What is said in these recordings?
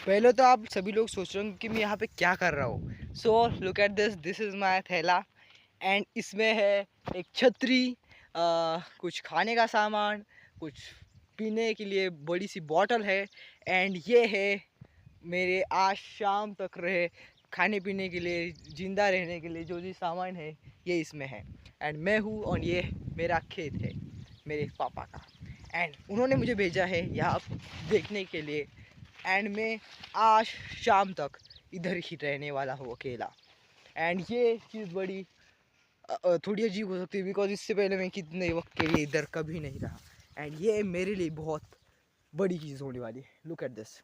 पहले तो आप सभी लोग सोच रहे होंगे कि मैं यहाँ पे क्या कर रहा हूँ। So look at this is my थैला एंड इसमें है एक छतरी, कुछ खाने का सामान, कुछ पीने के लिए बड़ी सी बॉटल है एंड ये है मेरे आज शाम तक रहे खाने पीने के लिए, ज़िंदा रहने के लिए जो भी सामान है ये इसमें है। एंड मैं हूँ और ये मेरा खेत है मेरे पापा का एंड उन्होंने मुझे भेजा है यहाँ देखने के लिए एंड मैं आज शाम तक इधर ही रहने वाला हूँ अकेला। एंड ये चीज़ बड़ी थोड़ी अजीब हो सकती है बिकॉज इससे पहले मैं कितने वक्त के लिए इधर कभी नहीं रहा एंड ये मेरे लिए बहुत बड़ी चीज़ होने वाली है। Look at this.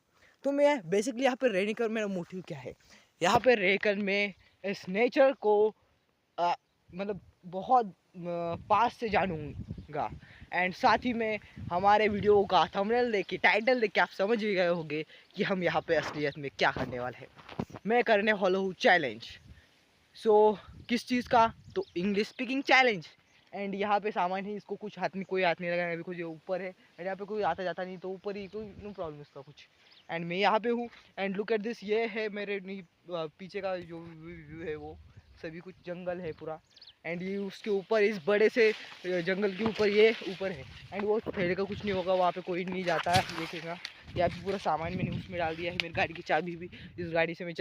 तो मैं बेसिकली यहाँ पर रहने का मेरा मोटिव क्या है, यहाँ पर रहकर मैं इस नेचर को अ, मतलब बहुत पास से जानूँगा एंड साथ ही में हमारे वीडियो का थंबनेल देख के, टाइटल देख के आप समझ ही गए होंगे कि हम यहाँ पे असलियत में क्या करने वाले हैं। मैं करने वाला हूँ चैलेंज। सो किस चीज़ का? तो इंग्लिश स्पीकिंग चैलेंज। एंड यहाँ पे सामान है, इसको कुछ हाथ में कोई हाथ नहीं लगाना, अभी कुछ ऊपर है एंड यहाँ पे कोई आता जाता नहीं तो ऊपर ही, कोई नो प्रॉब्लम इसका कुछ। एंड मैं यहाँ पे हूँ एंड लुक एट दिस। ये है मेरे पीछे का जो व्यू है, वो सभी कुछ जंगल है पूरा एंड ये उसके ऊपर इस बड़े से जंगल के ऊपर ये ऊपर है एंड वो ठेले का कुछ नहीं होगा, वहाँ पे कोई नहीं जाता है देखेगा। यहाँ पे पूरा सामान मैंने उसमें डाल दिया है, मेरी गाड़ी की चाबी भी इस गाड़ी से मैं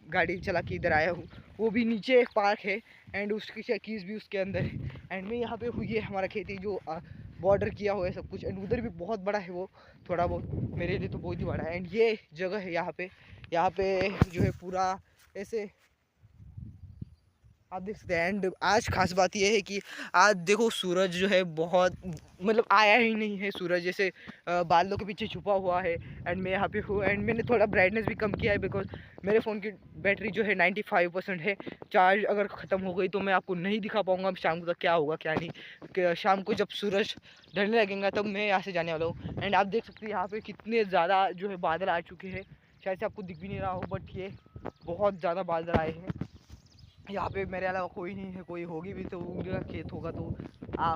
गाड़ी चला के इधर आया हूँ। वो भी नीचे एक पार्क है एंड उसकी कीज़ भी उसके अंदर है एंड मैं यहाँ पे हूँ। ये हमारा खेती जो बॉर्डर किया हुआ है सब कुछ एंड उधर भी बहुत बड़ा है, वो थोड़ा बहुत मेरे लिए तो बहुत ही बड़ा है एंड ये जगह है यहाँ पे जो है पूरा ऐसे आप देख सकते हैं। एंड आज खास बात यह है कि आज देखो सूरज जो है बहुत मतलब आया ही नहीं है, सूरज जैसे बादलों के पीछे छुपा हुआ है एंड मैं यहाँ पे हूँ एंड मैंने थोड़ा ब्राइटनेस भी कम किया है बिकॉज मेरे फ़ोन की बैटरी जो है 95% है। चार्ज अगर ख़त्म हो गई तो मैं आपको नहीं दिखा पाऊँगा शाम तक क्या होगा क्या नहीं। शाम को जब सूरज ढलने लगेगा तब मैं यहाँ से जाने वाला हूँ एंड आप देख सकते हैं यहाँ पर कितने ज़्यादा जो है बादल आ चुके हैं। शायद से आपको दिख भी नहीं रहा हो बट ये बहुत ज़्यादा बादल आए हैं। यहाँ पे मेरे अलावा कोई नहीं है, कोई होगी भी तो उनका खेत होगा तो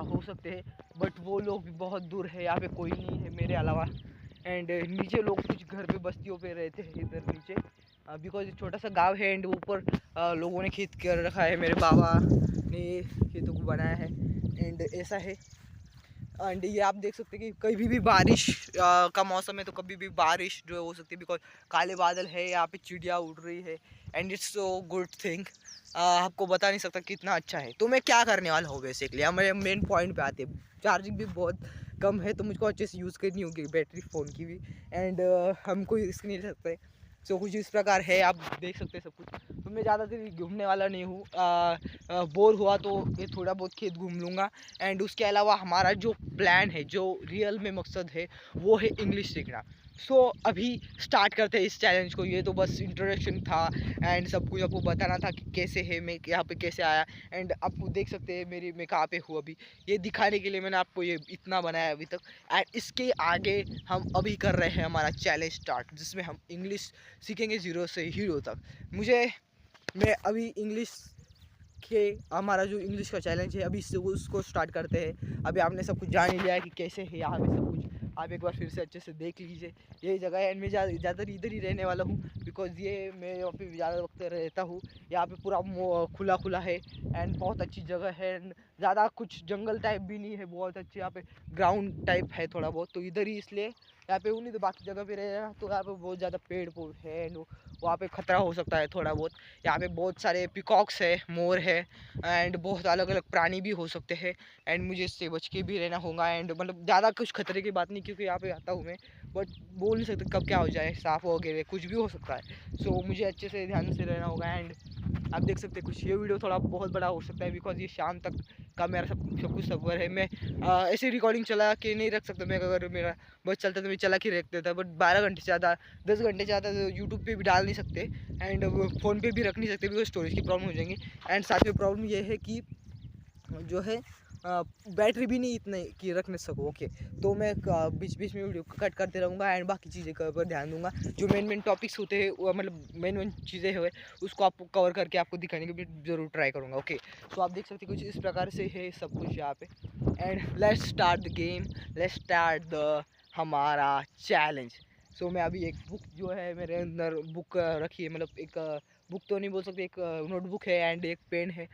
हो सकते हैं बट वो लोग भी बहुत दूर है, यहाँ पे कोई नहीं है मेरे अलावा। एंड नीचे लोग कुछ घर पे बस्तियों पे रहते हैं इधर नीचे बिकॉज छोटा सा गांव है एंड ऊपर लोगों ने खेत कर रखा है, मेरे बाबा ने खेतों को बनाया है एंड ऐसा है। एंड ये आप देख सकते हैं कि कभी भी बारिश का मौसम है तो कभी भी बारिश जो है हो सकती है बिकॉज काले बादल है, यहाँ पे चिड़िया उड़ रही है and it's so good thing. आपको बता नहीं सकता कितना अच्छा है। तो मैं क्या करने वाला हूँ बेसिकली, हमारे मेन पॉइंट पे आते हैं। चार्जिंग भी बहुत कम है तो मुझको अच्छे से यूज़ करनी होगी बैटरी फ़ोन की भी एंड हम कोई रिस्क नहीं ले सकते। सो कुछ इस प्रकार है, आप देख सकते हैं सब कुछ। तो मैं ज़्यादा देर घूमने वाला नहीं हूँ, बोर हुआ तो ये थोड़ा बहुत खेत घूम लूँगा एंड उसके अलावा हमारा जो प्लान है, जो रियल में मकसद है वो है इंग्लिश सीखना। सो अभी स्टार्ट करते हैं इस चैलेंज को। ये तो बस इंट्रोडक्शन था एंड सब कुछ आपको बताना था कि कैसे है, मैं यहाँ पे कैसे आया एंड आपको देख सकते हैं मैं कहाँ पे हूँ अभी। ये दिखाने के लिए मैंने आपको ये इतना बनाया अभी तक एंड इसके आगे हम अभी कर रहे हैं हमारा चैलेंज स्टार्ट, जिसमें हम इंग्लिश सीखेंगे 0 से हीरो तक। मैं अभी इंग्लिश के हमारा जो इंग्लिश का चैलेंज है अभी से उसको स्टार्ट करते हैं। अभी आपने सब कुछ जान ही लिया है कि कैसे है यहाँ पे सब कुछ, आप एक बार फिर से अच्छे से देख लीजिए। यही जगह है एंड मैं ज़्यादातर इधर ही रहने वाला हूँ बिकॉज ये मैं यहाँ पे ज़्यादा वक्त रहता हूँ। यहाँ पे पूरा खुला खुला है एंड बहुत अच्छी जगह है एंड ज़्यादा कुछ जंगल टाइप भी नहीं है, बहुत अच्छे यहाँ पे ग्राउंड टाइप है थोड़ा बहुत, तो इधर ही इसलिए यहाँ पे हूँ। नहीं तो बाकी जगह पे रहेगा तो यहाँ पे बहुत ज़्यादा पेड़ पौधे है एंड वहाँ पे खतरा हो सकता है थोड़ा बहुत। यहाँ पे बहुत सारे पिकॉक्स है, मोर है एंड बहुत अलग अलग प्राणी भी हो सकते हैं एंड मुझे इससे बच के भी रहना होगा एंड मतलब ज़्यादा कुछ खतरे की बात नहीं क्योंकि यहाँ पे आता हूँ मैं बट बोल नहीं सकते कब क्या हो जाए, सांप वगैरह कुछ भी हो सकता है। सो मुझे अच्छे से ध्यान से रहना होगा एंड आप देख सकते हैं कुछ ये वीडियो थोड़ा बहुत बड़ा हो सकता है बिकॉज ये शाम तक का मेरा सब कुछ सफर है। मैं ऐसी रिकॉर्डिंग चला के नहीं रख सकता, मैं अगर मेरा बस चलता तो मैं चला के रख देता बट 12 घंटे से ज़्यादा 10 घंटे से ज़्यादा तो यूट्यूब पे भी डाल नहीं सकते एंड फ़ोन पे भी रख नहीं सकते बिकॉज स्टोरेज की प्रॉब्लम हो जाएंगी एंड साथ में प्रॉब्लम ये है कि जो है बैटरी भी नहीं इतने की रख नहीं सको। ओके, तो मैं बीच बीच में वीडियो कट करते रहूँगा एंड बाकी चीज़ें पर ध्यान दूंगा। जो मेन टॉपिक्स होते हैं वो मतलब मेन चीज़ें हुए उसको आपको कवर करके आपको दिखाने की भी ज़रूर ट्राई करूँगा। ओके, सो आप देख सकते हैं कुछ इस प्रकार से है सब कुछ यहाँ पे and let's start the game, let's start the हमारा चैलेंज। सो मैं अभी एक बुक जो है मेरे अंदर बुक रखी है, मतलब एक बुक तो नहीं बोल सकते, एक नोटबुक है एंड एक पेन है।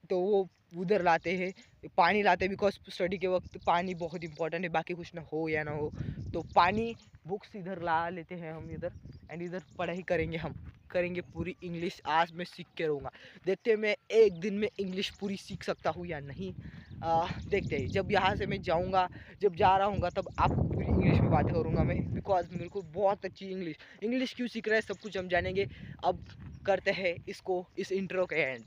तो वो उधर लाते हैं, पानी लाते हैं, बिकॉज स्टडी के वक्त पानी बहुत इंपॉर्टेंट है, बाकी कुछ ना हो या ना हो तो पानी, बुक्स इधर ला लेते हैं हम इधर, एंड इधर पढ़ाई करेंगे, हम करेंगे पूरी इंग्लिश। आज मैं सीख के रहूँगा, देखते हैं मैं एक दिन में इंग्लिश पूरी सीख सकता हूँ या नहीं। देखते हैं, जब यहाँ से मैं जाऊँगा, जब जा रहा हूँ तब आपको पूरी इंग्लिश में बातें करूँगा मैं, बिकॉज मेरे को बहुत अच्छी इंग्लिश क्यों सीख रहा है सब कुछ हम जानेंगे। अब करते हैं इसको, इस इंट्रो के एंड।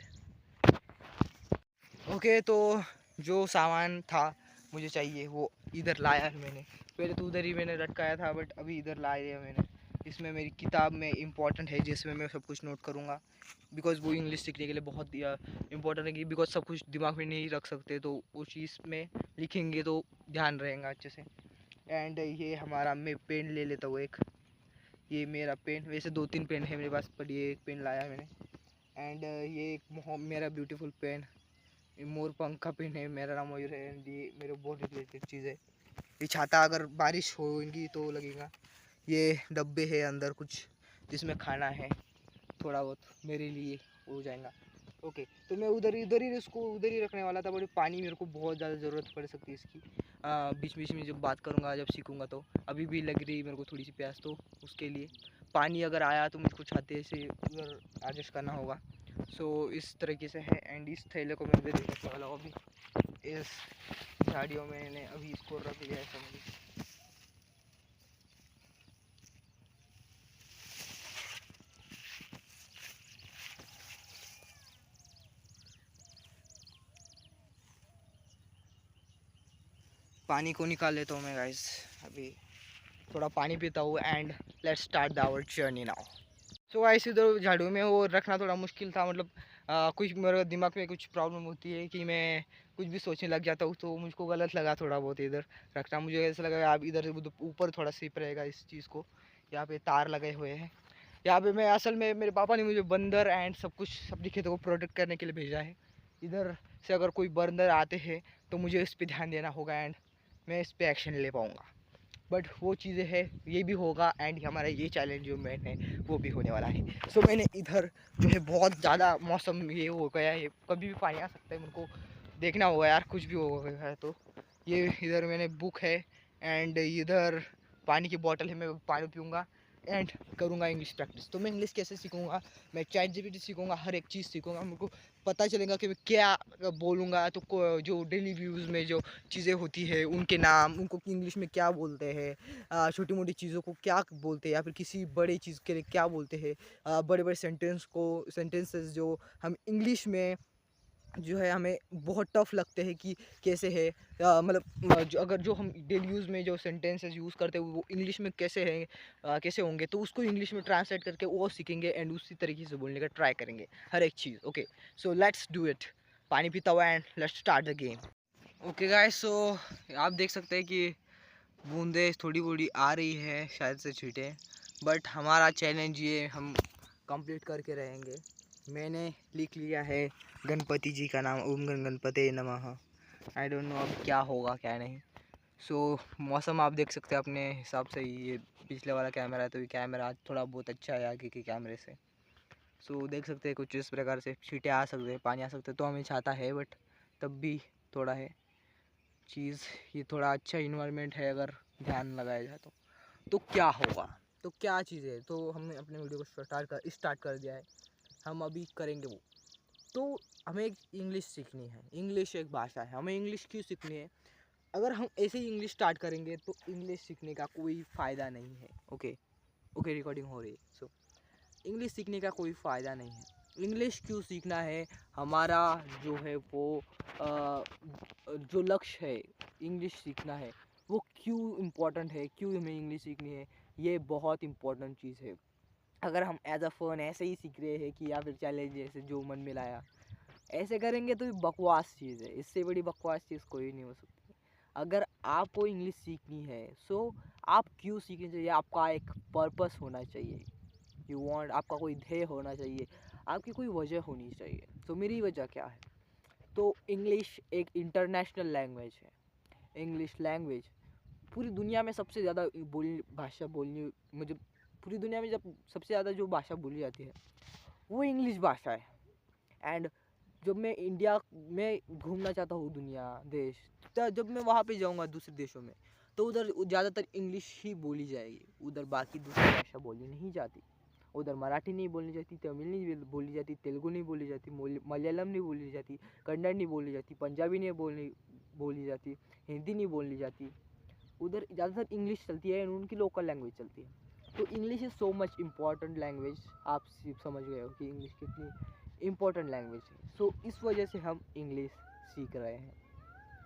ओके, तो जो सामान था मुझे चाहिए वो इधर लाया है मैंने, पहले तो उधर ही मैंने लटकाया था बट अभी इधर लाया मैंने। इसमें मेरी किताब में इम्पोर्टेंट है जिसमें मैं सब कुछ नोट करूँगा, बिकॉज वो इंग्लिश सीखने के लिए बहुत इम्पोर्टेंट है, कि बिकॉज सब कुछ दिमाग में नहीं रख सकते, तो वो चीज़ में लिखेंगे तो ध्यान रहेगा अच्छे से। एंड ये हमारा, मैं पेन ले लेता हूँ एक, ये मेरा पेन, वैसे 2-3 पेन है मेरे पास पर ये एक पेन लाया मैंने। एंड ये एक मेरा ब्यूटीफुल पेन, मोर पंख का पेन है, मेरा नाम मयूर है एंड ये मेरे बहुत रिलेटेड चीज़ है। ये छाता अगर बारिश होगी तो लगेगा। ये डब्बे है अंदर कुछ जिसमें खाना है, थोड़ा बहुत मेरे लिए हो जाएगा। ओके, तो मैं उधर ही इसको उधर ही रखने वाला था, बट पानी मेरे को बहुत ज़्यादा ज़रूरत पड़ सकती है इसकी बीच बीच में जब बात करूँगा, जब सीखूँगा तो। अभी भी लग रही मेरे को थोड़ी सी प्यास, तो उसके लिए पानी अगर आया तो मुझको छाते से उधर एडजस्ट करना होगा। सो इस तरीके से है, एंड इस थैले को मैं उधर ही रखने वाला हूँ अभी। इस झाड़ियों में मैंने अभी इसको रख लिया है समझिए। पानी को निकाल लेता हूँ मैं गाइस, अभी थोड़ा पानी पीता हूँ and let's start the our journey now. So guys, इधर झाड़ू में वो रखना थोड़ा मुश्किल था, मतलब कुछ मेरे दिमाग में कुछ प्रॉब्लम होती है कि मैं कुछ भी सोचने लग जाता हूँ, तो मुझको गलत लगा थोड़ा बहुत इधर रखना। मुझे ऐसा लगा आप इधर ऊपर थोड़ा सेफ रहेगा इस चीज़ को। यहाँ पे तार लगे हुए हैं, यहाँ पे मैं असल में मेरे पापा ने मुझे बंदर एंड सब कुछ अपनी खेतों को प्रोटेक्ट करने के लिए भेजा है। इधर से अगर कोई बंदर आते हैं तो मुझे इस पर ध्यान देना होगा एंड मैं इस पर एक्शन ले पाऊँगा। बट वो चीज़ें हैं, ये भी होगा एंड हमारा ये चैलेंज जो मैन है वो भी होने वाला है। सो मैंने इधर जो है बहुत ज़्यादा मौसम ये हो गया है, कभी भी पानी आ सकता है, मेरे को देखना होगा यार, कुछ भी हो गया है तो। ये इधर मैंने बुक है एंड इधर पानी की बोतल है, मैं पानी पीऊँगा एंड करूँगा इंग्लिश प्रैक्टिस। तो मैं इंग्लिश कैसे सीखूँगा, मैं चैट जीपीटी सीखूँगा, हर एक चीज़ सीखूँगा, मेरे को पता चलेगा कि मैं क्या बोलूँगा। तो जो डेली व्यूज़ में जो चीज़ें होती है उनके नाम, उनको इंग्लिश में क्या बोलते हैं, छोटी मोटी चीज़ों को क्या बोलते हैं, या फिर किसी बड़ी चीज़ के लिए क्या बोलते हैं, बड़े बड़े सेंटेंसेस जो हम इंग्लिश में जो है हमें बहुत टफ लगते हैं कि कैसे है, मतलब जो हम डेली यूज़ में जो सेंटेंसेस यूज़ करते हैं वो इंग्लिश में कैसे हैं, कैसे होंगे, तो उसको इंग्लिश में ट्रांसलेट करके वो सीखेंगे एंड उसी तरीके से बोलने का ट्राई करेंगे हर एक चीज़। Okay, so let's do it. पानी पीता हुआ and let's start the game. Okay guys, so आप देख सकते हैं कि बूंदे थोड़ी बड़ी आ रही है, शायद से छींटे, बट हमारा चैलेंज ये हम कंप्लीट करके रहेंगे। मैंने लिख लिया है गणपति जी का नाम, ओम गण गणपते नमः। आई डोंट नो अब क्या होगा क्या नहीं। सो मौसम आप देख सकते हैं अपने हिसाब से, ये पिछले वाला कैमरा है तो ये कैमरा आज थोड़ा बहुत अच्छा है आगे के कैमरे से। सो देख सकते हैं कुछ इस प्रकार से छींटे आ सकते हैं, पानी आ सकते हैं, तो हमें छाता है बट तब भी थोड़ा है चीज़, ये थोड़ा अच्छा इन्वायरमेंट है अगर ध्यान लगाया जाए तो क्या होगा, तो क्या चीज़ है। तो हमने अपने वीडियो को स्टार्ट कर दिया है, हम अभी करेंगे वो। तो हमें एक इंग्लिश सीखनी है, इंग्लिश एक भाषा है, हमें इंग्लिश क्यों सीखनी है। अगर हम ऐसे ही इंग्लिश स्टार्ट करेंगे तो इंग्लिश सीखने का कोई फ़ायदा नहीं है। ओके ओके, रिकॉर्डिंग हो रही है। सो इंग्लिश सीखने का कोई फ़ायदा नहीं है। इंग्लिश क्यों सीखना है, हमारा जो है वो जो लक्ष्य है इंग्लिश सीखना है, वो क्यों इम्पोर्टेंट है, क्यों हमें इंग्लिश सीखनी है, ये बहुत इम्पोर्टेंट चीज़ है। अगर हम एज अ फ़न ऐसे ही सीख रहे हैं कि या फिर चैलेंज ऐसे जो मन में लाया ऐसे करेंगे तो ये बकवास चीज़ है, इससे बड़ी बकवास चीज़ कोई नहीं हो सकती। अगर आपको इंग्लिश सीखनी है सो आप क्यों सीखनी चाहिए, आपका एक पर्पस होना चाहिए, यू वांट, आपका कोई ध्येय होना चाहिए, आपकी कोई वजह होनी चाहिए। तो मेरी वजह क्या है, तो इंग्लिश एक इंटरनेशनल लैंग्वेज है। इंग्लिश लैंग्वेज पूरी दुनिया में सबसे ज़्यादा भाषा बोलनी मुझे पूरी दुनिया में जब सबसे ज़्यादा जो भाषा बोली जाती है वो इंग्लिश भाषा है। एंड जब मैं इंडिया में घूमना चाहता हूँ दुनिया देश, तो जब मैं वहाँ पे जाऊँगा दूसरे देशों में, तो उधर ज़्यादातर इंग्लिश ही बोली जाएगी, उधर बाकी दूसरी भाषा बोली नहीं जाती। उधर मराठी नहीं बोलनी जाती, तमिल नहीं बोली जाती, तेलुगु नहीं बोली जाती, मलयालम नहीं बोली जाती, कन्नड़ नहीं बोली जाती, पंजाबी नहीं बोली जाती, हिंदी नहीं बोली जाती। उधर ज़्यादातर इंग्लिश चलती है, उनकी लोकल लैंग्वेज चलती है। तो English is so much important language. आप समझ गए हो कि इंग्लिश कितनी इम्पोर्टेंट लैंग्वेज है। सो इस वजह से हम इंग्लिश सीख रहे हैं।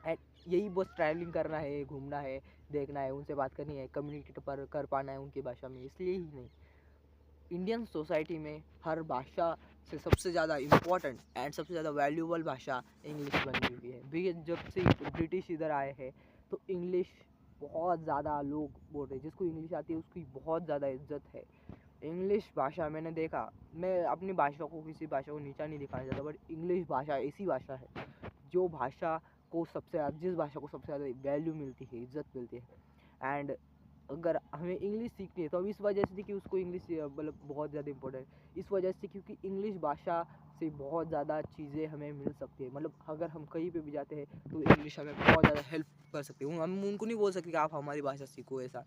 एंड यही बस ट्रैवलिंग करना है, घूमना है, देखना है, उनसे बात करनी है, कम्युनिकेट पर कर पाना है उनकी भाषा में, इसलिए ही नहीं। इंडियन सोसाइटी में हर भाषा से सबसे ज़्यादा इम्पोर्टेंट एंड सबसे ज़्यादा वैल्यूबल भाषा इंग्लिश बनी हुई है। बिकॉज जब से ब्रिटिश इधर आए हैं तो इंग्लिश बहुत ज़्यादा लोग बोल रहे हैं। जिसको इंग्लिश आती है उसकी बहुत ज़्यादा इज्जत है। इंग्लिश भाषा मैंने देखा, मैं अपनी भाषा को किसी भाषा को नीचा नहीं दिखाना चाहता, बट इंग्लिश भाषा ऐसी भाषा है जो भाषा को सबसे ज़्यादा जिस भाषा को सबसे ज़्यादा वैल्यू मिलती है, इज्जत मिलती है। एंड अगर हमें इंग्लिश सीखनी है तो अब इस वजह से कि उसको इंग्लिश मतलब बहुत ज़्यादा इम्पोर्टेंट है, इस वजह से क्योंकि इंग्लिश भाषा से बहुत ज़्यादा चीज़ें हमें मिल सकती है। मतलब अगर हम कहीं पे भी जाते हैं तो इंग्लिश हमें बहुत ज़्यादा हेल्प कर सकती है। हम उनको नहीं बोल सकते कि आप हमारी भाषा सीखो, ऐसा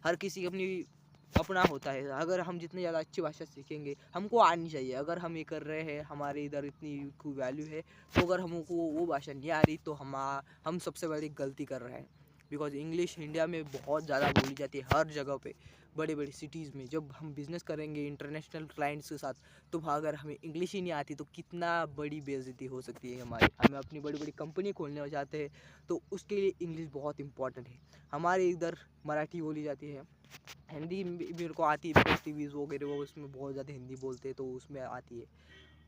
हर किसी की अपनी अपना होता है। अगर हम जितनी ज़्यादा अच्छी भाषा सीखेंगे, हमको आनी चाहिए। अगर हम ये कर रहे हैं, हमारे इधर इतनी कोई वैल्यू है, तो अगर हमको वो भाषा नहीं आ रही तो हम सबसे बड़ी गलती कर रहे हैं। बिकॉज इंग्लिश इंडिया में बहुत ज़्यादा बोली जाती है हर जगह पे, बड़े बड़े सिटीज़ में। जब हम बिज़नेस करेंगे इंटरनेशनल क्लाइंट्स के साथ, तो अगर हमें इंग्लिश ही नहीं आती तो कितना बड़ी बेइज्जती हो सकती है हमारी। हमें अपनी बड़ी बड़ी कंपनी खोलने चाहते हैं तो उसके लिए इंग्लिश बहुत इंपॉर्टेंट है। हमारे इधर मराठी बोली जाती है, हिंदी मेरे को आती है, टीवीज़ वगैरह वो उसमें बहुत ज़्यादा हिंदी बोलते हैं तो उसमें आती है।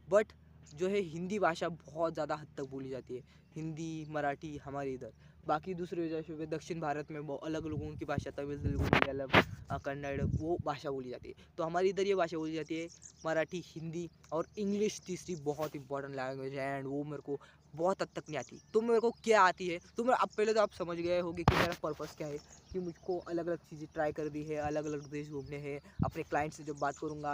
बट जो है हिंदी भाषा बहुत ज़्यादा हद तक बोली जाती है, हिंदी मराठी हमारे इधर। बाकी दूसरे जैसे दक्षिण भारत में अलग लोगों की भाषा, तमिल तेलुगु मलयालम कन्नड़ वो भाषा बोली जाती है। तो हमारी इधर ये भाषा बोली जाती है मराठी, हिंदी और इंग्लिश तीसरी बहुत इंपॉर्टेंट लैंग्वेज है। एंड वो मेरे को बहुत हद तक नहीं आती। तो मेरे को क्या आती है, तो मैं अब पहले तो आप समझ गए होंगे कि मेरा पर्पस क्या है, कि मुझको अलग अलग चीज़ें ट्राई कर दी है, अलग अलग देश घूमने हैं। अपने क्लाइंट से जब बात करूँगा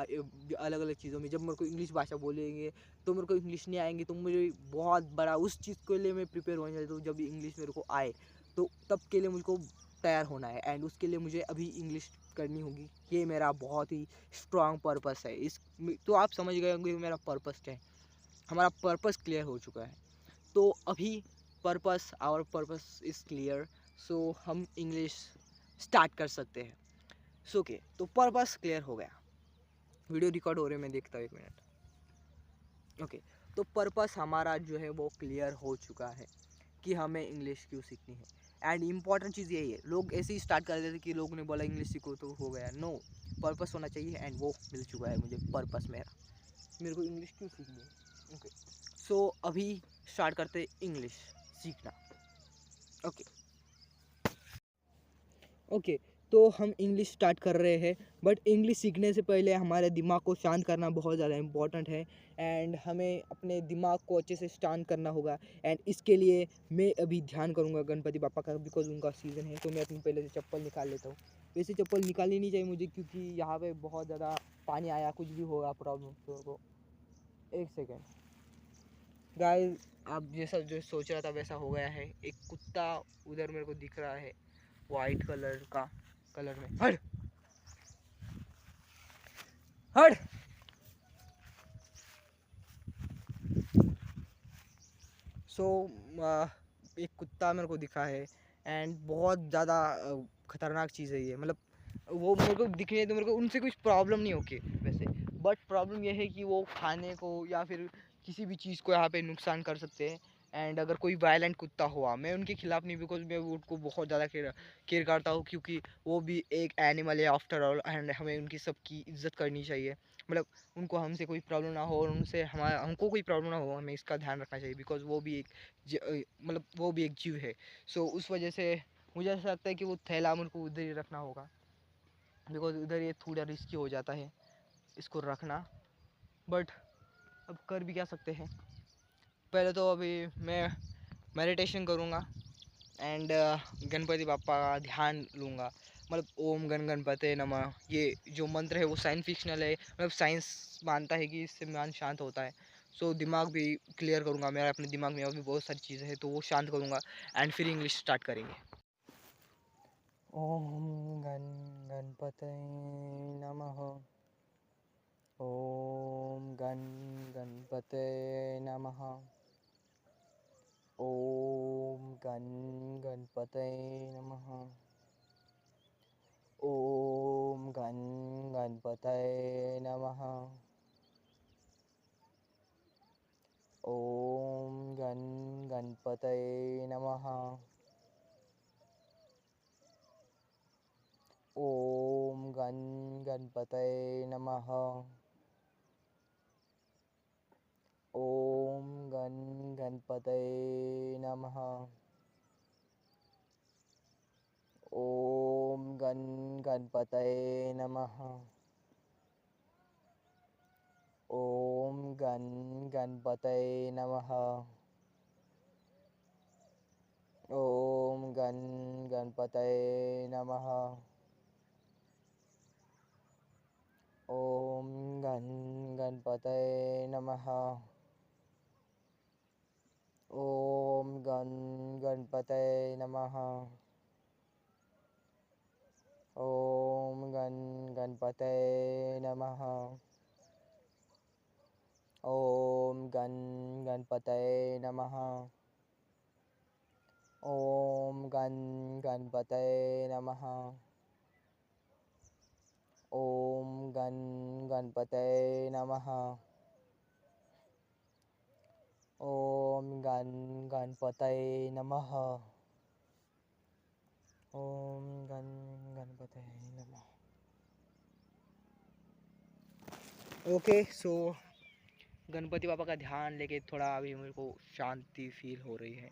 अलग अलग चीज़ों में, जब मेरे को इंग्लिश भाषा बोलेंगे तो मेरे को इंग्लिश नहीं आएंगी, तो मुझे बहुत बड़ा उस चीज़ के लिए मैं प्रिपेयर होना चाहता हूँ। जब इंग्लिश मेरे को आए तो तब के लिए मुझको तैयार होना है। एंड उसके लिए मुझे अभी इंग्लिश करनी होगी। ये मेरा बहुत ही स्ट्रॉन्ग पर्पस है। तो आप समझ गए होंगे मेरा पर्पस क्या है। हमारा पर्पस क्लियर हो चुका है। तो अभी आवर पर्पस इज़ क्लियर। सो हम इंग्लिश स्टार्ट कर सकते हैं। सो ओके, तो पर्पस क्लियर हो गया। वीडियो रिकॉर्ड हो रहे, मैं देखता हूँ 1 मिनट। ओके, तो पर्पस हमारा जो है वो क्लियर हो चुका है कि हमें इंग्लिश क्यों सीखनी है। एंड इम्पॉर्टेंट चीज़ यही है, लोग ऐसे ही स्टार्ट कर देते थे कि लोगों ने बोला इंग्लिश सीखो तो हो गया। नो, पर्पस होना चाहिए। एंड वो मिल चुका है मुझे पर्पस मेरे को इंग्लिश क्यों सीखनी है। ओके, सो अभी स्टार्ट करते इंग्लिश सीखना। ओके ओके, तो हम इंग्लिश स्टार्ट कर रहे हैं। बट इंग्लिश सीखने से पहले हमारे दिमाग को शांत करना बहुत ज़्यादा इम्पॉर्टेंट है। एंड हमें अपने दिमाग को अच्छे से शांत करना होगा। एंड इसके लिए मैं अभी ध्यान करूँगा गणपति बापा का, बिकॉज उनका सीज़न है। तो मैं अपनी पहले से चप्पल निकाल लेता हूँ। वैसे चप्पल निकालनी नहीं चाहिए मुझे, क्योंकि यहाँ पे बहुत ज़्यादा पानी आया, कुछ भी होगा प्रॉब्लम तो। 1 सेकेंड गाइस, आप जैसा जो सोच रहा था वैसा हो गया है। एक कुत्ता उधर मेरे को दिख रहा है वाइट कलर में। हट हट। सो एक कुत्ता मेरे को दिखा है। एंड बहुत ज़्यादा ख़तरनाक चीज़ है ये। मतलब वो मेरे को दिखे तो मेरे को उनसे कुछ प्रॉब्लम नहीं होगी वैसे, बट प्रॉब्लम ये है कि वो खाने को या फिर किसी भी चीज़ को यहाँ पे नुकसान कर सकते हैं। एंड अगर कोई वायलेंट कुत्ता हुआ, मैं उनके खिलाफ़ नहीं, बिकॉज मैं उनको बहुत ज़्यादा केयर करता हूँ, क्योंकि वो भी एक एनिमल है आफ्टर ऑल। एंड हमें उनकी सबकी इज्जत करनी चाहिए। मतलब उनको हमसे कोई प्रॉब्लम ना हो और उनसे हमको कोई प्रॉब्लम ना हो, हमें इसका ध्यान रखना चाहिए। बिकॉज वो भी एक मतलब वो भी एक जीव है। सो उस वजह से मुझे ऐसा लगता है कि वो थैला मेरे को उधर ही रखना होगा, बिकॉज उधर ये थोड़ा रिस्की हो जाता है इसको रखना। बट अब कर भी क्या सकते हैं। पहले तो अभी मैं मेडिटेशन करूँगा। एंड गणपति बाप्पा का ध्यान लूँगा। मतलब ओम गण गणपते नमः, ये जो मंत्र है वो साइंस फिक्शनल है, मतलब साइंस मानता है कि इससे मन शांत होता है। सो दिमाग भी क्लियर करूँगा, मेरा अपने दिमाग में और भी बहुत सारी चीज़ें हैं तो वो शांत करूँगा एंड फिर इंग्लिश स्टार्ट करेंगे। ओम गण गणपते नमः। ओम गण गणपते नमः। ओम गण गणपते नमः। ओम गण गणपतये नमः। ओम गण गणपतये नमः। ओम गण गणपतये नमः। ओम गण गणपतये नमः। ओम गण गणपतये नमः। ओम गण गणपतये नमः। ओम गण गणपतये नमः। ओम गण गणपतये नमः। ओम गण गणपतये नमः। ओम गण गणपतये नमः। ओम गण गणपतये नमः। ओम गण गणपतये नमः। ओम गण गणपतये नमः। ओम गण गणपतये नमः। ओम गण गणपतये नमः। ओके सो गणपति बाबा का ध्यान लेके थोड़ा अभी मेरे को शांति फील हो रही है,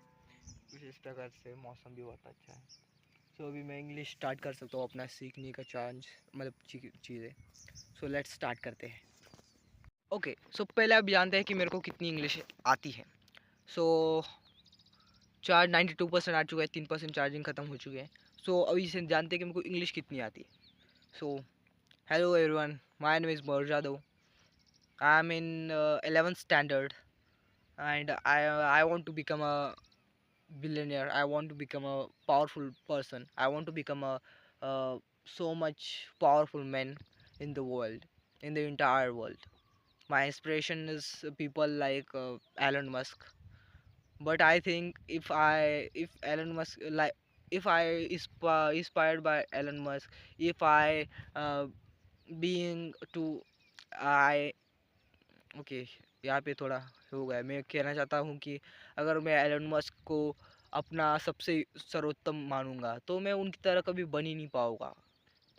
विशेष प्रकार से मौसम भी बहुत अच्छा है। सो अभी मैं इंग्लिश स्टार्ट कर सकता हूँ अपना सीखने का चांस, मतलब चीज़ें। सो लेट्स स्टार्ट करते हैं। ओके सो पहले आप जानते हैं कि मेरे को कितनी इंग्लिश आती है। सो चार्ज 92% आ चुका है, 3% चार्जिंग ख़त्म हो चुके हैं। सो अभी से जानते हैं कि मेरे को इंग्लिश कितनी आती है। So hello everyone, my name is Maurya Yadav. I am in 11th standard and I want to become a billionaire. I want to become a powerful person. I want to become a so much powerful man in the world, in the entire world. My inspiration is people like Elon Musk. But I think if Elon Musk, like, if I inspired by Elon Musk, if I being to I okay, यहाँ पे थोड़ा हो गया। मैं कहना चाहता हूँ कि अगर मैं एलन मस्क को अपना सबसे सर्वोत्तम मानूंगा तो मैं उनकी तरह कभी बन ही नहीं पाऊँगा।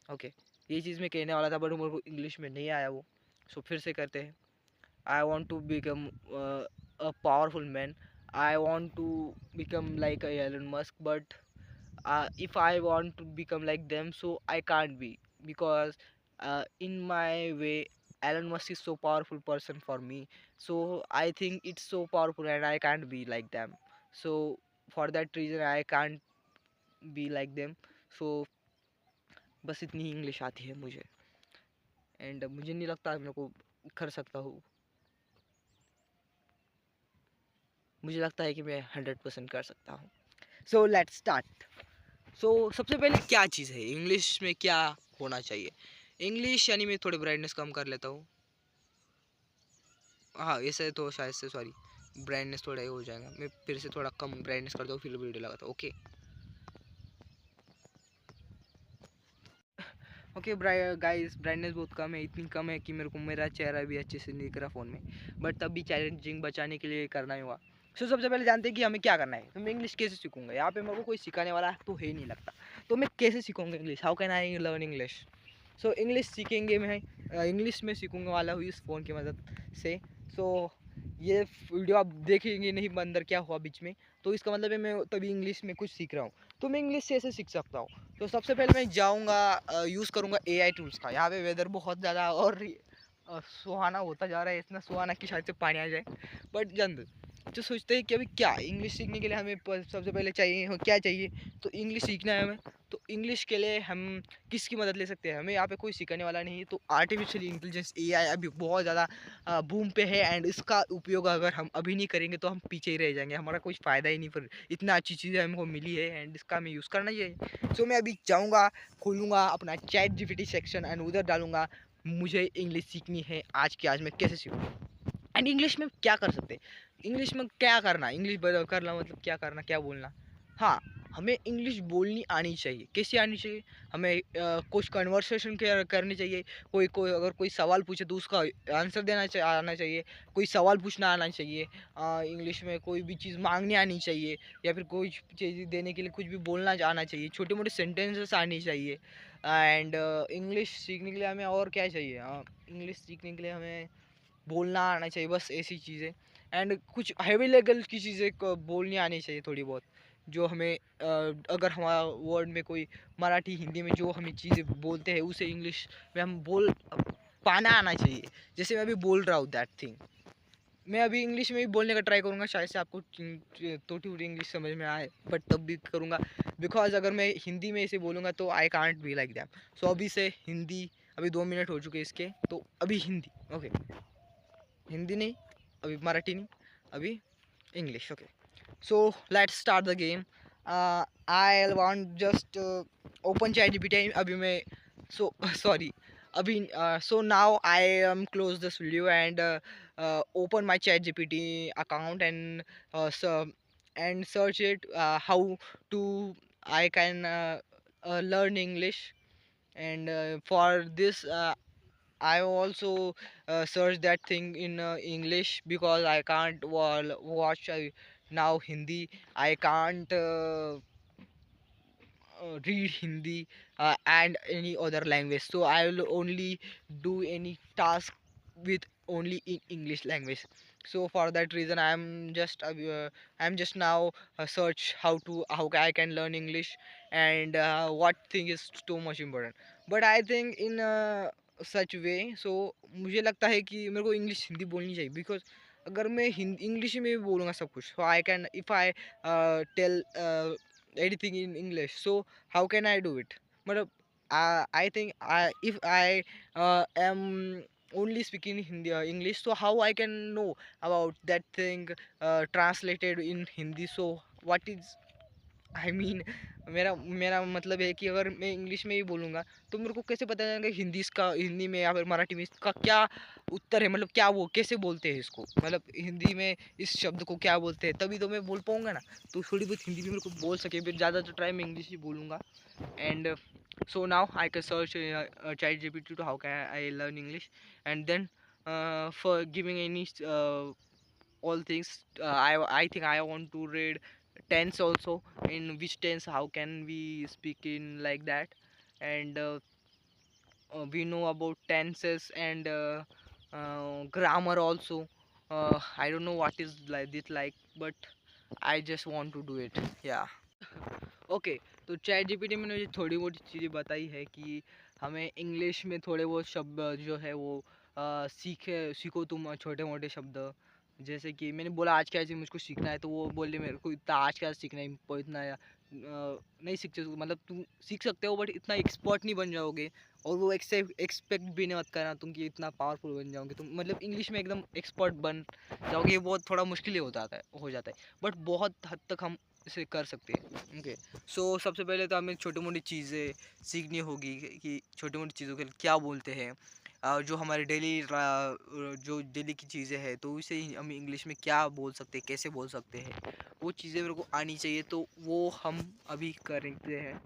ओके, ये चीज़ मैं कहने वाला था बट मेरे को इंग्लिश में नहीं आया वो। सो फिर से करते हैं। I want to become a powerful man. I want to become like Elon Musk but if I want to become like them, so I can't be, because in my way Elon Musk is so powerful person for me. So I think it's so powerful and I can't be like them. So for that reason I can't be like them. So बस इतनी ही English आती है मुझे and मुझे नहीं लगता मेरे को कर सकता हूँ। मुझे लगता है कि मैं 100% कर सकता हूँ। So let's start. सो सबसे पहले क्या चीज़ है इंग्लिश में, क्या होना चाहिए इंग्लिश, यानी मैं थोड़ी ब्राइटनेस कम कर लेता हूँ। हाँ ऐसे तो शायद से, सॉरी, ब्राइटनेस थोड़ा ही हो जाएगा। मैं फिर से थोड़ा कम ब्राइटनेस करता हूँ फिर वीडियो लगाता हूँ। ओके ओके गाइस, ब्राइटनेस बहुत कम है, इतनी कम है कि मेरे को मेरा चेहरा भी अच्छे से नहीं दिख रहा फ़ोन में, बट तब भी चैलेंजिंग बचाने के लिए करना ही हुआ। सो सबसे पहले जानते हैं कि हमें क्या करना है। तो मैं इंग्लिश कैसे सीखूंगा, यहाँ पे मेरे को कोई सिखाने वाला तो है ही नहीं लगता। तो मैं कैसे सीखूंगा English, how can I learn English. So English सीखेंगे, मैं इंग्लिश में सीखूंगा वाला हूँ इस फ़ोन की मदद से। सो ये वीडियो आप देखेंगे नहीं अंदर क्या हुआ बीच में, तो इसका मतलब है मैं तभी इंग्लिश में कुछ सीख रहा हूँ। तो मैं इंग्लिश कैसे सीख सकता हूँ। तो सबसे पहले मैं जाऊँगा, यूज़ करूँगा एआई टूल्स का। यहाँ पे वेदर बहुत ज़्यादा और सुहाना होता जा रहा है, इतना सुहाना कि शायद से पानी आ जाए, बट जल्द। जो सोचते हैं कि अभी क्या इंग्लिश सीखने के लिए हमें सबसे पहले चाहिए क्या चाहिए, तो इंग्लिश सीखना है हमें। तो इंग्लिश के लिए हम किसकी मदद ले सकते हैं, हमें यहाँ पे कोई सिखाने वाला नहीं है। तो आर्टिफिशियल इंटेलिजेंस एआई अभी बहुत ज़्यादा बूम पे है, एंड इसका उपयोग अगर हम अभी नहीं करेंगे तो हम पीछे ही रह जाएंगे, हमारा कुछ फ़ायदा ही नहीं। फिर इतना अच्छी चीज़ें हमको मिली है एंड इसका हमें यूज़ करना चाहिए। सो मैं अभी जाऊँगा, खोलूँगा अपना चैट जीपीटी सेक्शन एंड उधर डालूँगा मुझे इंग्लिश सीखनी है आज की आज, मैं कैसे सीखूँ एंड इंग्लिश में क्या कर सकते हैं, इंग्लिश में क्या करना, इंग्लिश करना मतलब क्या करना, क्या बोलना। हाँ, हमें इंग्लिश बोलनी आनी चाहिए। कैसे आनी चाहिए, हमें कुछ कन्वर्सेशन करनी चाहिए। कोई कोई अगर कोई सवाल पूछे तो उसका आंसर देना आना चाहिए। कोई सवाल पूछना आना चाहिए। इंग्लिश में कोई भी चीज़ मांगनी आनी चाहिए, या फिर कोई चीज़ देने के लिए कुछ भी बोलना आना चाहिए। छोटे मोटे सेंटेंसेस आनी चाहिए। एंड इंग्लिश सीखने के लिए हमें और क्या चाहिए, इंग्लिश सीखने के लिए हमें बोलना आना चाहिए, बस ऐसी चीज़ें। एंड कुछ हैवी लेवल की चीज़ें बोलनी आनी चाहिए थोड़ी बहुत, जो हमें अगर हमारा वर्ड में कोई मराठी हिंदी में जो हमें चीज़ें बोलते हैं उसे इंग्लिश में हम बोल पाना आना चाहिए। जैसे मैं अभी बोल रहा हूँ दैट थिंग, मैं अभी इंग्लिश में भी बोलने का ट्राई करूँगा, शायद से आपको टूटी फूटी इंग्लिश समझ में आए, बट तब भी करूँगा। बिकॉज अगर मैं हिंदी में इसे बोलूँगा तो I can't be like that. So अभी से हिंदी, अभी 2 मिनट हो चुके इसके, तो अभी हिंदी, ओके। हिंदी नहीं, अभी मराठी नहीं, अभी English, okay. So let's start the game. I want just open chat GPT अभी मैं, सो सॉरी अभी। So now I am close this video and open my chat gpt account and search it how to I can learn english. And for this I also search that thing in English, because I can't watch now Hindi. I can't read Hindi and any other language. So I will only do any task with only in English language. So for that reason, I'm just now search how I can learn English, and what thing is too much important. But I think in such way, so मुझे लगता है कि मेरे को English Hindi बोलनी चाहिए, because अगर मैं हिंदी इंग्लिश में भी बोलूँगा सब कुछ, so I can if I tell anything in English, so how can I do it? But I think if I am only speaking Hindi English, so how I can know about that thing translated in Hindi? So what is I mean मेरा मेरा मतलब है कि अगर मैं English में ही बोलूँगा तो मेरे को कैसे पता चलेगा हिंदी इसका, हिंदी में या फिर मराठी में इसका क्या उत्तर है, मतलब क्या वो कैसे बोलते हैं इसको, मतलब हिंदी में इस शब्द को क्या बोलते हैं, तभी तो मैं बोल पाऊँगा ना। तो थोड़ी बहुत हिंदी भी मेरे को बोल सके, फिर ज़्यादा तो ट्राई मैं इंग्लिश ही बोलूँगा। And so now I can search ChatGPT to how can I learn English, and then for giving any all things, I think I want to read tense also, in which tense how can we speak in like that. And we know about tenses and grammar also. I don't know what is like this like, but I just want to do it, yeah. Okay, तो chat GPT में मुझे थोड़ी बहुत चीज़ें बताई है कि हमें इंग्लिश में थोड़े बहुत शब्द जो है वो सीखो तुम छोटे मोटे शब्द। जैसे कि मैंने बोला आज क्या चीज़ मुझको सीखना है, तो वो बोले मेरे को इतना आज क्या सीखना है, इतना नहीं सीख सकते, मतलब तुम सीख सकते हो बट इतना एक्सपर्ट नहीं बन जाओगे। और वो एक्सपेक्ट भी नहीं मत करना तुम कि इतना पावरफुल बन जाओगे तुम, मतलब इंग्लिश में एकदम एक्सपर्ट बन जाओगे, ये बहुत थोड़ा मुश्किल ही हो जाता है बट बहुत हद तक हम इसे कर सकते हैं, ओके। सो सबसे पहले तो हमें छोटी मोटी चीज़ें सीखनी होगी कि छोटी मोटी चीज़ों के लिए क्या बोलते हैं। जो हमारे जो डेली की चीज़ें हैं तो उसे हम इंग्लिश में क्या बोल सकते हैं, कैसे बोल सकते हैं, वो चीज़ें मेरे को आनी चाहिए। तो वो हम अभी करते हैं,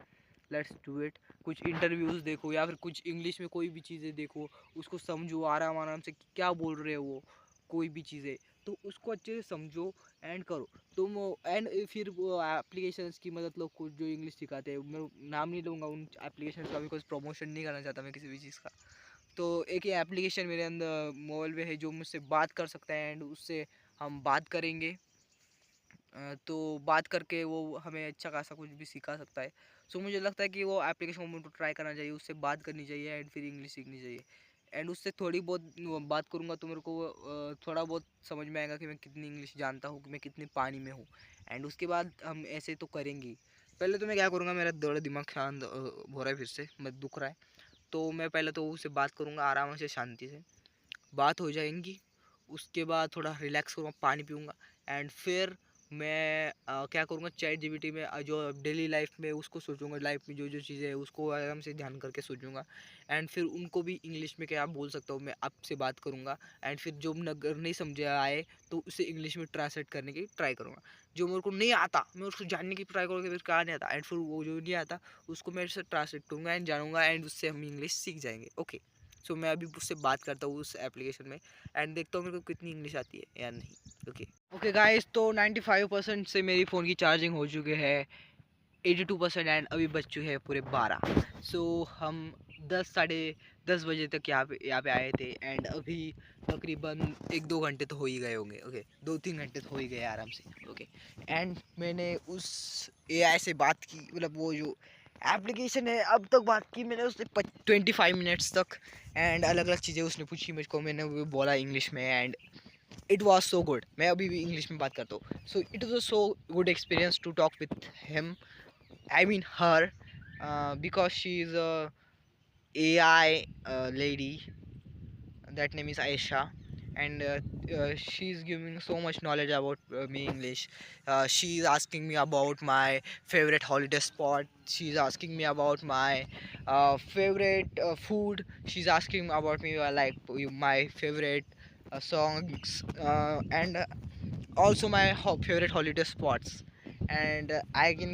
लेट्स डू इट। कुछ इंटरव्यूज़ देखो या फिर कुछ इंग्लिश में कोई भी चीज़ें देखो, उसको समझो आराम आराम से क्या बोल रहे हो वो, कोई भी चीज़ें तो उसको अच्छे से समझो एंड करो तुम। एंड फिर वो एप्लीकेशंस की मदद लो, कुछ जो इंग्लिश सिखाते हैं, मैं नाम नहीं लूँगा उन एप्लीकेशंस का, बिकॉज प्रमोशन नहीं करना चाहता मैं किसी भी चीज़ का। तो एक ही एप्लीकेशन मेरे अंदर मोबाइल में है जो मुझसे बात कर सकता है, एंड उससे हम बात करेंगे। तो बात करके वो हमें अच्छा खासा कुछ भी सिखा सकता है। सो मुझे लगता है कि वो एप्लीकेशन को मुझको ट्राई करना चाहिए, उससे बात करनी चाहिए एंड फिर इंग्लिश सीखनी चाहिए। एंड उससे थोड़ी बहुत बात करूँगा तो मेरे को थोड़ा बहुत समझ में आएगा कि मैं कितनी इंग्लिश जानता हूँ, कि मैं कितने पानी में हूँ। एंड उसके बाद हम ऐसे तो करेंगे। पहले तो मैं क्या करूँगा, मेरा थोड़ा दिमाग शांत हो रहा है, फिर से मैं दुख रहा है, तो मैं पहले तो उससे बात करूँगा आराम से, शांति से बात हो जाएंगी। उसके बाद थोड़ा रिलैक्स करूँगा, पानी पीऊँगा, एंड फिर मैं क्या करूँगा, चैट जीपीटी में जो डेली लाइफ में उसको सोचूंगा, लाइफ में जो जो चीज़ें हैं उसको आराम से ध्यान करके सोचूंगा। एंड फिर उनको भी इंग्लिश में क्या बोल सकता हूँ मैं आपसे बात करूँगा। एंड फिर जो अगर नहीं समझ आए तो उसे इंग्लिश में ट्रांसलेट करने की ट्राई करूँगा। जो मेरे को नहीं आता मैं उसको जानने की ट्राई करूँगा, फिर क्या नहीं आता, एंड फिर वो जो नहीं आता उसको मैं से ट्रांसलेट करूँगा एंड जानूँगा, एंड उससे हम इंग्लिश सीख जाएंगे। ओके, सो मैं अभी उससे बात करता हूँ उस एप्लीकेशन में, एंड देखता हूँ मेरे को कितनी इंग्लिश आती है या नहीं। ओके ओके गाइस, तो 95% से मेरी फ़ोन की चार्जिंग हो चुकी है 82%, एंड अभी बज चुके हैं पूरे 12। सो हम 10 साढ़े 10 बजे तक यहाँ पे आए थे, एंड अभी तकरीबन 1-2 घंटे तो हो ही गए होंगे। ओके, 2-3 घंटे तो हो ही गए आराम से। ओके, एंड मैंने उस एआई से बात की, मतलब वो जो एप्लीकेशन है, अब तक बात की मैंने उससे 25 मिनट्स तक, एंड अलग अलग चीज़ें उसने पूछी मुझको, मैंने वो बोला इंग्लिश में, and it was so good. मैं अभी भी इंग्लिश में बात करता हूँ। So it was so good experience to talk with him, I mean her, because she is a AI lady. That name is Aisha, and she's giving so much knowledge about me English. She's asking me about my favorite holiday spot. She's asking me about my favorite food. She's asking about me like my favorite songs, and also my favorite holiday spots. And I can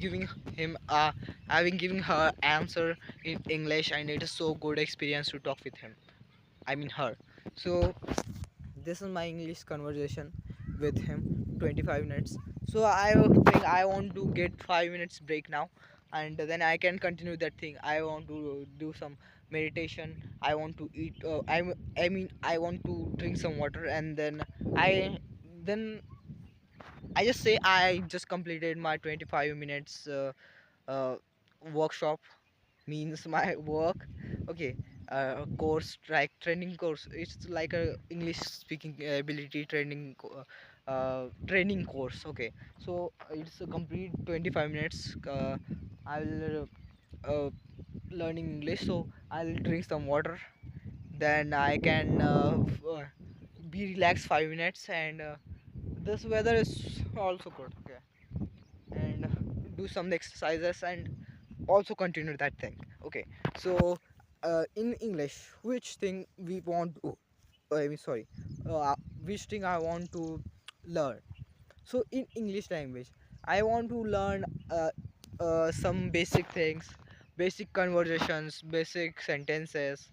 giving him I've giving her answer in English, and it is so good experience to talk with him, I mean her. So this is my English conversation with him, 25 minutes. So I think I want to get 5 minutes break now, and then I can continue that thing. I want to do some meditation. I want to eat, I mean I want to drink some water, and I then I just say I just completed my 25 minutes uh, workshop, means my work. Okay, course, like training course. It's like a English speaking ability training course. Okay, so it's a complete 25 minutes. I'll learning English, so I'll drink some water. Then I can be relaxed 5 minutes, and this weather is also good. Okay, and do some exercises and also continue that thing. Okay, so in English, which thing we want to, I mean sorry, uh, which thing I want to learn. So in English language I want to learn some basic things, basic conversations, basic sentences,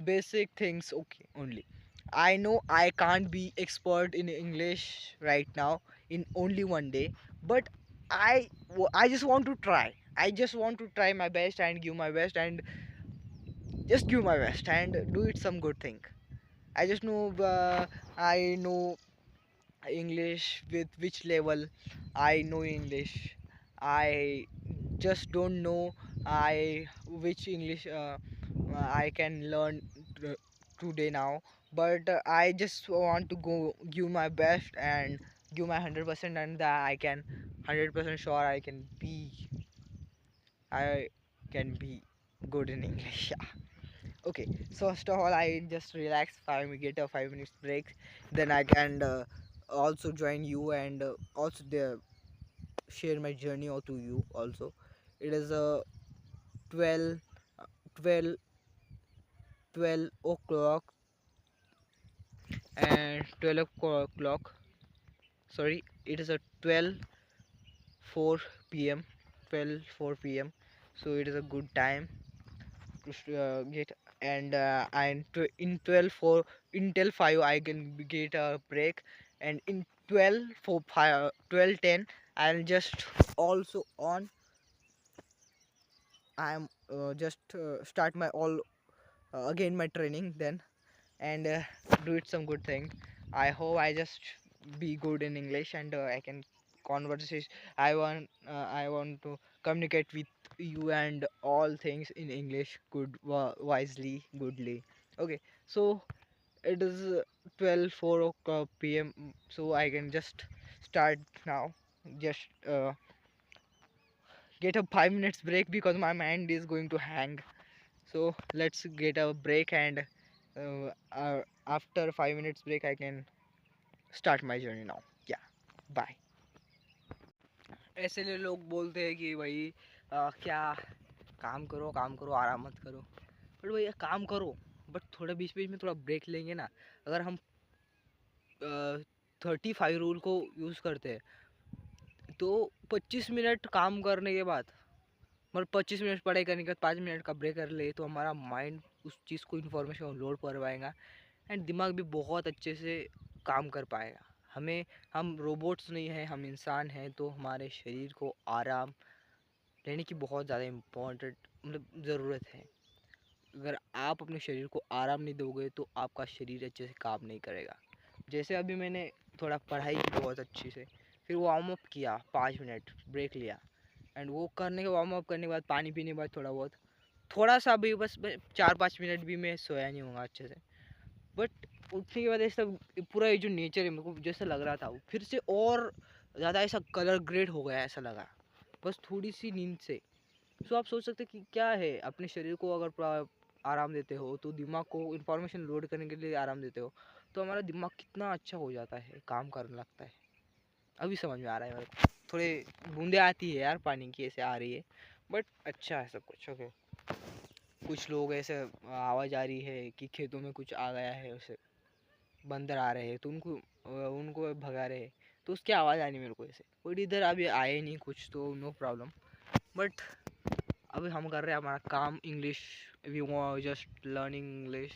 basic things. Okay, only I know I can't be expert in English right now in only one day, but I just want to try. I just want to try my best and give my best, and just give my best and do it some good thing. I just know I know English with which level I know English. I just don't know I which English I can learn today now. But I just want to go give my best and give my 100%, and that I can 100% sure I can be good in English. Yeah. Okay, so first of all, I just relax 5 minutes, get a 5 minutes break. Then I can also join you, and also share my journey or to you also. It is a 12, uh, 12, 12 o'clock and 12 o'clock. Sorry, it is a 12:04 p.m. 12:04 p.m. So it is a good time to get, and in 12 4 in till 5 I can get a break, and in 12 4 5 12:10 I'll just also on I'm just start my all again my training then, and do it some good thing. I hope I just be good in English, and I can conversation. I want to communicate with you and all things in English good wisely goodly. Okay, so it is 12:04 p.m. So I can just start now. Just get a 5 minutes break because my mind is going to hang. So let's get a break, and after 5 minutes break I can start my journey now. Yeah, bye. ऐसे लिए लोग बोलते हैं कि भाई क्या काम करो आराम मत करो, बट भैया काम करो, बट थोड़ा बीच बीच में थोड़ा ब्रेक लेंगे ना। अगर हम 35 रूल को यूज़ करते हैं तो 25 मिनट काम करने के बाद, मतलब 25 मिनट पढ़ाई करने के बाद 5 मिनट का ब्रेक कर ले, तो हमारा माइंड उस चीज़ को इन्फॉर्मेशन को लोड कर पाएगा, एंड दिमाग भी बहुत अच्छे से काम कर पाएगा। हमें हम रोबोट्स नहीं हैं, हम इंसान हैं, तो हमारे शरीर को आराम लेने की बहुत ज़्यादा इम्पोर्टेंट मतलब ज़रूरत है। अगर आप अपने शरीर को आराम नहीं दोगे तो आपका शरीर अच्छे से काम नहीं करेगा। जैसे अभी मैंने थोड़ा पढ़ाई की बहुत अच्छी से, फिर वार्म अप किया, 5 मिनट ब्रेक लिया, एंड वो करने के वार्म अप करने के बाद पानी पीने के बाद थोड़ा सा भी बस 4-5 मिनट भी मैं सोया नहीं हूँ अच्छे से, बट उठने के बाद ऐसा पूरा ये जो नेचर है मेरे को जैसा लग रहा था वो फिर से और ज़्यादा ऐसा कलर ग्रेड हो गया ऐसा लगा, बस थोड़ी सी नींद से। सो आप सोच सकते हैं कि क्या है, अपने शरीर को अगर पूरा आराम देते हो तो दिमाग को इन्फॉर्मेशन लोड करने के लिए आराम देते हो, तो हमारा दिमाग कितना अच्छा हो जाता है, काम करने लगता है। अभी समझ में आ रहा है मेरे को, थोड़े बूंदे आती है यार पानी की ऐसे आ रही है, बट अच्छा है सब कुछ। ओके, कुछ लोग ऐसे आवाज़ आ रही है कि खेतों में कुछ आ गया है, उसे बंदर आ रहे हैं तो उनको भगा रहे हैं, तो उसकी आवाज़ आनी मेरे को ऐसे, बट इधर अभी आए नहीं कुछ, तो नो प्रॉब्लम। बट अभी हम कर रहे हैं हमारा काम, English, we just learning English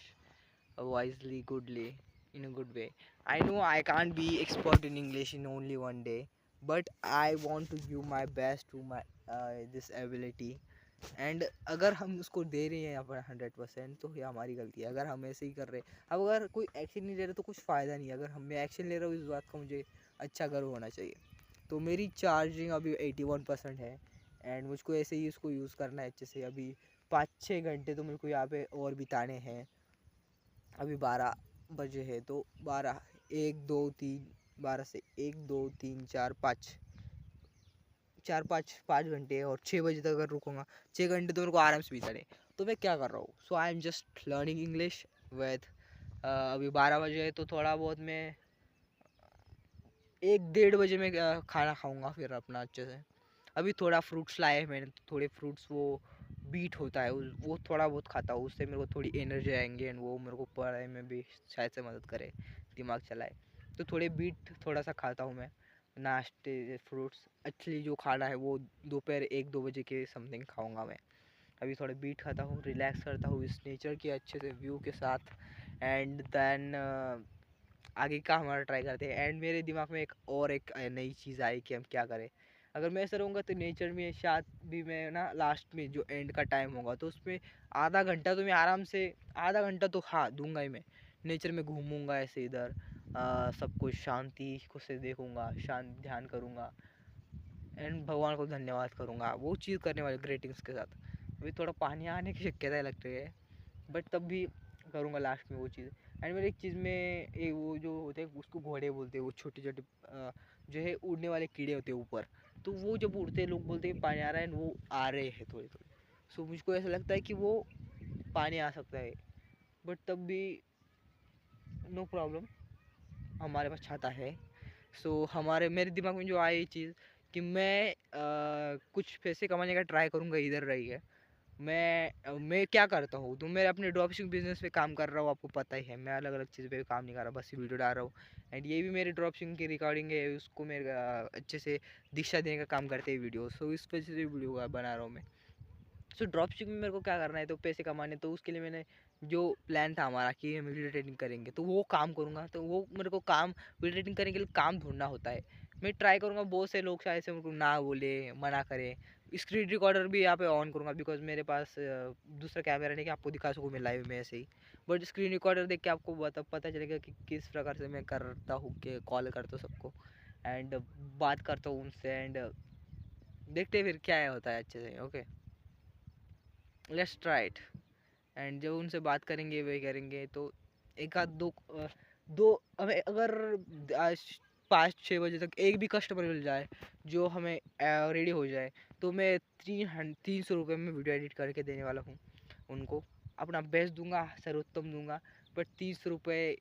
wisely, goodly, in a good way. I know I can't be expert in English in only one day, but I want to give my best to my this ability. And अगर हम उसको दे रहे हैं यहाँ पर 100%, तो ये हमारी गलती है। अगर हम ऐसे ही कर रहे हैं, अब अगर कोई एक्शन नहीं ले रहा तो कुछ फ़ायदा नहीं है। अगर हम मैं एक्शन ले रहा हूँ इस बात का मुझे अच्छा गर्व होना चाहिए। तो मेरी चार्जिंग अभी 81% है, एंड मुझको ऐसे ही उसको यूज़ करना है अच्छे से। अभी 5-6 घंटे तो मेरे को यहाँ पे और बिताने हैं। अभी 12 बजे है, तो 12 से 1 2 3 4 5 5 घंटे, और 6 बजे तक अगर रुकूंगा 6 घंटे तो मेरे को आराम से बिताने। तो मैं क्या कर रहा हूँ, so I am just learning English with, अभी 12 बजे है तो थोड़ा बहुत मैं 1-1:30 बजे में खाना खाऊंगा फिर अपना अच्छे से। अभी थोड़ा फ्रूट्स लाए हैं मैंने, तो थोड़े फ्रूट्स वो बीट होता है वो थोड़ा बहुत खाता हूँ, उससे मेरे को थोड़ी एनर्जी आएंगे, एंड वो मेरे को पढ़ाई में भी शायद से मदद करे, दिमाग चलाए। तो थोड़े बीट थोड़ा सा खाता हूँ मैं, नाश्ते फ्रूट्स। एक्चुअली जो खाना है वो दोपहर 1-2 बजे के समथिंग खाऊंगा मैं। अभी थोड़ा बीट खाता हूँ, रिलैक्स करता हूँ इस नेचर के अच्छे से व्यू के साथ, एंड देन आगे का हमारा ट्राई करते हैं। एंड मेरे दिमाग में एक नई चीज़ आई कि हम क्या करें। अगर मैं ऐसा रहूँगा तो नेचर में शायद भी मैं ना लास्ट में जो एंड का टाइम होगा तो उसमें आधा घंटा तो मैं आराम से, आधा घंटा तो हाँ दूंगा ही मैं। नेचर में घूमूंगा ऐसे इधर, सब कुछ शांति को से देखूंगा, शांत ध्यान करूंगा, एंड भगवान को धन्यवाद करूंगा वो चीज़ करने वाले ग्रेटिंग्स के साथ। अभी थोड़ा पानी आने की शक्यता लगती है, बट तब भी करूँगा लास्ट में वो चीज़। एंड मेरे एक चीज़ में एक वो जो होते हैं उसको घोड़े बोलते हैं, वो छोटे छोटे जो है उड़ने वाले कीड़े होते हैं ऊपर, तो वो जब उड़ते हैं लोग बोलते हैं पानी आ रहा है, एंड वो आ रहे हैं थोड़े थोड़े। सो मुझको ऐसा लगता है कि वो पानी आ सकता है, बट तब भी नो प्रॉब्लम, हमारे पास छाता है। सो हमारे मेरे दिमाग में जो आए ये चीज़ कि मैं कुछ पैसे कमाने का ट्राई करूँगा इधर रही है। मैं क्या करता हूँ, तो मैं अपने ड्रॉपशिपिंग बिजनेस पे काम कर रहा हूँ, आपको पता ही है। मैं अलग अलग चीज़ पे काम नहीं कर रहा, बस वीडियो डाल रहा हूँ। एंड ये भी मेरे ड्रॉपशिपिंग की रिकॉर्डिंग है, उसको मेरे अच्छे से दिशा देने का काम करते हैं वीडियो। सो इस वजह से वीडियो बना रहा हूँ मैं। सो ड्रॉप शिपिंग में मेरे को क्या करना है, तो पैसे कमाने, तो उसके लिए मैंने जो प्लान था हमारा कि हम वीडियो एडिटिंग करेंगे, तो वो काम करूँगा। तो वो मेरे को काम वीडियो एडिटिंग करने के लिए काम ढूंढना होता है। मैं ट्राई करूँगा, बहुत से लोग शायद से मेरे को ना बोले, मना करें। स्क्रीन रिकॉर्डर भी यहाँ पे ऑन करूँगा, बिकॉज मेरे पास दूसरा कैमरा नहीं कि आपको दिखा सकूँ मैं लाइव में ऐसे ही। बट स्क्रीन रिकॉर्डर देख के आपको पता चलेगा कि किस प्रकार से मैं करता हूँ, कि कॉल करता हूँ सबको, एंड बात करता हूँ उनसे, एंड देखते हैं फिर क्या होता है अच्छे से। Okay, let's try it. And जब उनसे बात करेंगे वही करेंगे तो एक आध दो हमें अगर आज 5-6 बजे तक एक भी कस्टमर मिल जाए जो हमें रेडी हो जाए तो मैं 300 रुपये में वीडियो एडिट करके देने वाला हूँ उनको। अपना बेस्ट दूंगा, सर्वोत्तम दूंगा, बट 30 रुपये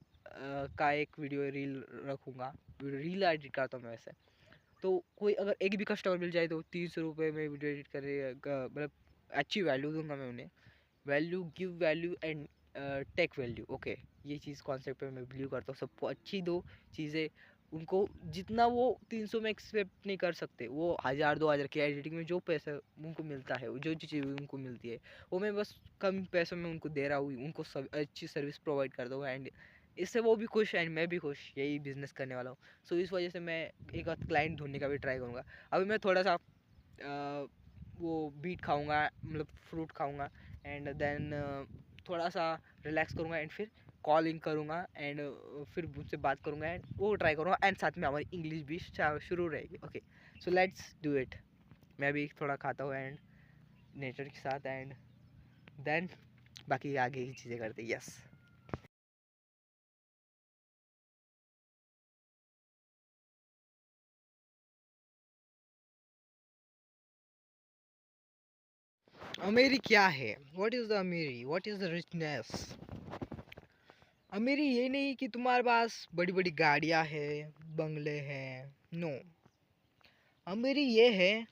का एक वीडियो रील रखूँगा। रील एडिट करता हूँ मैं वैसे। तो कोई अगर एक भी कस्टमर मिल जाए तो 300 रुपये में वीडियो एडिट करेगा, मतलब अच्छी वैल्यू दूंगा मैं उन्हें। Value, give value and take value. Okay, ये चीज़ कॉन्सेप्ट पे मैं बिलीव करता हूँ। सबको अच्छी दो चीज़ें, उनको जितना वो 300 में एक्सपेक्ट नहीं कर सकते, वो 1000-2000 की एडिटिंग में जो पैसा उनको मिलता है, जो चीज़ें उनको मिलती है, वो मैं बस कम पैसों में उनको दे रहा हूँ, उनको सब अच्छी सर्विस प्रोवाइड कर दूँ एंड इससे वो भी खुश एंड मैं भी खुश। यही बिज़नेस करने वाला हूँ। सो इस वजह से मैं एक आध क्लाइंट ढूंढने का भी ट्राई करूँगा। अभी मैं थोड़ा सा वो बीट खाऊँगा, मतलब फ्रूट खाऊँगा एंड देन थोड़ा सा रिलैक्स करूँगा एंड फिर कॉलिंग करूँगा एंड फिर मुझसे बात करूँगा एंड वो ट्राई करूँगा एंड साथ में हमारी इंग्लिश भी शुरू रहेगी। Okay, so let's do it. मैं भी थोड़ा खाता हूँ एंड नेचर के साथ एंड देन बाकी आगे की चीज़ें करते हैं। यस, अमीरी क्या है? व्हाट इज़ द अमीरी? What is the richness? अमीरी ये नहीं कि तुम्हारे पास बड़ी बड़ी गाड़ियाँ हैं, बंगले हैं। नो, अमीरी ये है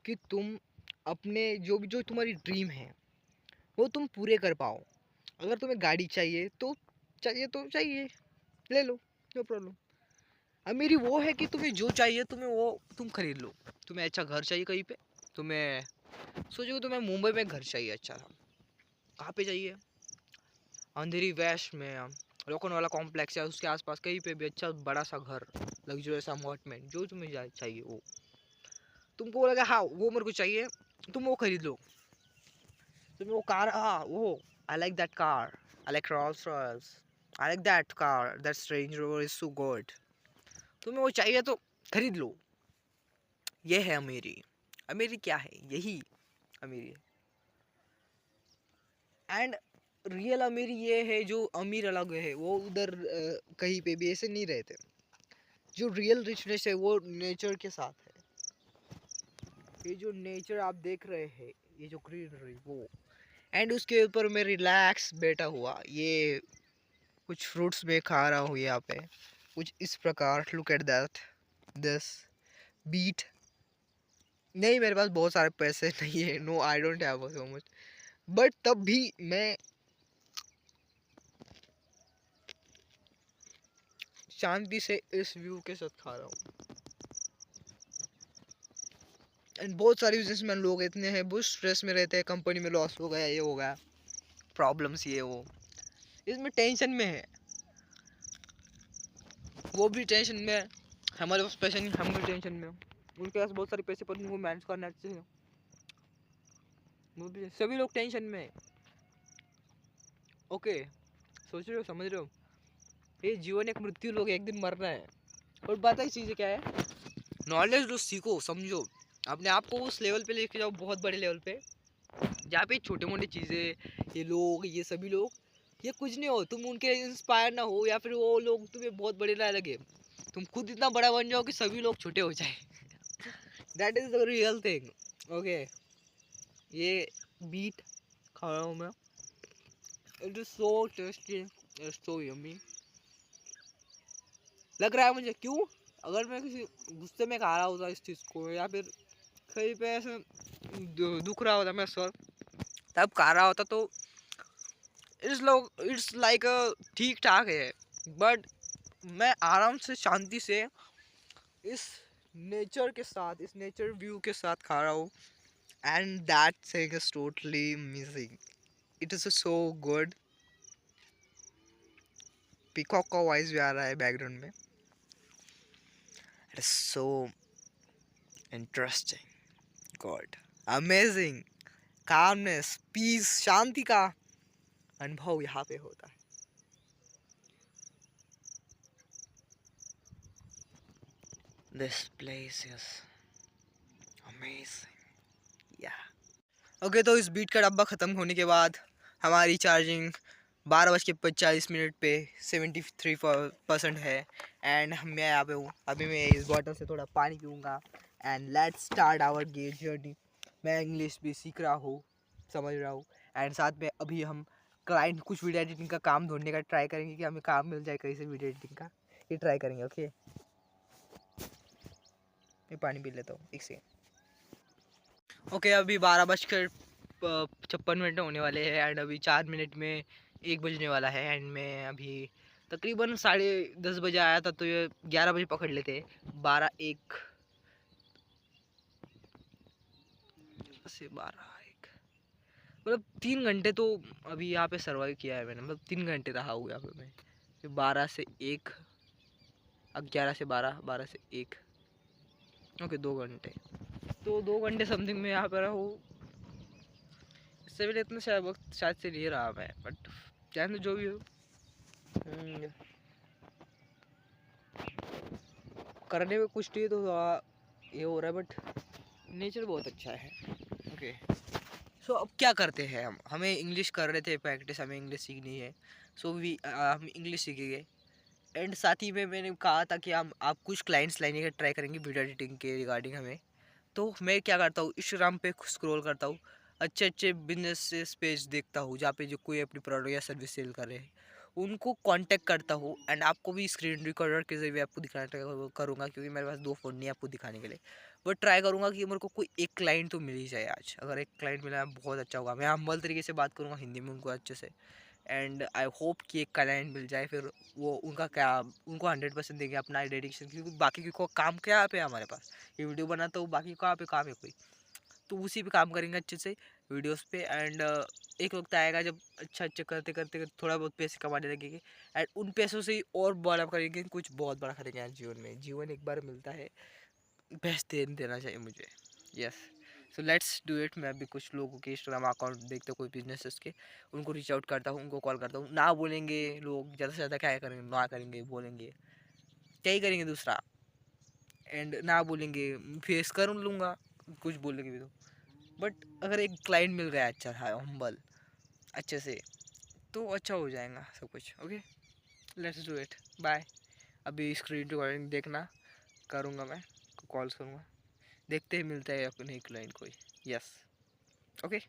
कि तुम अपने जो तुम्हारी ड्रीम है वो तुम पूरे कर पाओ। अगर तुम्हें गाड़ी चाहिए तो चाहिए, ले लो, नो प्रॉब्लम। अमीरी वो है कि तुम्हें जो चाहिए तुम्हें वो तुम खरीद लो। तुम्हें अच्छा घर चाहिए कहीं पे, तुम्हें सोचो तुम्हें मुंबई में घर चाहिए अच्छा सा, कहाँ पे चाहिए? अंधेरी वेस्ट में लोखंड कॉम्प्लेक्स है, उसके आसपास कहीं पे भी अच्छा बड़ा सा घर, लग्जरियस अपार्टमेंट, जो तुम्हें चाहिए वो तुमको लगा हाँ वो मेरे को चाहिए, तुम वो खरीद लो। तुम्हें वो कार, हाँ वो, I like that car, I like Rolls Royce, I like that car, that Range Rover is so good. तुम्हें वो चाहिए तो खरीद लो। ये है अमीरी। अमीरी क्या है? यही अमीरी है। एंड रियल अमीरी ये है, जो अमीर अलग है वो उधर कहीं पे भी ऐसे नहीं रहते। जो रियल रिचनेस है वो नेचर के साथ है। ये जो नेचर आप देख रहे हैं, ये जो ग्रीनरी वो, एंड उसके ऊपर मैं रिलैक्स बैठा हुआ ये कुछ फ्रूट्स में खा रहा हूँ यहाँ पे, कुछ इस प्रकार। Look at that, this beat. नहीं, मेरे पास बहुत सारे पैसे नहीं है, no I don't have so much, but तब भी मैं शांति से इस व्यू के साथ खा रहा हूँ। एंड बहुत सारे बिजनेसमैन लोग इतने हैं, बहुत स्ट्रेस में रहते हैं, कंपनी में लॉस हो गया, ये हो गया, प्रॉब्लम्स ये वो, इसमें टेंशन में है, वो भी टेंशन में है, हमारे पास पैसे नहीं, हम भी टेंशन में, उनके पास बहुत सारे पैसे पर उनको मैनेज करना चाहिए, वो भी, सभी लोग टेंशन में है। ओके, सोच रहे हो, समझ रहे हो? ये जीवन एक मृत्यु, लोग एक दिन मरना है। और पता ही चीज़ें क्या है, नॉलेज लो, सीखो, समझो, अपने आप को उस लेवल पे लेके जाओ, बहुत बड़े लेवल पे, जहाँ पे छोटे मोटे चीज़ें, ये लोग, ये सभी लोग, ये कुछ नहीं हो, तुम उनके इंस्पायर ना हो, या फिर वो लोग तुम्हें बहुत बड़े ना लगे, तुम खुद इतना बड़ा बन जाओ कि सभी लोग छोटे हो जाए। That is the real thing. Okay, ये बीट खा रहा हूँ मैं, it is so tasty, it's so yummy लग रहा है मुझे। क्यों? अगर मैं किसी गुस्से में खा रहा होता इस चीज़ को, या फिर कहीं पे ऐसे दुख रहा होता मैं सर, तब खा रहा होता तो इट्स लाइक ठीक ठाक है, बट मैं आराम से शांति से इस नेचर के साथ, इस नेचर व्यू के साथ खा रहा हूँ, and that thing is totally missing, it is so good. Peacock का वॉइस भी आ रहा है बैकग्राउंड में, it is so interesting, good, amazing, calmness, peace, शांति का अनुभव यहाँ पे होता है। This place is amazing, yeah. Okay, तो इस बीट का डब्बा ख़त्म होने के बाद हमारी चार्जिंग 12:45 पे 73% है। एंड मैं यहाँ पे हूँ, अभी मैं इस बॉटल से थोड़ा पानी पीऊँगा and let's start our get journey. मैं इंग्लिश भी सीख रहा हूँ, समझ रहा हूँ। एंड साथ में अभी हम क्लाइंट कुछ वीडियो एडिटिंग का काम ढूंढने का ट्राई करेंगे कि हमें काम मिल जाए कहीं से वीडियो एडिटिंग का, ये ट्राई करेंगे। ओके, मैं पानी पी लेता हूँ एक सेकेंड। ओके, अभी 12:56 होने वाले हैं एंड अभी 4 मिनट में 1 बजने वाला है। एंड मैं अभी तकरीबन 10:30 बजे आया था, तो ये 11 बजे पकड़ लेते। 12 से 12 1 मतलब 3 घंटे तो अभी यहाँ पे सर्वाइव किया है मैंने। मतलब 3 घंटे रहा हूँ यहाँ पे मैं। फिर 12 से 1, अब 11 से 12, 12 से 1, ओके 2 घंटे। तो 2 घंटे समथिंग में यहाँ पर रहूँ। इससे पहले इतना शायद वक्त शायद से नहीं रहा मैं, बट चाहे जो भी हो, करने में कुछ नहीं तो ये हो रहा है, बट नेचर बहुत अच्छा है। ओके, सो अब क्या करते हैं हमें इंग्लिश कर रहे थे प्रैक्टिस, हमें इंग्लिश सीखनी है। सो हम इंग्लिश सीखेंगे। एंड साथ ही में मैंने कहा था कि हम आप कुछ क्लाइंट्स लाने का ट्राई करेंगे वीडियो एडिटिंग के रिगार्डिंग हमें। तो मैं क्या करता हूँ, इंस्टाग्राम पे स्क्रॉल करता हूँ, अच्छे अच्छे बिजनेस पेज देखता हूँ जहाँ पे जो कोई अपनी प्रोडक्ट या सर्विस सेल कर रहे हैं, उनको कांटेक्ट करता हूँ। एंड आपको भी स्क्रीन रिकॉर्डर के जरिए आपको दिखाना ट्राई करूँगा, क्योंकि मेरे पास 2 फ़ोन नहीं है आपको दिखाने के लिए। बट ट्राई करूँगा कि मेरे को कोई एक क्लाइंट तो मिल ही जाए आज। अगर एक क्लाइंट मिला बहुत अच्छा होगा। मैं हम्बल तरीके से बात करूँगा हिंदी में उनको अच्छे से। एंड आई होप कि एक क्लाइंट मिल जाए, फिर वो उनका क्या, उनको 100% देंगे अपना डेडिकेशन, क्योंकि बाकी को काम क्या पे हमारे पास, ये वीडियो बनाता हूँ, बाकी कहाँ पे काम है कोई, तो उसी पे काम करेंगे अच्छे से वीडियोस पे। एंड एक वक्त आएगा जब अच्छा करते करते थोड़ा बहुत पैसे कमाने लगेंगे एंड उन पैसों से ही और बड़ा करेंगे, कुछ बहुत बड़ा करेंगे यार जीवन में। जीवन एक बार मिलता है, बेस्ट देना चाहिए मुझे। Yes, so let's do it. मैं अभी कुछ लोगों के इंस्टाग्राम अकाउंट देखता हूँ, कोई बिजनेस के, उनको रीच आउट करता हूँ, उनको कॉल करता हूँ। ना बोलेंगे लोग ज़्यादा से ज़्यादा क्या करेंगे, ना करेंगे, बोलेंगे क्या ही करेंगे दूसरा। एंड ना बोलेंगे फेस कर लूँगा, कुछ बोलेंगे भी तो। बट अगर एक क्लाइंट मिल गया अच्छा था हम्बल अच्छे से, तो अच्छा हो जाएगा सब कुछ। Okay, let's do it. Bye. अभी स्क्रीन रिकॉर्डिंग देखना करूँगा, मैं कॉल्स करूँगा, देखते ही मिलता है अपने क्लाइंट कोई। Yes, okay.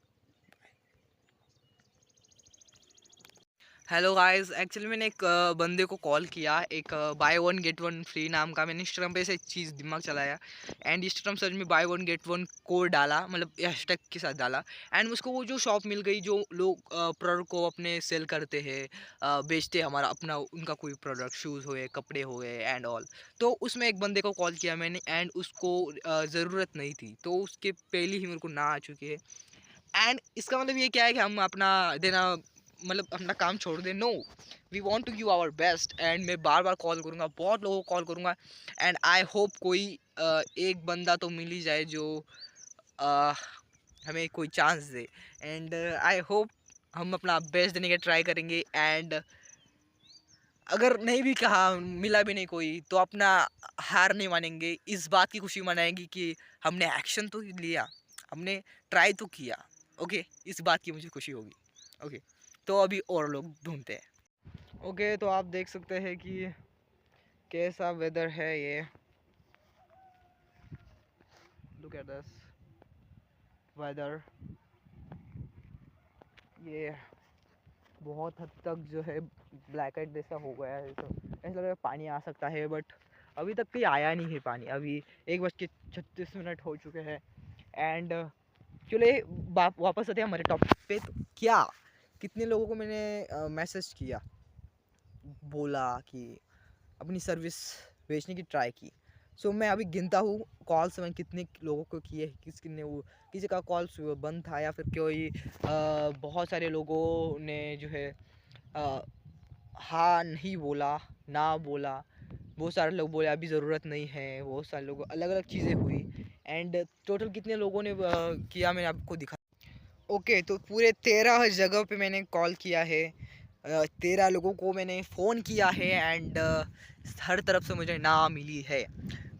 Hello guys, actually मैंने एक बंदे को कॉल किया, एक by one get one free नाम का। मैंने इंस्टाग्राम पे से चीज़ दिमाग चलाया एंड इंस्टाग्राम सर्च में by one get one code डाला, मतलब हैशटैग के साथ डाला। एंड मुझको वो जो शॉप मिल गई जो लोग प्रोडक्ट को अपने सेल करते हैं, बेचते हैं हमारा अपना उनका कोई प्रोडक्ट, शूज़ हुए, कपड़े हो गए एंड ऑल। तो उसमें एक बंदे को कॉल किया मैंने एंड उसको ज़रूरत नहीं थी, तो उसके पहले ही मेरे को ना आ चुकी है। एंड इसका मतलब ये क्या है कि हम अपना देना, मतलब अपना काम छोड़ दें? No, we want to give our best. And मैं बार बार कॉल करूँगा, बहुत लोगों को कॉल करूँगा एंड आई होप कोई एक बंदा तो मिल ही जाए जो अ, हमें कोई chance they. And I hope हम अपना बेस्ट देने का ट्राई करेंगे। एंड अगर नहीं भी कहा, मिला भी नहीं कोई, तो अपना हार नहीं मानेंगे, इस बात की खुशी मनाएंगे कि हमने एक्शन तो लिया, हमने ट्राई तो किया। ओके, इस बात की मुझे खुशी होगी। ओके, तो अभी और लोग ढूंढते हैं। ओके, तो आप देख सकते हैं कि कैसा वेदर है ये। Look at this weather. ये बहुत हद तक जो है ब्लैक आउट जैसा हो गया है, तो ऐसा लग रहा है पानी आ सकता है, बट अभी तक कहीं आया नहीं है पानी। अभी 1:36 हो चुके हैं। एंड चले वापस आते हैं हमारे टॉपिक पे। तो क्या कितने लोगों को मैंने मैसेज किया, बोला कि अपनी सर्विस बेचने की ट्राई की। सो मैं अभी गिनता हूँ कॉल्स मैं कितने लोगों को किए, किसने वो, किसी का कॉल बंद था या फिर कोई बहुत सारे लोगों ने जो है हाँ नहीं बोला, ना बोला। बहुत सारे लोग बोले अभी ज़रूरत नहीं है, बहुत सारे लोग अलग अलग चीज़ें हुई। एंड टोटल कितने लोगों ने किया मैंने आपको दिखा। ओके, तो पूरे 13 जगह पे मैंने कॉल किया है, 13 लोगों को मैंने फ़ोन किया है एंड हर तरफ से मुझे ना मिली है।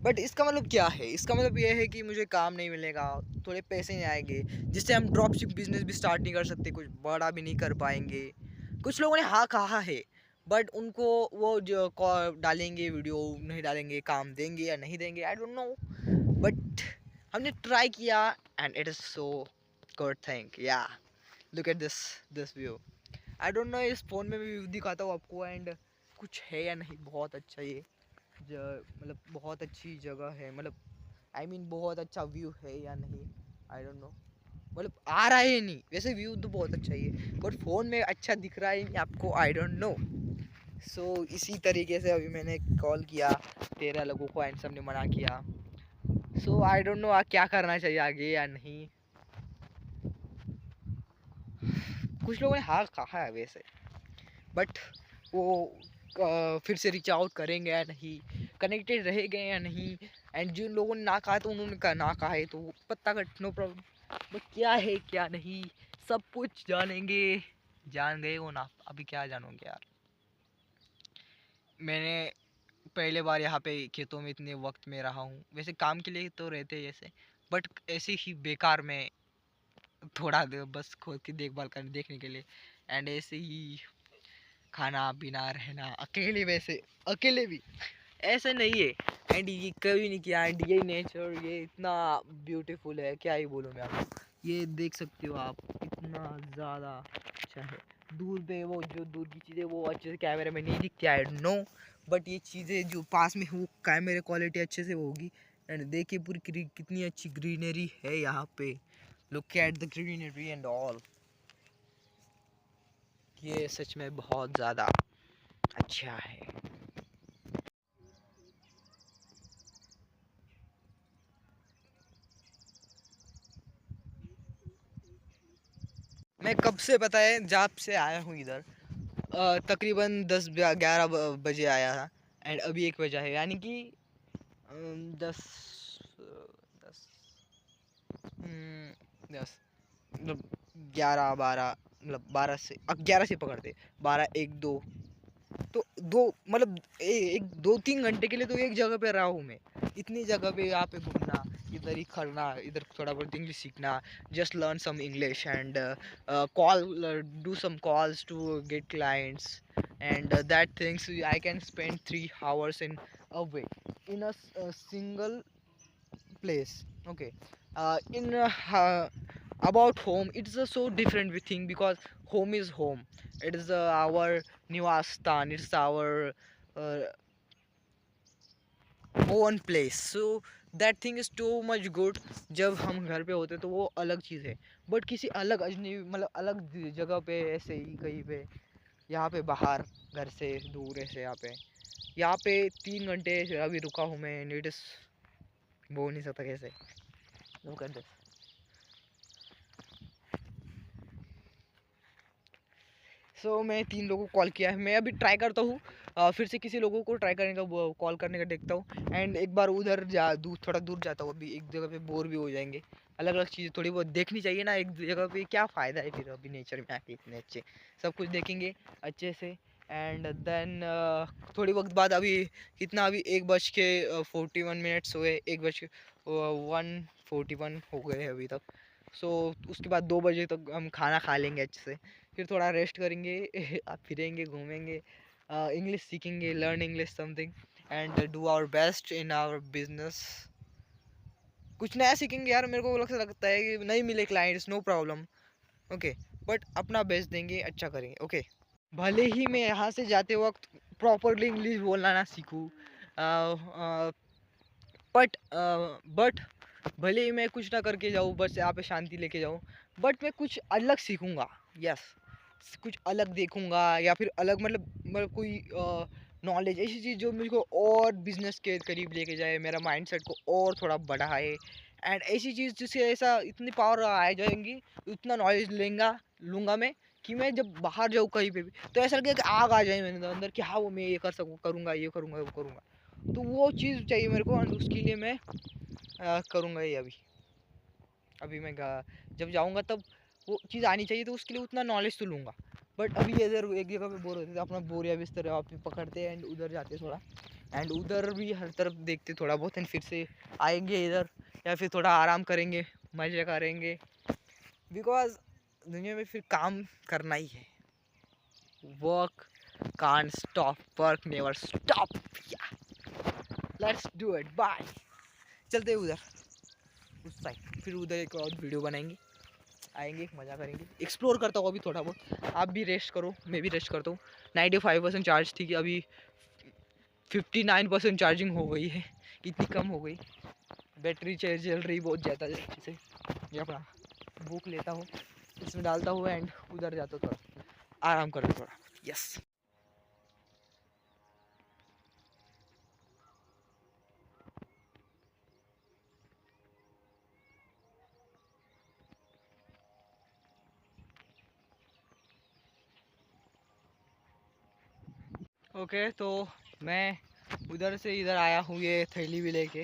बट इसका मतलब क्या है? इसका मतलब ये है कि मुझे काम नहीं मिलेगा, थोड़े पैसे नहीं आएँगे, जिससे हम ड्रॉपशिप बिज़नेस भी स्टार्ट नहीं कर सकते, कुछ बड़ा भी नहीं कर पाएँगे। कुछ लोगों ने हाँ कहा है, बट उनको वो जो डालेंगे वीडियो, नहीं डालेंगे, काम देंगे या नहीं देंगे, आई डोंट नो। बट हमने ट्राई किया and it is so good thing, yeah look at this view. I don't know इस फ़ोन में भी व्यू दिखाता हूँ आपको, एंड कुछ है या नहीं, बहुत अच्छा ये मतलब बहुत अच्छी जगह है, मतलब आई मीन बहुत अच्छा व्यू है या नहीं, आई डोंट नो। मतलब आ रहा है नहीं, वैसे व्यू तो बहुत अच्छा ही है, बट फ़ोन में अच्छा दिख रहा है नहीं आपको, आई डोंट नो। सो इसी तरीके से अभी मैंने कॉल किया 13 लोगों को एंड सबने मना किया। सो आई डोंट नो क्या करना चाहिए आगे या नहीं। कुछ लोगों ने हाँ कहा है वैसे, बट वो फिर से रीच आउट करेंगे या नहीं, कनेक्टेड रहेंगे या नहीं। एंड जिन लोगों ने ना कहा तो उन्होंने कहा ना कहा है तो पत्ता कट, नो प्रॉब्लम। बट क्या है क्या नहीं, सब कुछ जानेंगे। जान गए हो ना, अभी क्या जानोगे यार। मैंने पहले बार यहाँ पे खेतों में इतने वक्त में रहा हूँ, वैसे काम के लिए तो रहते जैसे, बट ऐसे ही बेकार में थोड़ा देर बस खुद की देखभाल करने देखने के लिए, एंड ऐसे ही खाना पीना रहना अकेले, वैसे अकेले भी ऐसे नहीं है। एंड ये कभी नहीं किया, एंड ये नेचर ये इतना ब्यूटीफुल है, क्या ही बोलूँ मैं आपको। ये देख सकते हो आप, इतना ज़्यादा अच्छा है। दूर पे वो जो दूर की चीज़ें वो अच्छे से कैमरे में नहीं दिखती, आई डोंट नो, बट ये चीज़ें जो पास में हो कैमरे क्वालिटी अच्छे से होगी। एंड देखिए पूरी कितनी अच्छी ग्रीनरी है यहाँ पे, look at the greenery and all. ये सच में बहुत ज़्यादा अच्छा है। मैं कब से पता है जब से आया हूँ इधर, तकरीबन 10-11 बजे आया था, एंड अभी 1 बजा है, यानी कि 10 10 10 मतलब 11-12, मतलब 12 से 11 से पकड़ते, 12-1-2, तो दो मतलब एक 2-3 घंटे के लिए तो एक जगह पे रहा हूँ मैं। इतनी जगह पे यहाँ पे घूमना, इधर ही खड़ना, इधर थोड़ा बहुत इंग्लिश सीखना, just learn some English and call, do some calls to get clients, and that things I can spend 3 hours in a way in a single place. Okay, in about home it's a so different thing, because home is home, it is our nivastan, it's our uh, own place, so that thing is too much good। जब हम घर पे होते तो वो अलग चीज़ है, but किसी अलग अजनबी मतलब अलग जगह पे ऐसे ही कहीं पे, यहाँ पे बाहर घर से दूर ऐसे, यहाँ पे 3 घंटे अभी रुका हूँ मैं, इट इस बोल नहीं सकता कैसे, look at this। सो मैं 3 लोगों को कॉल किया है, मैं अभी ट्राई करता हूँ फिर से किसी लोगों को ट्राई करने का, कॉल करने का देखता हूँ, एंड एक बार उधर दूर थोड़ा दूर जाता हूँ, अभी एक जगह पे बोर भी हो जाएंगे। अलग अलग चीज़ें थोड़ी बहुत देखनी चाहिए ना, एक जगह पे क्या फ़ायदा है फिर अभी नेचर में आके इतने अच्छे, सब कुछ देखेंगे अच्छे से। एंड देन थोड़ी वक्त बाद अभी कितना, अभी 1:41 हुए, 1:41 हो गए हैं अभी तक। सो उसके बाद 2 बजे तक हम खाना खा लेंगे अच्छे से, फिर थोड़ा रेस्ट करेंगे फिरेंगे घूमेंगे, इंग्लिश सीखेंगे, learn English something, and do our best in our business. कुछ नया सीखेंगे यार, मेरे को लगता है कि नहीं मिले clients no problem, okay, but अपना बेस्ट देंगे, अच्छा करेंगे, ओके। भले ही मैं यहाँ से जाते वक्त प्रॉपरली इंग्लिश बोलना ना सीखूँ, बट भले ही मैं कुछ ना करके जाऊँ, बस यहाँ पे शांति लेके जाऊँ, बट मैं कुछ अलग सीखूँगा, यस, कुछ अलग देखूँगा, या फिर अलग मतलब कोई नॉलेज, ऐसी चीज़ जो मुझको और बिजनेस के करीब लेके जाए, मेरा माइंडसेट को और थोड़ा बढ़ाए, एंड ऐसी चीज़ जिससे ऐसा इतनी पावर आ जाएंगी, इतना नॉलेज लूँगा मैं, कि मैं जब बाहर जाऊँ कहीं पे भी, तो ऐसा लगेगा कि आग आ जाए मेरे अंदर कि हाँ वो मैं ये कर सकूँ, करूँगा, ये करूँगा, वो करूँगा। तो वो चीज़ चाहिए मेरे को, और उसके लिए मैं करूँगा ये अभी। अभी मैं जब जाऊँगा तब वो चीज़ आनी चाहिए, तो उसके लिए उतना नॉलेज तो लूँगा। बट अभी इधर एक जगह पे बोर होते थे, अपना बोरिया बिस्तर वहाँ पे पकड़ते एंड उधर जाते थोड़ा, एंड उधर भी हर तरफ देखते थोड़ा बहुत, एंड फिर से आएंगे इधर, या फिर थोड़ा आराम करेंगे, मजे करेंगे, बिकॉज दुनिया में फिर काम करना ही है। Work can't stop, work never stop. Let's do it, bye. चलते हैं उधर उस साइड, फिर उधर एक और वीडियो बनाएंगे, आएंगे, मज़ा करेंगे, एक्सप्लोर करता हूँ अभी थोड़ा बहुत। आप भी रेस्ट करो, मैं भी रेस्ट करता हूँ। 95% चार्ज थी कि अभी 59% चार्जिंग हो गई है, इतनी कम हो गई, बैटरी चल रही बहुत ज़्यादा अच्छे से। ये अपना बुक लेता हूँ, इसमें डालता हूँ एंड उधर जाता हूँ, थोड़ा आराम करता हूँ थोड़ा। यस। ओके, तो मैं उधर से इधर आया हूँ ये थैली भी लेके,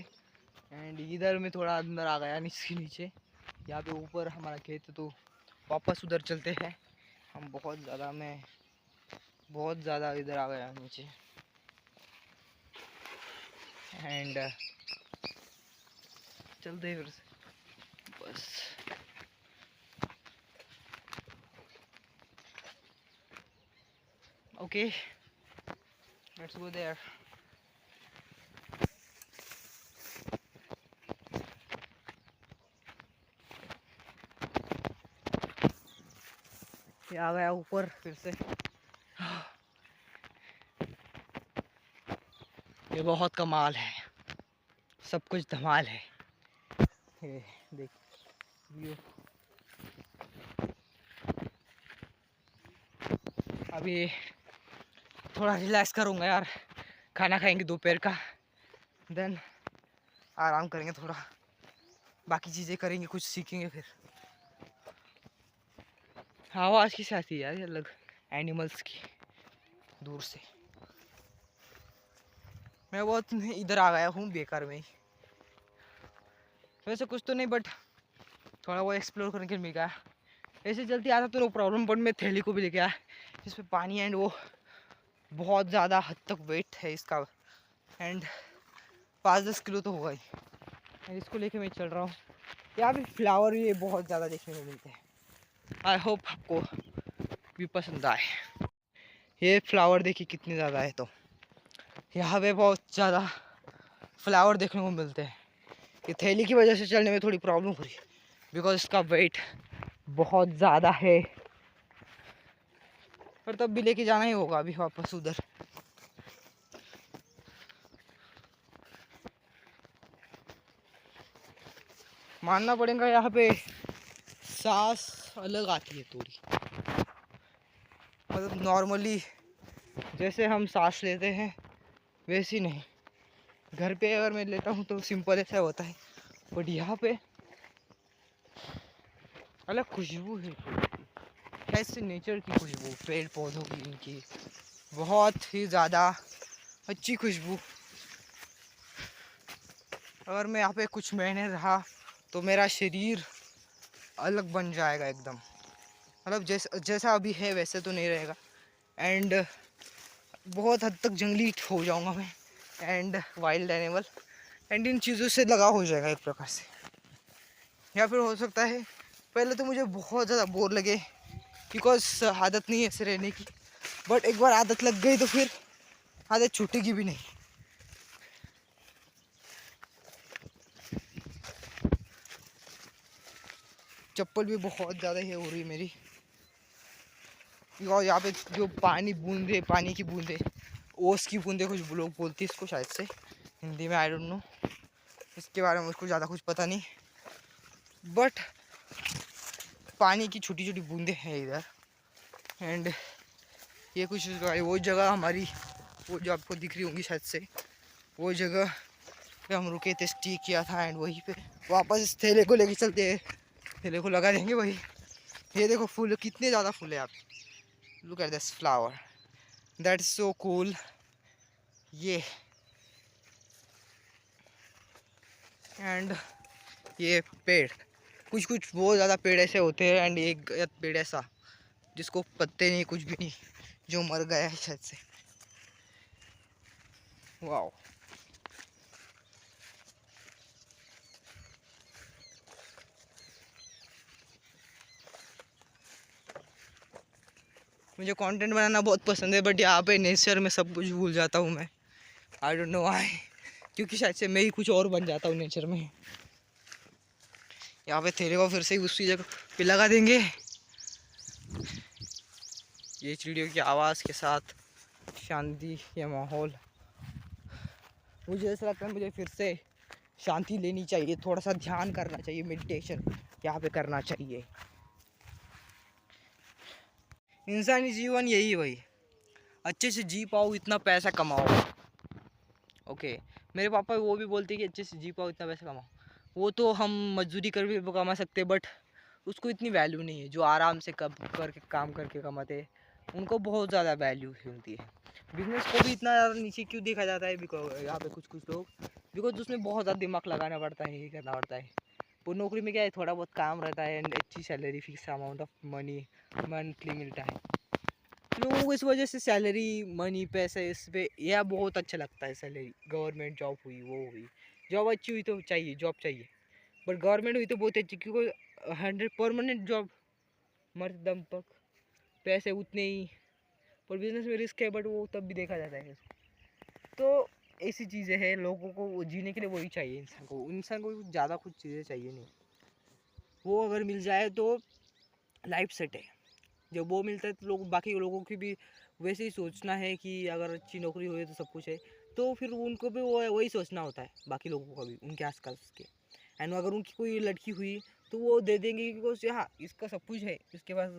एंड इधर में थोड़ा अंदर आ गया नीचे नीचे, यहाँ पे ऊपर हमारा खेत, तो वापस उधर चलते हैं हम। बहुत ज़्यादा इधर आ गया नीचे, एंड चलते हैं फिर से बस। Okay, let's go there. ये आ गया ऊपर फिर से। ये बहुत कमाल है, सब कुछ धमाल है। ये देख व्यू। अभी थोड़ा रिलैक्स करूँगा यार, खाना खाएंगे दोपहर का, देन आराम करेंगे थोड़ा, बाकी चीज़ें करेंगे, कुछ सीखेंगे फिर। आवाज़ की आती है यार ये अलग, एनिमल्स की, दूर से। मैं बहुत इधर आ गया हूँ बेकार में ही, वैसे कुछ तो नहीं, बट थोड़ा वो एक्सप्लोर करने के लिए मिल गया। ऐसे चलती आता तो नो प्रॉब्लम, बट मैं थैली को भी लेके आया जिसमें पानी, एंड वो बहुत ज़्यादा हद तक वेट है इसका, एंड 5-10 किलो तो होगा ही, एंड इसको लेके मैं चल रहा हूँ। यहाँ पे फ्लावर ये बहुत ज़्यादा देखने को मिलते हैं, आई होप आपको भी पसंद आए। ये फ्लावर देखिए कितने ज़्यादा है, तो यहाँ पे बहुत ज़्यादा फ्लावर देखने को मिलते हैं। ये थैली की वजह से चलने में थोड़ी प्रॉब्लम हो रही है, बिकॉज इसका वेट बहुत ज़्यादा है, पर तब भी लेके जाना ही होगा अभी वापस उधर। मानना पड़ेगा यहाँ पे सांस अलग आती है थोड़ी, मतलब नॉर्मली जैसे हम सांस लेते हैं वैसी नहीं। घर पे अगर मैं लेता हूँ तो सिंपल ऐसा होता है, बट यहाँ पे अलग खुशबू है, ऐसे नेचर की खुशबू, पेड़ पौधों की, इनकी बहुत ही ज़्यादा अच्छी खुशबू। अगर मैं यहाँ पे कुछ महीने रहा तो मेरा शरीर अलग बन जाएगा एकदम, मतलब जैसा अभी है वैसे तो नहीं रहेगा, एंड बहुत हद तक जंगली हो जाऊंगा मैं, and wild animal, and in चीज़ों से लगाव हो जाएगा एक प्रकार से। या फिर हो सकता है पहले तो मुझे बहुत ज़्यादा बोर लगे, बिकॉज आदत नहीं है ऐसे रहने की, बट एक बार आदत लग गई तो फिर आदत छूटेगी भी नहीं। चप्पल भी बहुत ज़्यादा ही हो रही है मेरी, और यहाँ पे जो बूंदे, पानी की बूंदे, ओस की बूंदे कुछ लोग बोलते हैं इसको शायद से हिंदी में, आई डोंट नो, इसके बारे में मुझको ज़्यादा कुछ पता नहीं, बट पानी की छोटी छोटी बूंदे हैं इधर। एंड ये कुछ वो जगह हमारी, वो जो आपको दिख रही होंगी शायद से, वो जगह पे हम रुके थे, स्टे किया था, एंड वहीं पे वापस इस थैले को लेके चलते हैं, थैले को लगा देंगे वही। ये देखो फूल कितने ज़्यादा फूल है आप, look at this flower, that is so cool. ये एंड ये पेड़, कुछ कुछ बहुत ज़्यादा पेड़ ऐसे होते हैं, एंड एक पेड़ ऐसा, जिसको पत्ते नहीं कुछ भी नहीं, जो मर गया है शायद से। वाह, मुझे कंटेंट बनाना बहुत पसंद है, बट यहाँ पे नेचर में सब कुछ भूल जाता हूँ मैं। आई डोंट नो व्हाई, क्योंकि शायद से मैं ही कुछ और बन जाता हूँ नेचर में। यहाँ पे थैले को फिर से उसी जगह पे लगा देंगे। ये चिड़ियों की आवाज़ के साथ शांति या माहौल, मुझे ऐसा लगता है मुझे फिर से शांति लेनी चाहिए, थोड़ा सा ध्यान करना चाहिए, मेडिटेशन यहाँ पे करना चाहिए। इंसानी जीवन यही भाई, अच्छे से जी पाओ, इतना पैसा कमाओ। ओके, मेरे पापा वो भी बोलते हैं कि अच्छे से जी पाओ, इतना पैसा कमाओ। वो तो हम मजदूरी कर भी कमा सकते, बट उसको इतनी वैल्यू नहीं है। जो आराम से कब करके काम करके कमाते हैं, उनको बहुत ज़्यादा वैल्यू मिलती है। बिजनेस को भी इतना ज़्यादा नीचे क्यों देखा जाता है? बिकॉज यहाँ पे कुछ कुछ लोग, बिकॉज उसमें बहुत ज़्यादा दिमाग लगाना पड़ता है, यही करना पड़ता है। वो नौकरी में क्या है, थोड़ा बहुत काम रहता है एंड अच्छी salary, fix amount of money monthly मिलता है। लोगों को इस वजह से सैलरी, मनी, पैसे इस पे यह बहुत अच्छा लगता है। सैलरी, गवर्नमेंट जॉब हुई, वो हुई, जॉब अच्छी हुई तो चाहिए, जॉब चाहिए, बट गवर्नमेंट हुई तो बहुत अच्छी, क्योंकि 100 परमानेंट जॉब मरते दम तक, पैसे उतने ही। पर बिजनेस में रिस्क है, बट वो तब भी देखा जाता है। तो ऐसी चीज़ें हैं, लोगों को वो जीने के लिए वही चाहिए। इंसान को ज़्यादा कुछ चीज़ें चाहिए नहीं, वो अगर मिल जाए तो लाइफ सेट है। जब वो मिलता है तो लोग, बाकी लोगों की भी वैसे ही सोचना है कि अगर अच्छी नौकरी हो तो सब कुछ है, तो फिर उनको भी वो वही सोचना होता है, बाकी लोगों का भी, उनके आसपास के। एंड अगर उनकी कोई लड़की हुई तो वो दे देंगे, क्योंकि हाँ इसका सब कुछ है, इसके पास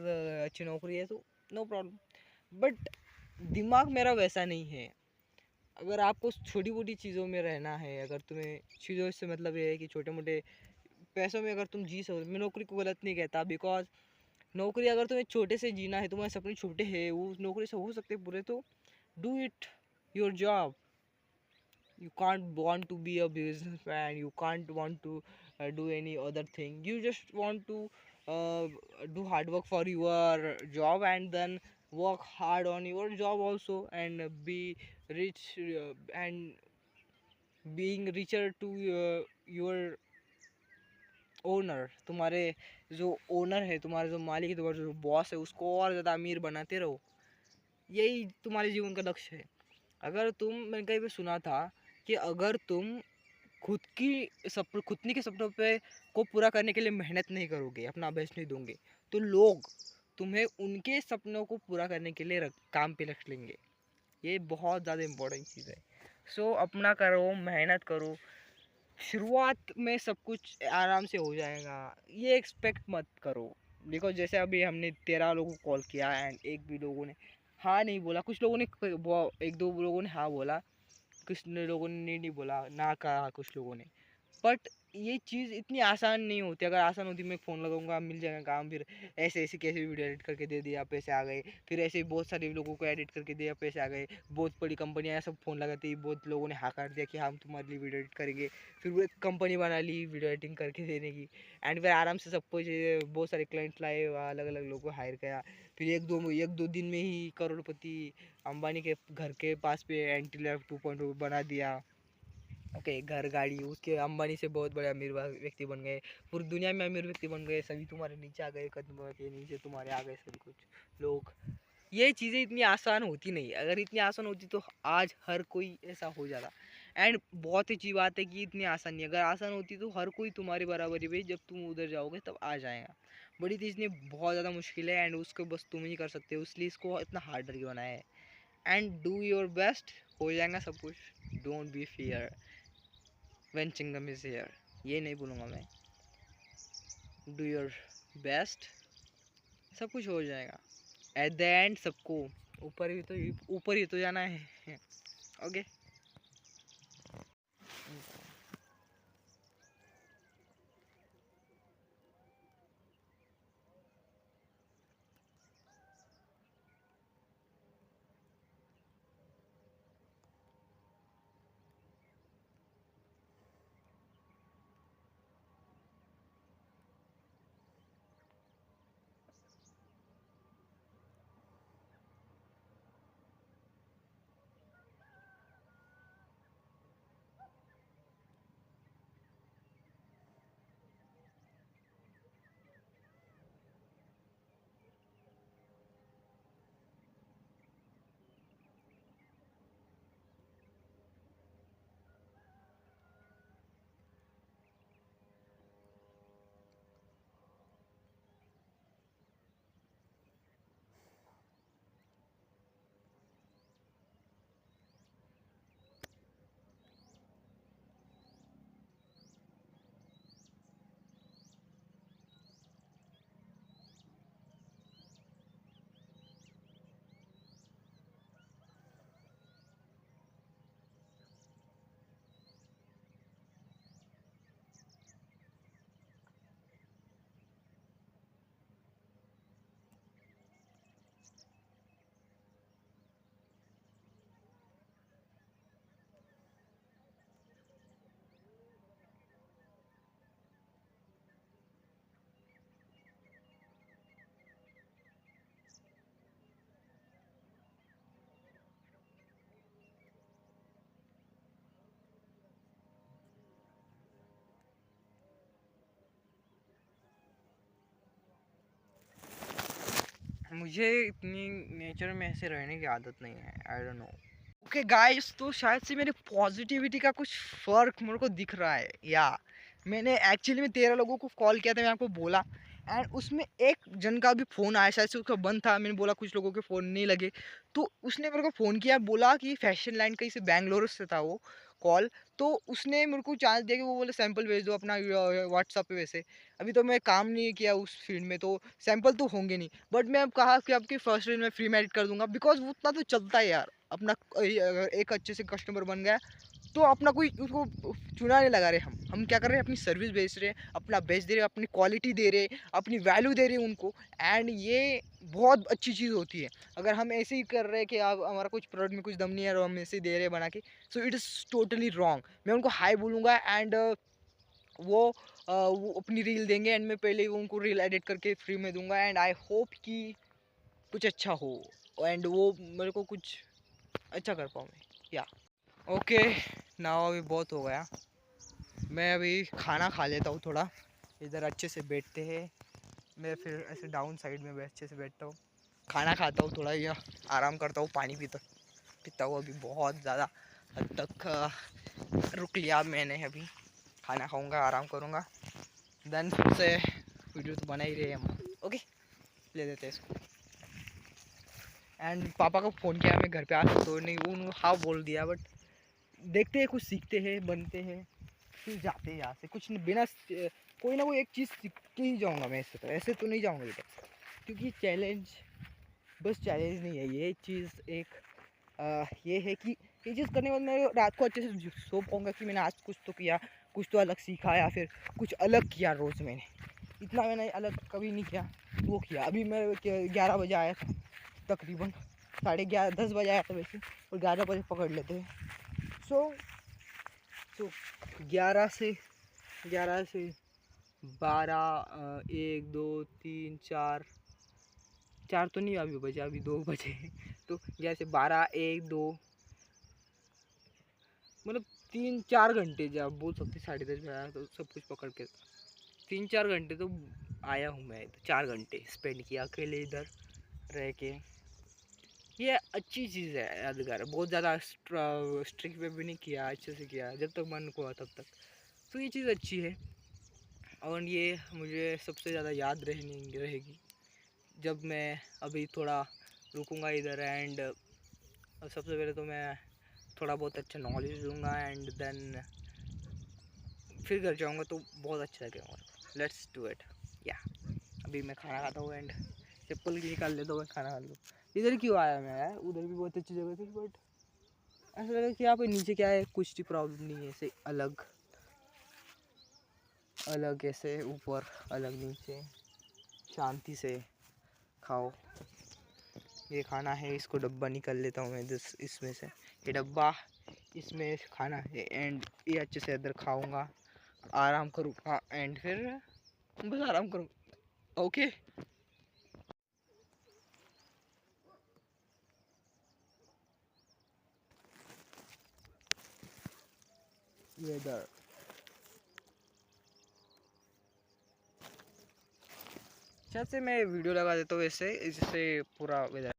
अच्छी नौकरी है, तो नो प्रॉब्लम। बट दिमाग मेरा वैसा नहीं है। अगर आपको छोटी मोटी चीज़ों में रहना है, अगर तुम्हें चीज़ों से मतलब ये है कि छोटे मोटे पैसों में अगर तुम जी सको, मैं नौकरी को गलत नहीं कहता, बिकॉज नौकरी अगर तुम्हें छोटे से जीना है, तुम्हारे सपने छोटे हैं, वो नौकरी से हो सकते हैं पूरे, तो do it, your job. You can't want to be a businessman, you can't want to do any other thing, you just want to uh, do hard work for your job, and then work hard on your job also, and be rich, and being richer to your owner, तुम्हारे जो owner है, तुम्हारे जो मालिक है, तुम्हारे जो boss है, उसको और ज़्यादा अमीर बनाते रहो। यही तुम्हारे जीवन का लक्ष्य है। अगर तुम, मैंने कहीं पे सुना था कि अगर तुम खुद के सपनों पे को पूरा करने के लिए मेहनत नहीं करोगे, अपना बेस्ट नहीं दोगे, तो लोग तुम्हें उनके सपनों को पूरा करने के लिए काम पे रख लेंगे। ये बहुत ज़्यादा इम्पोर्टेंट चीज़ है। सो अपना करो, मेहनत करो। शुरुआत में सब कुछ आराम से हो जाएगा, ये एक्सपेक्ट मत करो। देखो जैसे अभी हमने 13 लोगों को कॉल किया एंड एक भी लोगों ने हाँ नहीं बोला। कुछ लोगों ने, एक दो लोगों ने हाँ बोला, कुछ लोगों ने नहीं बोला, ना कहा कुछ लोगों ने। बट ये चीज़ इतनी आसान नहीं होती। अगर आसान होती, मैं फ़ोन लगाऊंगा, मिल जाएगा काम, फिर ऐसे ऐसे कैसे वीडियो एडिट करके दे दिया, पैसे आ गए। फिर ऐसे बहुत सारे लोगों को एडिट करके दिया, पैसे आ गए। बहुत बड़ी कंपनियाँ सब फ़ोन लगाती, बहुत लोगों ने हाँ कर दिया कि हम तुम्हारे लिए वीडियो एडिट करेंगे। फिर वो एक कंपनी बना ली वीडियो एडिटिंग करके देने की, एंड फिर आराम से सब कुछ, बहुत सारे क्लाइंट लाए, अलग अलग लोगों को हायर किया। फिर एक दो दिन में ही करोड़पति अंबानी के घर के पास पे एंटी लैब 2.0 बना दिया। ओके, घर गाड़ी, उसके अंबानी से बहुत बड़े अमीर व्यक्ति बन गए, पूरी दुनिया में अमीर व्यक्ति बन गए। सभी तुम्हारे नीचे आ गए, कदम के नीचे तुम्हारे आ गए सभी कुछ लोग। ये चीज़ें इतनी आसान होती नहीं। अगर इतनी आसान होती तो आज हर कोई ऐसा हो जाता। एंड बहुत ही अच्छी बात है कि इतनी आसान नहीं, अगर आसान होती तो हर कोई तुम्हारी बराबरी पे, जब तुम उधर जाओगे तब आ जाएगा। बड़ी चीज़ नहीं, बहुत ज़्यादा मुश्किल है, एंड उसको बस तुम ही कर सकते हो, इसलिए इसको इतना हार्डर ही बनाया है। एंड डू योर बेस्ट, हो जाएगा सब कुछ। Don't be fear when Chingam is here, ये नहीं बोलूँगा मैं। डू योर बेस्ट, सब कुछ हो जाएगा। एट द एंड सबको ऊपर ही तो जाना है। ओके। मुझे इतनी नेचर में ऐसे रहने की आदत नहीं है, आई डोंट नो। ओके गाइस, तो शायद से मेरे पॉजिटिविटी का कुछ फ़र्क मेरे को दिख रहा है, या मैंने एक्चुअली में 13 लोगों को कॉल किया था, मैं आपको बोला, एंड उसमें एक जन का भी फ़ोन आया, शायद से उसका बंद था। मैंने बोला कुछ लोगों के फ़ोन नहीं लगे, तो उसने मेरे को फ़ोन किया, बोला कि फैशन लैंड कहीं से बैंगलोर से था वो कॉल। तो उसने मेरे को चांस दिया कि वो बोले सैंपल भेज दो अपना व्हाट्सएप पे। वैसे अभी तो मैं काम नहीं किया उस फील्ड में, तो सैंपल तो होंगे नहीं, बट मैं अब कहा कि आपकी फर्स्ट रेंज में फ्री में एडिट कर दूंगा, बिकॉज वो उतना तो चलता है यार। अपना अगर एक अच्छे से कस्टमर बन गया तो अपना कोई उसको चुना नहीं लगा रहे, हम क्या कर रहे हैं, अपनी सर्विस बेच रहे हैं, अपना बेच दे रहे हैं, अपनी क्वालिटी दे रहे हैं, अपनी वैल्यू दे रहे हैं उनको। एंड ये बहुत अच्छी चीज़ होती है। अगर हम ऐसे ही कर रहे हैं कि आप हमारा कुछ प्रोडक्ट में कुछ दम नहीं है और हम ऐसे ही दे रहे हैं बना के, so it is totally wrong. मैं उनको हाई बोलूँगा, एंड वो अपनी रील देंगे, एंड मैं पहले ही उनको रील एडिट करके फ्री में दूंगा, एंड आई होप कि कुछ अच्छा हो, एंड वो मेरे को कुछ अच्छा कर पाऊँ मैं, या ओके। नाउ अभी बहुत हो गया, मैं अभी खाना खा लेता हूँ थोड़ा। इधर अच्छे से बैठते हैं, मैं फिर ऐसे डाउन साइड में अच्छे से बैठता हूँ, खाना खाता हूँ थोड़ा, या आराम करता हूँ, पानी पीता पीता हूँ। अभी बहुत ज़्यादा हद तक रुक लिया मैंने, अभी खाना खाऊंगा, आराम करूँगा, देन फिर से वीडियो तो बना ही रहे हम। ओके, ले देते हैं इसको। एंड पापा को फ़ोन किया मैं, घर पे आ सकते हो नहीं, उन्होंने हाँ बोल दिया, बट देखते हैं, कुछ सीखते हैं, बनते हैं, फिर जाते हैं यहाँ से। कुछ बिना कोई ना कोई एक चीज़ सीख के ही जाऊँगा मैं, ऐसे तो नहीं जाऊँगा बेटा, क्योंकि चैलेंज बस चैलेंज नहीं है, ये चीज़ एक ये है कि ये चीज़ करने के बाद मैं रात को अच्छे से सो पाऊँगा कि मैंने आज कुछ तो किया, कुछ तो अलग सीखा, या फिर कुछ अलग किया रोज़ मैंने। इतना मैंने अलग कभी नहीं किया, वो किया। अभी मैं 11 बजे आया था तकरीबन, 11:30 10 बजे आया था वैसे, और 11 बजे पकड़ लेते हैं। सो 11 से 12 1 2 3 4 4 तो नहीं अभी बजे, अभी 2 बजे तो 11 से 12 1 2 मतलब 3-4 घंटे, जब आप बोल सकते 10:30 में आया तो सब कुछ पकड़ के 3-4 घंटे तो आया हूँ मैं, तो 4 घंटे स्पेंड किया अकेले इधर रह के। ये अच्छी चीज़ है, यादगार है। बहुत ज़्यादा स्ट्रिक्ट वे भी नहीं किया, अच्छे से किया जब तक मन को तब तक, तो ये चीज़ अच्छी है। और ये मुझे सबसे ज़्यादा याद रहनी रहेगी, जब मैं अभी थोड़ा रुकूंगा इधर, एंड सबसे पहले तो मैं थोड़ा बहुत अच्छा नॉलेज लूँगा, एंड देन फिर घर जाऊँगा तो बहुत अच्छा लगेगा। लेट्स डू इट, या अभी मैं खाना खाता हूँ, एंड चप्पल निकाल लेता हूँ, खाना खा लूँ। इधर क्यों आया मैं यार, उधर भी बहुत अच्छी जगह थी, बट ऐसा लगा कि यहाँ पे नीचे क्या है, कुछ भी प्रॉब्लम नहीं है, ऐसे अलग अलग, ऐसे ऊपर अलग नीचे, शांति से खाओ। ये खाना है, इसको डब्बा निकाल लेता हूँ मैं इसमें से, ये डब्बा, इसमें खाना है, एंड ये अच्छे से अंदर खाऊंगा, आराम करूँगा, एंड फिर बस आराम करूँगा। ओके, वेदर शायद से मैं वीडियो लगा देता हूँ ऐसे, इससे पूरा वेदर।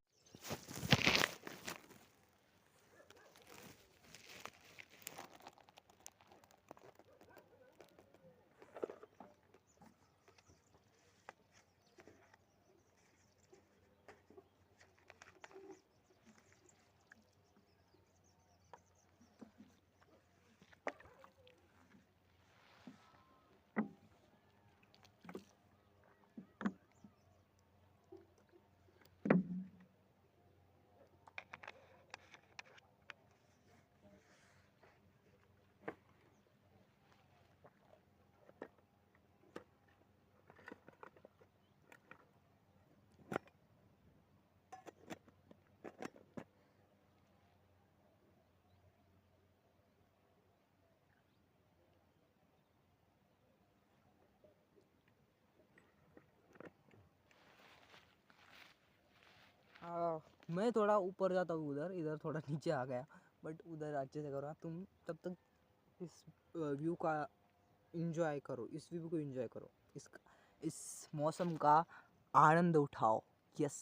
मैं थोड़ा ऊपर जाता हूँ, उधर इधर थोड़ा नीचे आ गया, बट उधर अच्छे से करो तुम, तब तक इस व्यू का इंजॉय करो, इस व्यू को इंजॉय करो, इस मौसम का आनंद उठाओ। यस।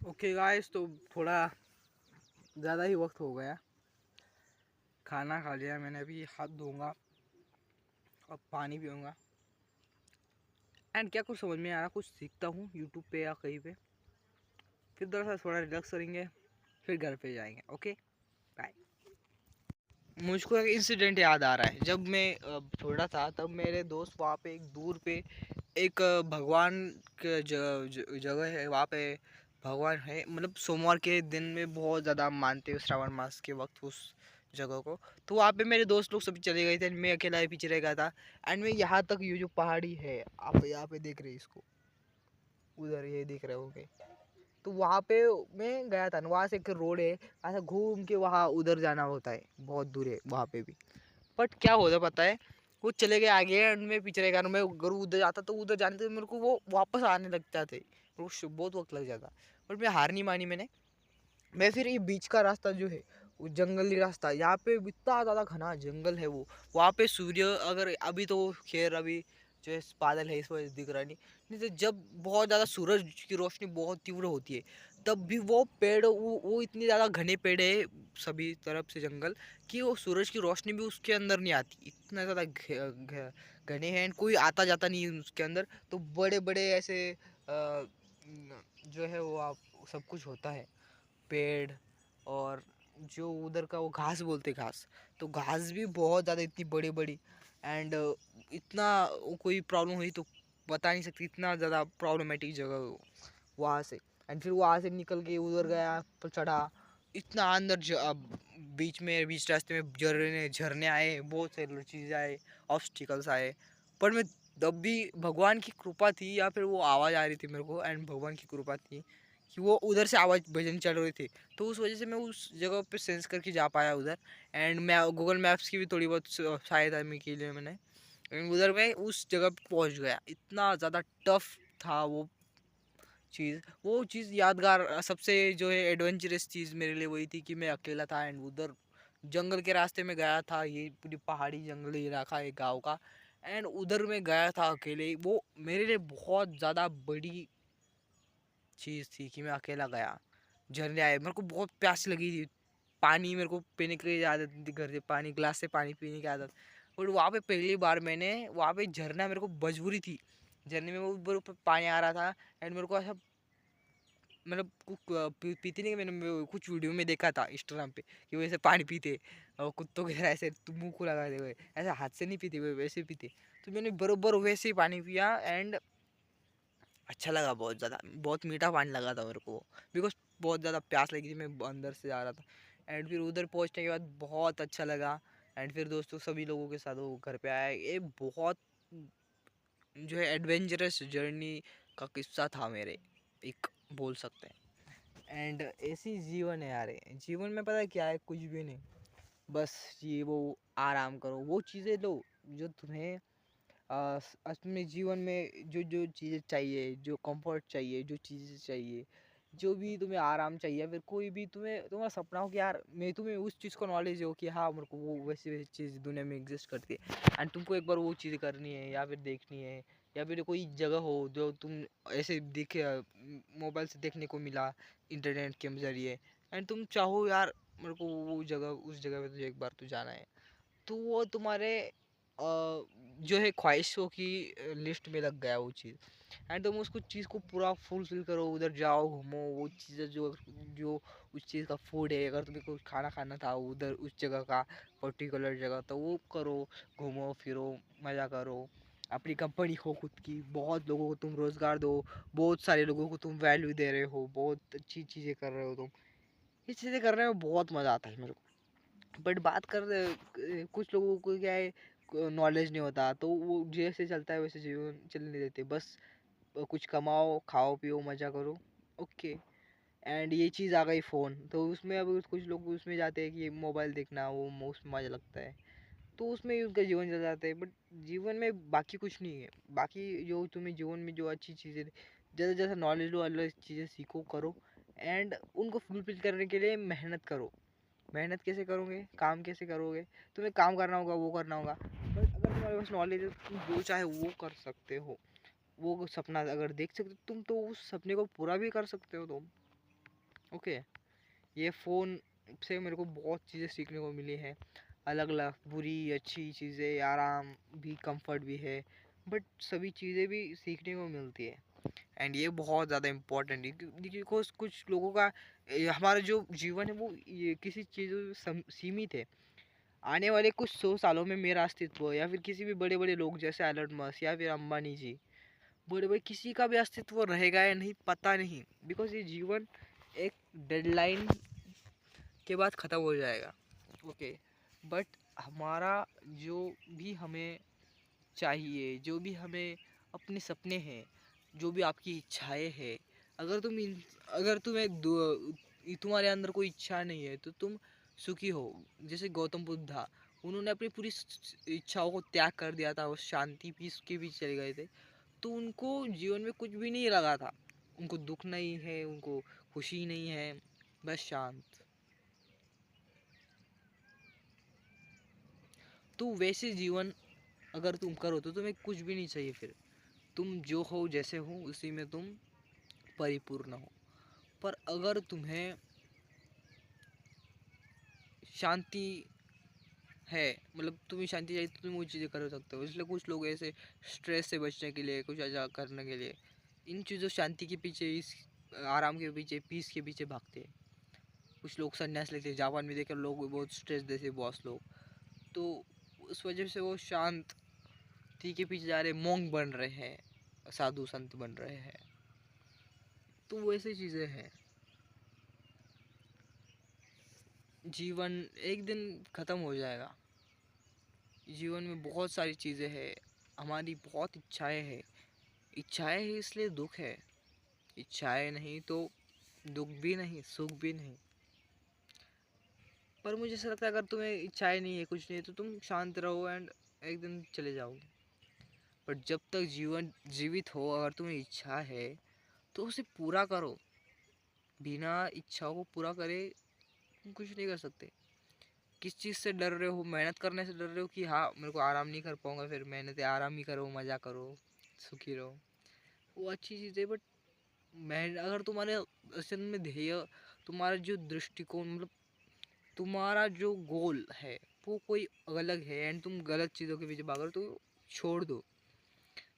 ओके गाइस, तो थोड़ा ज़्यादा ही वक्त हो गया। खाना खा लिया मैंने, अभी हाथ धोऊंगा और पानी पीऊँगा। एंड क्या कुछ समझ में आ रहा, कुछ सीखता हूँ यूट्यूब पे या कहीं पे, फिर दरअसल थोड़ा रिलैक्स करेंगे, फिर घर पे जाएंगे। Okay, bye. मुझको एक इंसिडेंट याद आ रहा है। जब मैं छोटा था तब मेरे दोस्त वहाँ पे एक दूर पे एक भगवान के जगह है, वहाँ पे भगवान है। मतलब सोमवार के दिन में बहुत ज़्यादा मानते हैं श्रावण मास के वक्त उस जगह को। तो वहाँ पे मेरे दोस्त लोग सभी चले गए थे, मैं अकेला ही पीछे रह गया था। एंड मैं यहाँ तक, ये जो पहाड़ी है आप यहाँ पे देख रहे हैं इसको, उधर ये देख रहे होगे, तो वहाँ पे मैं गया था। वहाँ से एक रोड है, ऐसा घूम के वहाँ उधर जाना होता है, बहुत दूर है वहाँ पे भी। बट क्या होता पता है, वो चले गए आगे एंड मैं पीछे रह गया। मैं अगर उधर जाता तो उधर जाने तो मेरे को वो वापस आने लग जाते, बहुत वक्त लग जाता। बट मैं हार नहीं मानी मैंने। मैं फिर ये बीच का रास्ता जो है, वो जंगली रास्ता, यहाँ पे इतना ज़्यादा घना जंगल है वो। वहाँ पे सूर्य, अगर अभी तो खैर अभी जो है बादल है इस वजह से दिख रहा नहीं तो जब बहुत ज़्यादा सूरज की रोशनी बहुत तीव्र होती है तब भी वो पेड़, वो इतने ज़्यादा घने पेड़ है सभी तरफ से जंगल, कि वो सूरज की रोशनी भी उसके अंदर नहीं आती, इतना ज़्यादा घने हैं। कोई आता जाता नहीं है उसके अंदर। तो बड़े बड़े ऐसे जो है वो आप सब कुछ होता है, पेड़, और जो उधर का वो घास बोलते घास, तो घास भी बहुत ज़्यादा इतनी बड़ी बड़ी। एंड इतना कोई प्रॉब्लम हुई तो बता नहीं सकती, इतना ज़्यादा प्रॉब्लमेटिक जगह वो वहाँ से। एंड फिर वहाँ से निकल के उधर गया तो चढ़ा, इतना अंदर बीच रास्ते में झरने झरने आए, बहुत सारी चीज़ें आए, ऑब्स्टिकल्स आए। पर मैं तब भी, भगवान की कृपा थी या फिर वो आवाज़ आ रही थी मेरे को, एंड भगवान की कृपा थी कि वो उधर से आवाज़ भजन चल रहे थे, तो उस वजह से मैं उस जगह पे सेंस करके जा पाया उधर। एंड मैं गूगल मैप्स की भी थोड़ी बहुत सहायता में के लिए मैंने, एंड उधर मैं उस जगह पे पहुंच गया। इतना ज़्यादा टफ था वो चीज़ यादगार। सबसे जो है एडवेंचरस चीज़ मेरे लिए वही थी कि मैं अकेला था एंड उधर जंगल के रास्ते में गया था। ये पूरी पहाड़ी जंगली इलाका है गाँव का, एंड उधर मैं गया था अकेले। वो मेरे लिए बहुत ज़्यादा बड़ी चीज़ थी कि मैं अकेला गया। झरने आए, मेरे को बहुत प्यास लगी थी, पानी मेरे को पीने की आदत थी, घर से पानी, ग्लास से पानी पीने की आदत। और वहाँ पे पहली बार मैंने, वहाँ पे झरना मेरे को मजबूरी थी, झरने में वो ऊपर पानी आ रहा था। एंड मेरे को ऐसा, मतलब पीते नहीं, मैंने कुछ वीडियो में देखा था इंस्टाग्राम पे कि वो ऐसे पानी पीते और कुत्तों की तरह ऐसे मुंह को लगाते हुए, ऐसे हाथ से नहीं पीते, वो वैसे पीते। तो मैंने बरोबर वैसे ही पानी पिया एंड अच्छा लगा बहुत ज़्यादा, बहुत मीठा पानी लगा था मेरे को, बिकॉज बहुत ज़्यादा प्यास लगी थी, मैं अंदर से जा रहा था। एंड फिर उधर पहुंचने के बाद बहुत अच्छा लगा। एंड फिर दोस्तों सभी लोगों के साथ वो घर पे आया। ये बहुत जो है एडवेंचरस जर्नी का किस्सा था मेरे, एक बोल सकते हैं। एंड ऐसी जीवन है यार, जीवन में पता है क्या है, कुछ भी नहीं, बस ये वो आराम करो, वो चीज़ें लो जो तुम्हें अपने जीवन में जो जो चीज़ें चाहिए, जो कंफर्ट चाहिए, जो चीज़ें चाहिए, जो भी तुम्हें आराम चाहिए, फिर कोई भी तुम्हें तुम्हारा सपना हो कि यार मैं, तुम्हें उस चीज़ का नॉलेज हो कि हाँ मेरे को वो वैसी वैसी चीज़ दुनिया में एग्जिस्ट करती है, एंड तुमको एक बार वो चीज़ करनी है या फिर देखनी है, या फिर कोई जगह हो जो तुम ऐसे देखे, मोबाइल से देखने को मिला, इंटरनेट के ज़रिए, एंड तुम चाहो यार मेरे को वो जगह, उस जगह पे तुझे एक बार तो जाना है, तो वो तुम्हारे जो है ख्वाहिशों की लिस्ट में लग गया वो चीज़। एंड तुम उसको चीज़ को पूरा फुलफिल करो, उधर जाओ घूमो, वो चीज़ें जो जो उस चीज़ का फूड है, अगर तुम्हें कुछ खाना खाना था उधर उस जगह का पर्टिकुलर जगह, तो वो करो, घूमो फिरो, मज़ा करो। अपनी कंपनी हो खुद की, बहुत लोगों को तुम रोज़गार दो, बहुत सारे लोगों को तुम वैल्यू दे रहे हो, बहुत अच्छी चीज़ें कर रहे हो तुम। ये चीज़ें करने में बहुत मज़ा आता है मेरे को। बट बात कर कुछ लोगों को क्या है, नॉलेज नहीं होता, तो वो जैसे चलता है वैसे जीवन चलने देते बस। कुछ कमाओ, खाओ पियो, मज़ा करो, ओके। एंड ये चीज़ आ गई फ़ोन, तो उसमें अब कुछ लोग उसमें जाते हैं कि मोबाइल देखना, वो उसमें मज़ा लगता है, तो उसमें ही उनका जीवन चल जाता है। बट जीवन में बाकी कुछ नहीं है। बाकी जो तुम्हें जीवन में जो अच्छी चीज़ें, जैसे जैसे नॉलेज लो, अलग चीज़ें सीखो, करो, एंड उनको फुलफिल करने के लिए मेहनत करो। मेहनत कैसे करोगे, काम कैसे करोगे, तुम्हें काम करना होगा, वो करना होगा। बट अगर तुम्हारे पास नॉलेज है, तुम जो चाहे वो कर सकते हो। वो सपना अगर देख सकते हो तुम, तो उस सपने को पूरा भी कर सकते हो तुम, ओके। ये फ़ोन से मेरे को बहुत चीज़ें सीखने को मिली है, अलग अलग बुरी अच्छी चीज़ें, आराम भी, कंफर्ट भी है, बट सभी चीज़ें भी सीखने को मिलती है। एंड ये बहुत ज़्यादा इम्पोर्टेंट है, बिकॉज कुछ लोगों का हमारा जो जीवन है वो ये किसी चीज़ों में सीमित है। आने वाले कुछ 100 सालों में मेरा अस्तित्व या फिर किसी भी बड़े बड़े लोग जैसे एलन मस्क या फिर अंबानी जी, बड़े बड़े किसी का भी अस्तित्व रहेगा या नहीं पता नहीं, बिकॉज ये जीवन एक डेडलाइन के बाद ख़त्म हो जाएगा, ओके। बट हमारा जो भी हमें चाहिए, जो भी हमें अपने सपने हैं, जो भी आपकी इच्छाएं हैं, अगर अगर तुम्हारे अंदर कोई इच्छा नहीं है तो तुम सुखी हो। जैसे गौतम बुद्धा, उन्होंने अपनी पूरी इच्छाओं को त्याग कर दिया था, वो शांति पीस के बीच चले गए थे, तो उनको जीवन में कुछ भी नहीं लगा था। उनको दुख नहीं है, उनको खुशी नहीं है, बस शांत। तो वैसे जीवन अगर तुम करो तो तुम्हें कुछ भी नहीं चाहिए। फिर तुम जो हो, जैसे हो, उसी में तुम परिपूर्ण हो। पर अगर तुम्हें शांति है, मतलब तुम्हें शांति चाहिए, तो तुम वो चीज़ें कर सकते हो। इसलिए कुछ लोग ऐसे स्ट्रेस से बचने के लिए, कुछ ऐसा करने के लिए, इन चीज़ों शांति के पीछे, इस आराम के पीछे, पीस के पीछे भागते हैं। कुछ लोग संन्यास लेते हैं। जापान में देखे लोग बहुत स्ट्रेस देते बॉस लोग, तो उस वजह से वो शांति के पीछे जा रहे, मोंग बन रहे हैं, साधु संत बन रहे हैं। तो वैसे चीज़ें हैं। जीवन एक दिन ख़त्म हो जाएगा। जीवन में बहुत सारी चीज़ें हैं, हमारी बहुत इच्छाएं हैं। इच्छाएं है इसलिए दुख है, इच्छाएं नहीं तो दुख भी नहीं, सुख भी नहीं। पर मुझे ऐसा लगता है अगर तुम्हें इच्छाएं नहीं है, कुछ नहीं है, तो तुम शांत रहो एंड एक दिन चले जाओगे। पर जब तक जीवन जीवित हो, अगर तुम्हें इच्छा है तो उसे पूरा करो। बिना इच्छाओं को पूरा करे तुम कुछ नहीं कर सकते। किस चीज़ से डर रहे हो, मेहनत करने से डर रहे हो कि हाँ मेरे को आराम नहीं कर पाऊंगा, फिर मेहनत आराम ही करो, मज़ा करो, सुखी रहो, वो अच्छी चीज़ है। बट अगर तुम्हारे असल में ध्येय, तुम्हारा जो दृष्टिकोण, मतलब तुम्हारा जो गोल है वो कोई अलग है एंड तुम गलत चीज़ों के पीछे भाग रहे हो, तो छोड़ दो।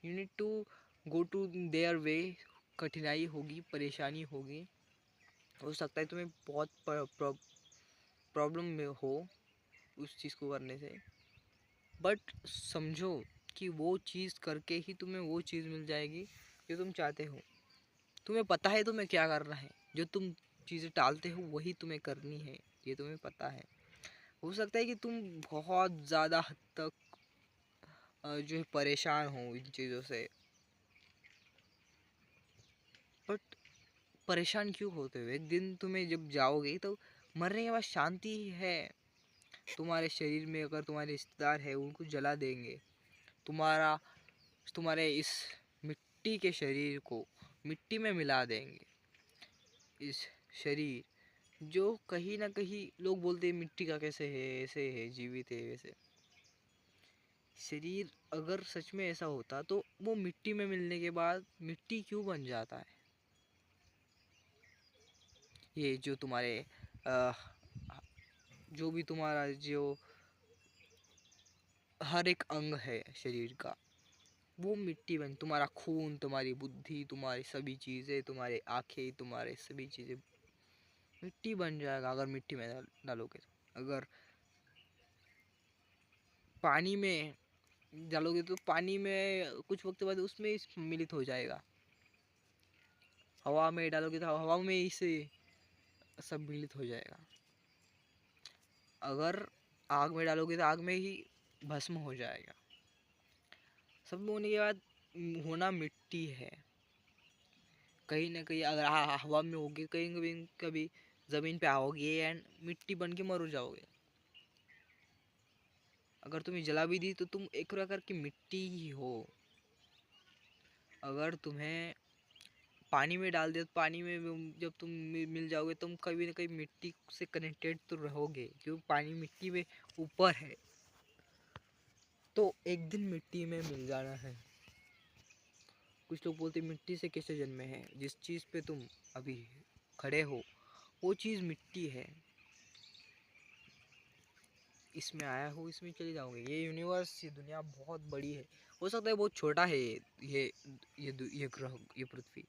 You need to go to there way. कठिनाई होगी, परेशानी होगी, हो सकता है तुम्हें बहुत प्रॉब्लम में हो उस चीज़ को करने से, बट समझो कि वो चीज़ करके ही तुम्हें वो चीज़ मिल जाएगी जो तुम चाहते हो। तुम्हें पता है तुम्हें क्या करना है, जो तुम चीज़ें टालते हो वही तुम्हें करनी है, ये तुम्हें पता है। हो सकता है कि तुम बहुत ज़्यादा हद तक जो है परेशान हो इन चीज़ों से, बट परेशान क्यों होते हो? एक दिन तुम्हें जब जाओगे तो मरने के बाद शांति ही है। तुम्हारे शरीर में अगर तुम्हारे रिश्तेदार है उनको जला देंगे, तुम्हारा तुम्हारे इस मिट्टी के शरीर को मिट्टी में मिला देंगे। इस शरीर जो कहीं ना कहीं लोग बोलते हैं मिट्टी का कैसे है, ऐसे है, जीवित है, वैसे शरीर अगर सच में ऐसा होता तो वो मिट्टी में मिलने के बाद मिट्टी क्यों बन जाता है? ये जो तुम्हारे अ, जो भी तुम्हारा जो हर एक अंग है शरीर का, वो मिट्टी बन, तुम्हारा खून, तुम्हारी बुद्धि, तुम्हारी सभी चीज़ें, तुम्हारे आँखें, तुम्हारे सभी चीज़ें मिट्टी बन जाएगा अगर मिट्टी में डालोगे तो। अगर पानी में डालोगे तो पानी में कुछ वक्त बाद उसमें सम्मिलित हो जाएगा। हवा में डालोगे तो हवा में ही से सम्मिलित हो जाएगा। अगर आग में डालोगे तो आग में ही भस्म हो जाएगा। सब होने के बाद होना मिट्टी है। कहीं ना कहीं अगर हवा में होगी, कहीं कभी कभी ज़मीन पे आओगे एंड मिट्टी बन के मर जाओगे। अगर तुम्हें जला भी दी तो तुम एक प्रकार की मिट्टी ही हो। अगर तुम्हें पानी में डाल दिया तो पानी में जब तुम मिल जाओगे तुम कभी ना कभी मिट्टी से कनेक्टेड तो रहोगे, क्योंकि पानी मिट्टी में ऊपर है, तो एक दिन मिट्टी में मिल जाना है। कुछ लोग बोलते मिट्टी से कैसे जन्मे हैं, जिस चीज़ पे तुम अभी खड़े हो वो चीज़ मिट्टी है, इसमें आया हो इसमें चले जाओगे। ये यूनिवर्स, ये दुनिया बहुत बड़ी है, हो सकता है बहुत छोटा है ये ग्रह, ये पृथ्वी,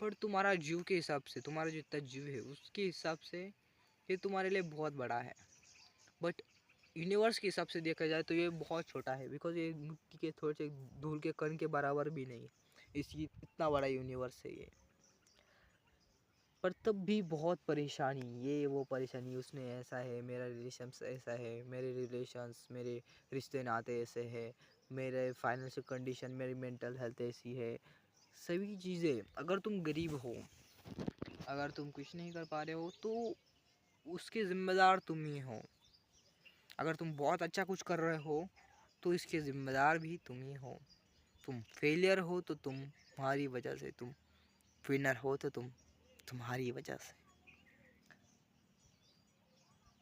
पर तुम्हारा जीव के हिसाब से, तुम्हारा जितना जीव है उसके हिसाब से ये तुम्हारे लिए बहुत बड़ा है। बट यूनिवर्स के हिसाब से देखा जाए तो ये बहुत छोटा है, बिकॉज ये मिट्टी के थोड़े से धूल के कण के बराबर भी नहीं है, इसी इतना बड़ा यूनिवर्स है ये। पर तब भी बहुत परेशानी, ये वो परेशानी, उसने ऐसा है, मेरा रिलेशन ऐसा है, मेरे रिलेशंस, मेरे रिश्ते नाते ऐसे है, मेरे फाइनेंशियल कंडीशन, मेरी मेंटल हेल्थ ऐसी है, सभी चीज़ें। अगर तुम गरीब हो, अगर तुम कुछ नहीं कर पा रहे हो तो उसके ज़िम्मेदार तुम ही हो। अगर तुम बहुत अच्छा कुछ कर रहे हो तो इसके ज़िम्मेदार भी तुम ही हो। तुम फेलियर हो तो तुम्हारी वजह से, तुम विनर हो तो तुम्हारी वजह से।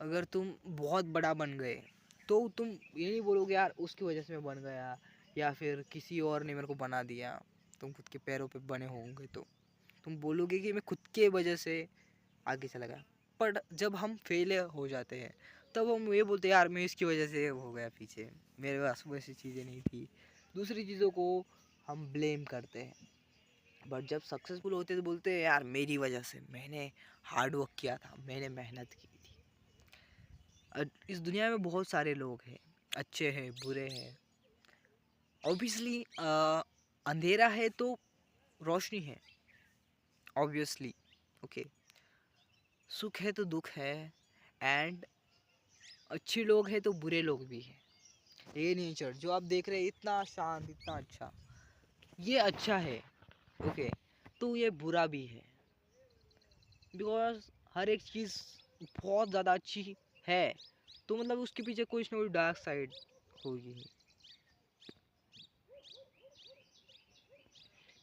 अगर तुम बहुत बड़ा बन गए तो तुम ये नहीं बोलोगे यार उसकी वजह से मैं बन गया, या फिर किसी और ने मेरे को बना दिया। तुम खुद के पैरों पे बने होंगे तो तुम बोलोगे कि मैं खुद के वजह से आगे चला गया। पर जब हम फेल हो जाते हैं तब हम ये बोलते हैं यार मैं इसकी वजह से हो गया पीछे, मेरे पास वैसी चीज़ें नहीं थी, दूसरी चीज़ों को हम ब्लेम करते हैं। बट जब सक्सेसफुल होते तो बोलते हैं यार मेरी वजह से, मैंने हार्ड वर्क किया था, मैंने मेहनत की थी। इस दुनिया में बहुत सारे लोग हैं, अच्छे हैं, बुरे हैं। ऑब्वियसली अंधेरा है तो रोशनी है, ऑब्वियसली, ओके। सुख है तो दुख है, एंड अच्छे लोग हैं तो बुरे लोग भी हैं। ये नेचर जो आप देख रहे हैं इतना शांत, इतना अच्छा, ये अच्छा है, ओके, तो ये बुरा भी है, बिकॉज हर एक चीज़ बहुत ज़्यादा अच्छी है तो मतलब उसके पीछे कोई ना कोई डार्क साइड होगी।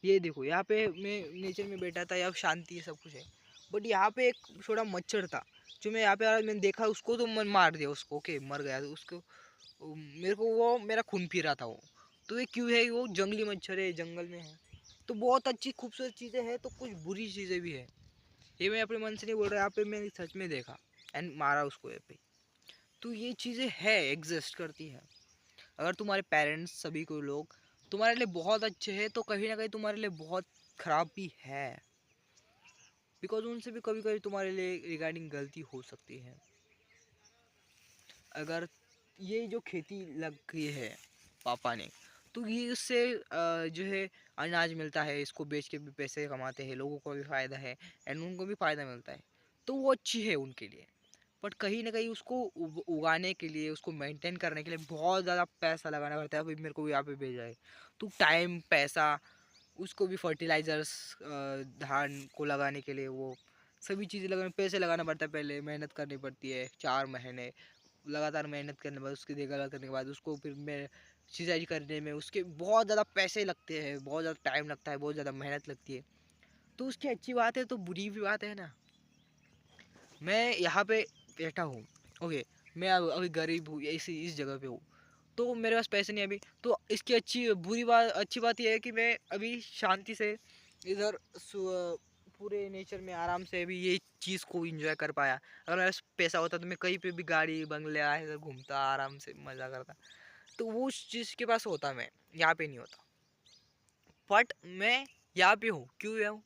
ये देखो यहाँ पे मैं नेचर में बैठा था, यहाँ शांति है, सब कुछ है, बट यहाँ पे एक छोटा मच्छर था जो मैं यहाँ पे मैंने देखा उसको, तो मन मार दिया उसको, ओके मर गया तो उसको, मेरे को वो मेरा खून पी रहा था वो। तो ये क्यों है, वो जंगली मच्छर है, जंगल में है, तो बहुत अच्छी खूबसूरत चीज़ें हैं तो कुछ बुरी चीज़ें भी है। ये मैं अपने मन से नहीं बोल रहा, यहाँ पे मैंने सच में देखा एंड मारा उसको यहाँ पे। तो ये चीज़ें है, एग्जिस्ट करती है। अगर तुम्हारे पेरेंट्स सभी कोई लोग तुम्हारे लिए बहुत अच्छे हैं तो कहीं ना कहीं तुम्हारे लिए बहुत ख़राब भी है, बिकॉज उनसे भी कभी कभी तुम्हारे लिए रिगार्डिंग गलती हो सकती है। अगर ये जो खेती लग गई है पापा ने, तो ये उससे जो है अनाज मिलता है, इसको बेच के भी पैसे कमाते हैं, लोगों को भी फ़ायदा है एंड उनको भी फ़ायदा मिलता है, तो वो अच्छी है उनके लिए। बट कहीं ना कहीं उसको उगाने के लिए, उसको मेंटेन करने के लिए बहुत ज़्यादा पैसा लगाना पड़ता है। अभी मेरे को यहाँ पे भेजा है तो टाइम, पैसा, उसको भी फर्टिलाइज़र्स, धान को लगाने के लिए वो सभी चीज़ें लगाने, पैसे लगाना पड़ता है, पहले मेहनत करनी पड़ती है 4 महीने लगातार मेहनत करने के बाद, उसकी देखभाल करने के बाद उसको फिर मैं सिंचाई करने में उसके बहुत ज़्यादा पैसे लगते हैं, बहुत ज़्यादा टाइम लगता है, बहुत ज़्यादा मेहनत लगती है। तो उसकी अच्छी बात है तो बुरी भी बात है ना। मैं यहाँ पे बैठा हूँ, ओके, मैं अभी गरीब हूँ, इस जगह पे हूँ, तो मेरे पास पैसे नहीं अभी, तो इसकी अच्छी बात यह है कि मैं अभी शांति से इधर पूरे नेचर में आराम से अभी ये चीज़ को एंजॉय कर पाया। अगर मेरे पास पैसा होता तो मैं कहीं पे भी गाड़ी बंगले आए इधर घूमता, आराम से मज़ा करता, तो वो उस चीज़ के पास होता, मैं यहाँ पे नहीं होता। बट मैं यहाँ पे हूँ, क्यों हूँ,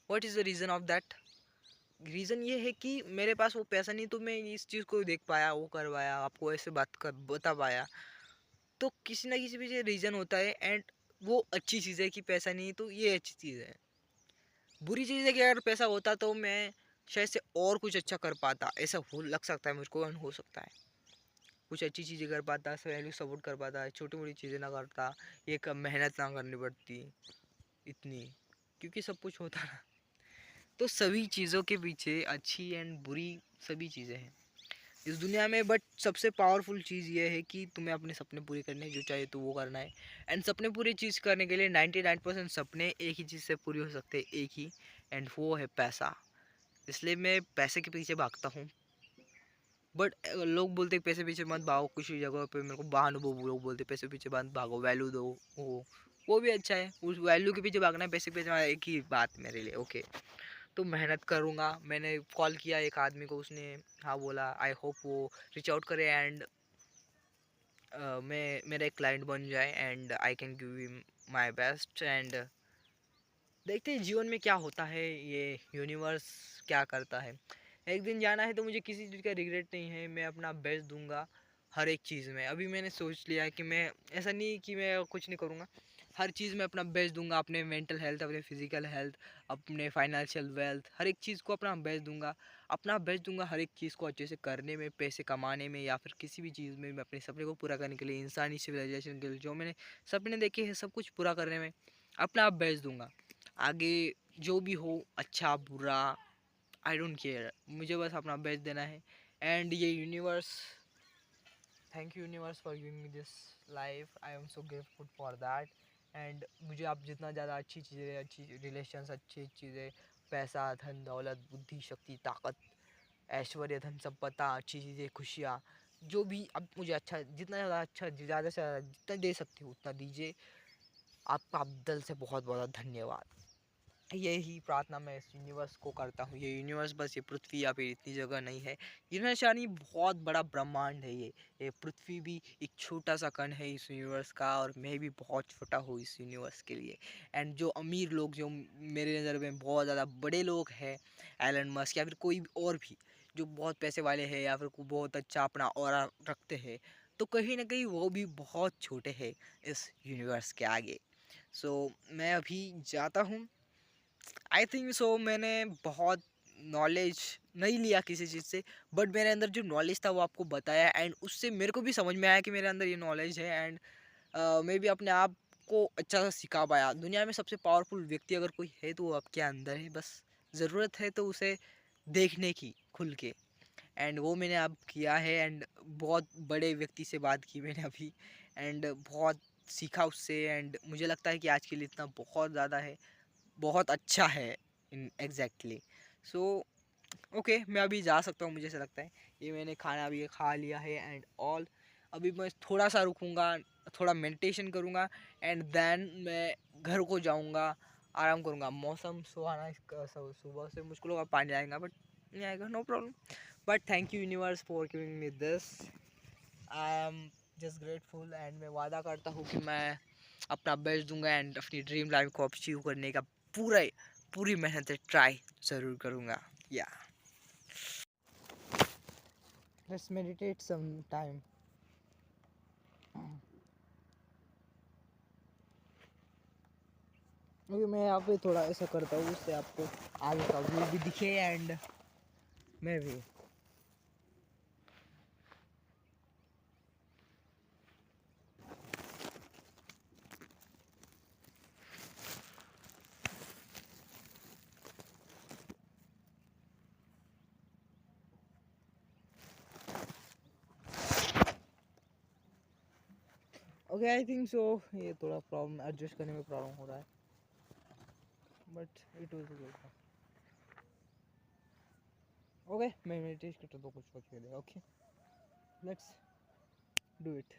what is the reason of that? Reason ये है कि मेरे पास वो पैसा नहीं तो मैं इस चीज़ को देख पाया, वो करवाया, आपको ऐसे बात कर बता पाया। तो किसी ना किसी भी रीज़न होता है एंड वो अच्छी चीज़ है कि पैसा नहीं तो ये अच्छी चीज़ है। बुरी चीज़ है कि अगर पैसा होता तो मैं शायद से और कुछ अच्छा कर पाता, ऐसा हो लग सकता है मुझको, हो सकता है कुछ अच्छी चीज़ें कर पाता, फैमिली सपोर्ट कर पाता, छोटी मोटी चीज़ें ना करता, ये कम मेहनत ना करनी पड़ती इतनी। क्योंकि सब कुछ होता रहा। तो सभी चीज़ों के पीछे अच्छी एंड बुरी सभी चीज़ें हैं इस दुनिया में, बट सबसे पावरफुल चीज़ ये है कि तुम्हें अपने सपने पूरे करने हैं, जो चाहिए तो वो करना है। एंड सपने पूरी चीज़ करने के लिए 99% सपने एक ही चीज़ से पूरी हो सकते हैं, एक ही, एंड वो है पैसा। इसलिए मैं पैसे के पीछे भागता हूँ। बट लोग बोलते हैं पैसे पीछे मत भागो, किसी जगह पे मेरे को बहानुभव लोग बोलते हैं पैसे पीछे मत भागो, वैल्यू दो। वो भी अच्छा है, उस वैल्यू के पीछे भागना है, पैसे के पीछे भागना है, एक ही बात मेरे लिए। ओके, तो मेहनत करूँगा। मैंने कॉल किया एक आदमी को, उसने हाँ बोला, आई होप वो रीच आउट करे एंड मैं मेरा एक क्लाइंट बन जाए and I can give him my best. And देखते हैं जीवन में क्या होता है, ये यूनिवर्स क्या करता है। एक दिन जाना है तो मुझे किसी चीज़ का रिग्रेट नहीं है, मैं अपना बेस्ट दूंगा हर एक चीज़ में। अभी मैंने सोच लिया है कि मैं ऐसा नहीं कि मैं कुछ नहीं करूँगा, हर चीज़ में अपना बेस्ट दूंगा, अपने मेंटल हेल्थ, अपने फिजिकल हेल्थ, अपने फाइनेंशियल वेल्थ, हर एक चीज़ को अपना बेस्ट दूंगा। अपना बेस्ट दूंगा हर एक चीज़ को अच्छे से करने में, पैसे कमाने में, या फिर किसी भी चीज़ में मैं अपने सपने को पूरा करने के लिए, इंसानी सिविलाइजेशन के लिए जो मैंने सपने देखे हैं सब कुछ पूरा करने में अपना बेस्ट दूंगा। आगे जो भी हो, अच्छा बुरा, आई डोंट केयर, मुझे बस अपना बेस्ट देना है। एंड ये universe, thank you universe for giving me this life, I am so grateful for that. And मुझे आप जितना ज़्यादा अच्छी चीज़ें, अच्छी रिलेशंस, अच्छी चीज़ें, पैसा, धन दौलत, बुद्धि, शक्ति, ताकत, ऐश्वर्य, धन संपदा, अच्छी चीज़ें, खुशियाँ, जो भी अब मुझे अच्छा, जितना ज़्यादा अच्छा, ज़्यादा से ज़्यादा जितना दे सकती हूँ उतना दीजिए। आपका दिल से बहुत बहुत धन्यवाद। यही प्रार्थना मैं इस यूनिवर्स को करता हूँ। ये यूनिवर्स बस ये पृथ्वी या फिर इतनी जगह नहीं है, यूनिवर्स यानी बहुत बड़ा ब्रह्मांड है ये पृथ्वी भी एक छोटा सा कण है इस यूनिवर्स का, और मैं भी बहुत छोटा हूँ इस यूनिवर्स के लिए। एंड जो अमीर लोग, जो मेरे नज़र में बहुत ज़्यादा बड़े लोग हैं, एलन मस्क या फिर कोई और भी जो बहुत पैसे वाले हैं या फिर कोई बहुत अच्छा अपना ऑरा रखते हैं, तो कहीं ना कहीं वो भी बहुत छोटे हैं इस यूनिवर्स के आगे। सो मैं अभी जाता हूँ। आई थिंक सो मैंने बहुत नॉलेज नहीं लिया किसी चीज़ से, बट मेरे अंदर जो नॉलेज था वो आपको बताया, एंड उससे मेरे को भी समझ में आया कि मेरे अंदर ये नॉलेज है। एंड मैं भी अपने आप को अच्छा सा सिखा पाया। दुनिया में सबसे पावरफुल व्यक्ति अगर कोई है तो वो आपके अंदर है, बस ज़रूरत है तो उसे देखने की खुल के। एंड वो मैंने अब किया है, एंड बहुत बड़े व्यक्ति से बात की मैंने अभी, एंड बहुत सीखा उससे। एंड मुझे लगता है कि आज के लिए इतना बहुत ज़्यादा है, बहुत अच्छा है इन एग्जैक्टली। सो ओके, मैं अभी जा सकता हूँ, मुझे ऐसा लगता है। ये मैंने खाना भी खा लिया है एंड ऑल। अभी मैं थोड़ा सा रुकूंगा, थोड़ा मेडिटेशन करूँगा, एंड देन मैं घर को जाऊँगा, आराम करूँगा। मौसम सुहाना, सुबह से मुश्किल होगा पानी आएगा, बट नहीं आएगा, no problem. But thank you universe for giving me this, I am just grateful. And मैं वादा करता हूँ कि मैं अपना बेस्ट दूंगा एंड अपनी ड्रीम लाइफ को अचीव करने का पूरी मेहनत से ट्राई ज़रूर करूँगा। या let's meditate some time. Okay, मैं यहाँ पे थोड़ा ऐसा करता हूँ उससे आपको आगे का व्यू भी दिखे, एंड मैं भी। ओके, आई थिंक सो ये थोड़ा प्रॉब्लम एडजस्ट करने में प्रॉब्लम हो रहा है, but it will be good. Okay, मैं मेडिटेट करता हूँ कुछ वक्त के लिए। Okay, let's do it.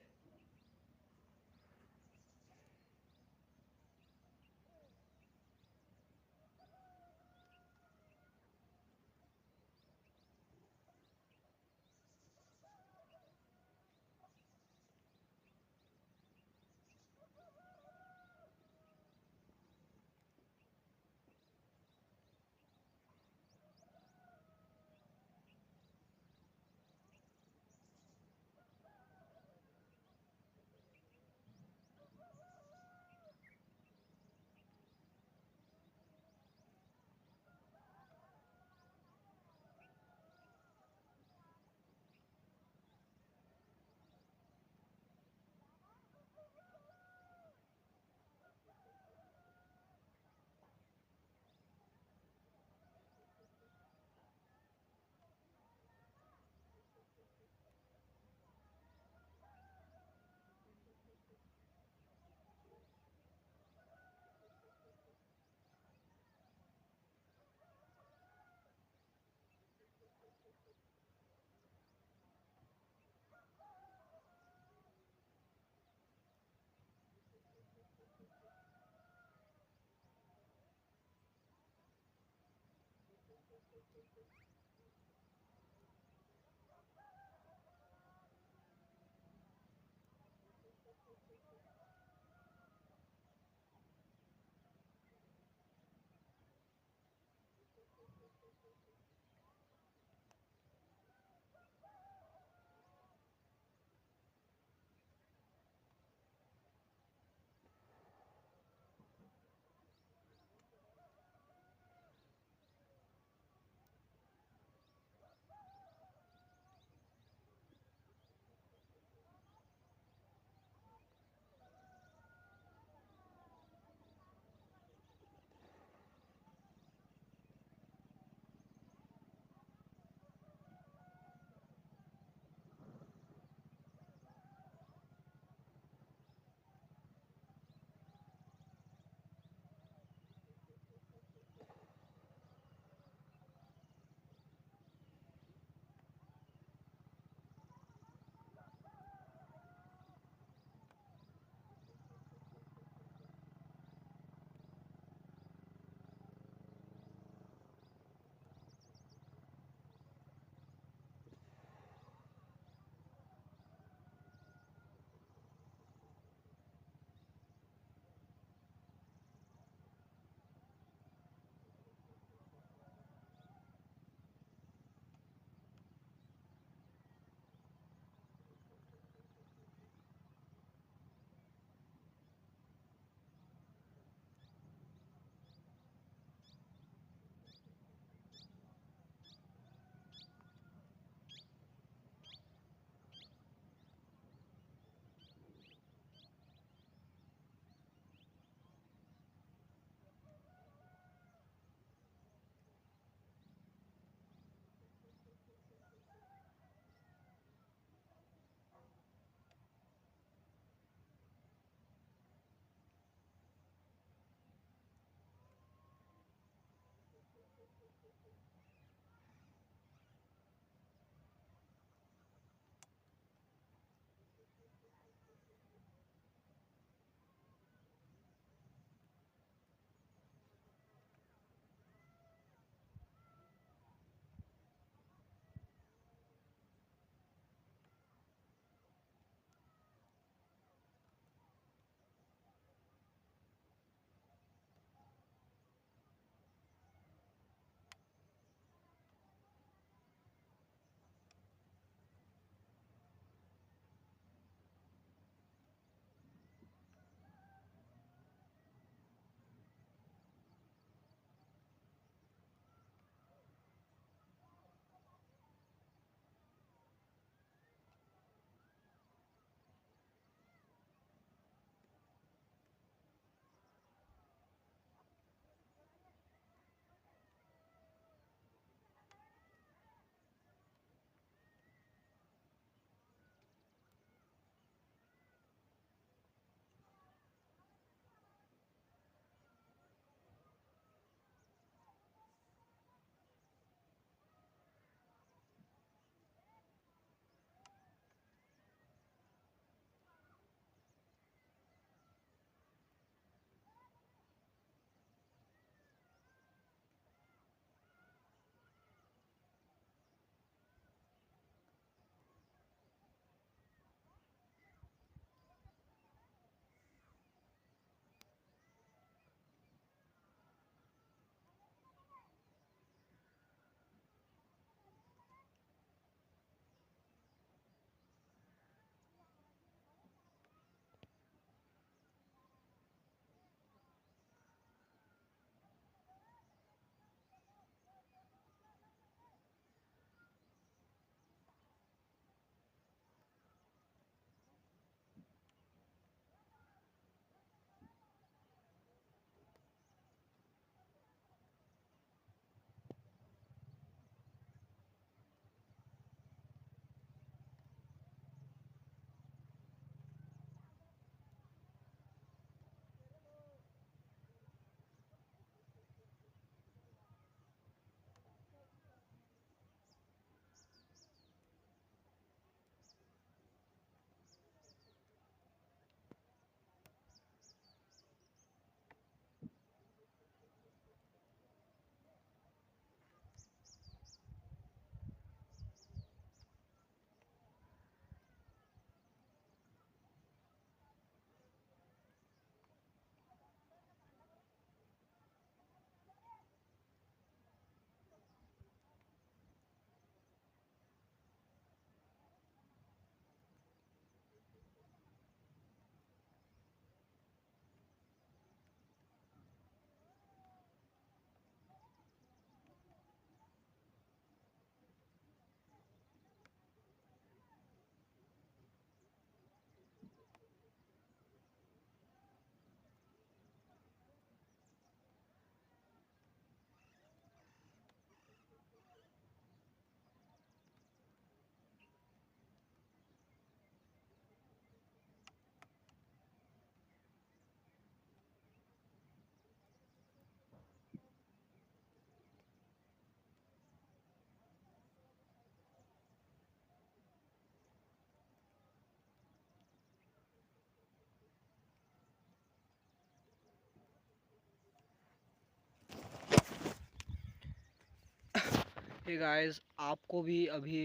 Hey guys, आपको भी अभी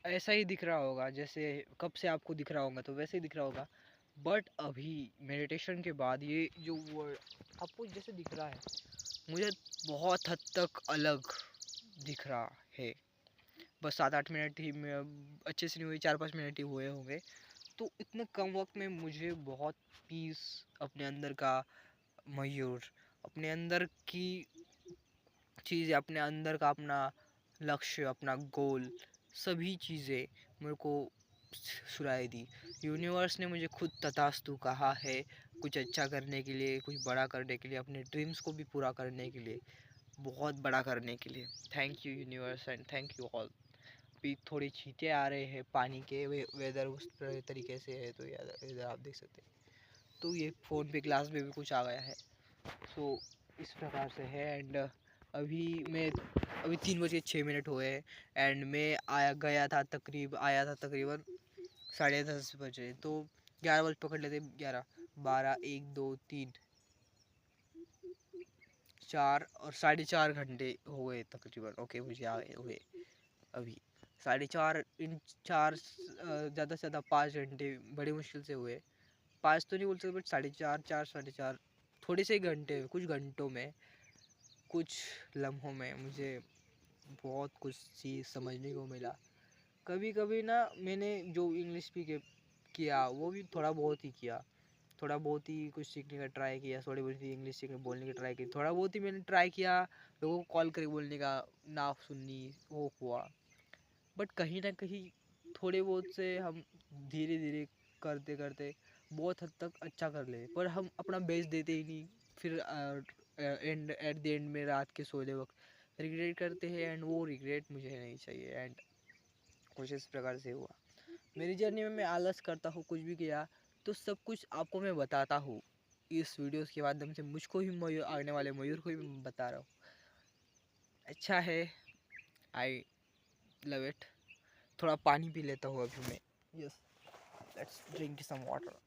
ऐसा ही दिख रहा होगा, जैसे कब से आपको दिख रहा होगा तो वैसे ही दिख रहा होगा। बट अभी मेडिटेशन के बाद ये जो वर्ड आपको जैसे दिख रहा है, मुझे बहुत हद तक अलग दिख रहा है। बस 7-8 मिनट ही में अच्छे से नहीं हुए, 4-5 मिनट ही हुए होंगे, तो इतने कम वक्त में मुझे बहुत पीस, अपने अंदर का मयूर, अपने अंदर की चीज़ें, अपने अंदर का अपना लक्ष्य, अपना गोल, सभी चीज़ें मेरे को सुनाई दी। यूनिवर्स ने मुझे खुद तथास्तु कहा है, कुछ अच्छा करने के लिए, कुछ बड़ा करने के लिए, अपने ड्रीम्स को भी पूरा करने के लिए, बहुत बड़ा करने के लिए। Thank you universe and thank you all. अभी थोड़ी छींटे आ रहे हैं पानी के, वेदर उस तरीके से है, तो इधर आप देख सकते हैं। तो ये फ़ोन पे ग्लास में भी कुछ आ गया है, सो इस प्रकार से है। एंड अभी 3:06 हुए हैं एंड मैं आया था तकरीबन 10:30 बजे, तो 11 बजे पकड़ लेते, 11, 12, 1, 2, 3, 4 और 4.5 घंटे हो गए तकरीबन। ओके, मुझे आ गए हुए अभी 4.5 इन 4 ज़्यादा से ज़्यादा 5 घंटे बड़ी मुश्किल से हुए। 5 तो नहीं बोल सकते, बट 4.5, 4, 4.5 थोड़े से घंटे, कुछ घंटों में, कुछ लम्हों में मुझे बहुत कुछ चीज़ समझने को मिला। कभी कभी ना मैंने जो इंग्लिश किया वो भी थोड़ा बहुत ही किया, थोड़ा बहुत ही कुछ सीखने का ट्राई किया, थोड़ी बहुत ही इंग्लिश सीखने बोलने की ट्राई की, थोड़ा बहुत ही मैंने ट्राई किया लोगों को कॉल करके बोलने का, ना सुननी वो हुआ। बट कहीं ना कहीं थोड़े बहुत से हम धीरे धीरे करते करते बहुत हद तक अच्छा कर ले, पर हम अपना बेस्ट देते ही नहीं। फिर एट द एंड में रात के सोते वक्त रिग्रेट करते हैं, एंड वो रिग्रेट मुझे नहीं चाहिए। एंड कुछ इस प्रकार से हुआ मेरी जर्नी में। मैं आलस करता हूँ, कुछ भी किया तो सब कुछ आपको मैं बताता हूँ इस वीडियोस के माध्यम से। मुझको ही मयूर, आने वाले मयूर को ही मैं बता रहा हूँ। अच्छा है, आई लव इट। थोड़ा पानी पी लेता हूँ अभी मैं। Yes, let's drink some water.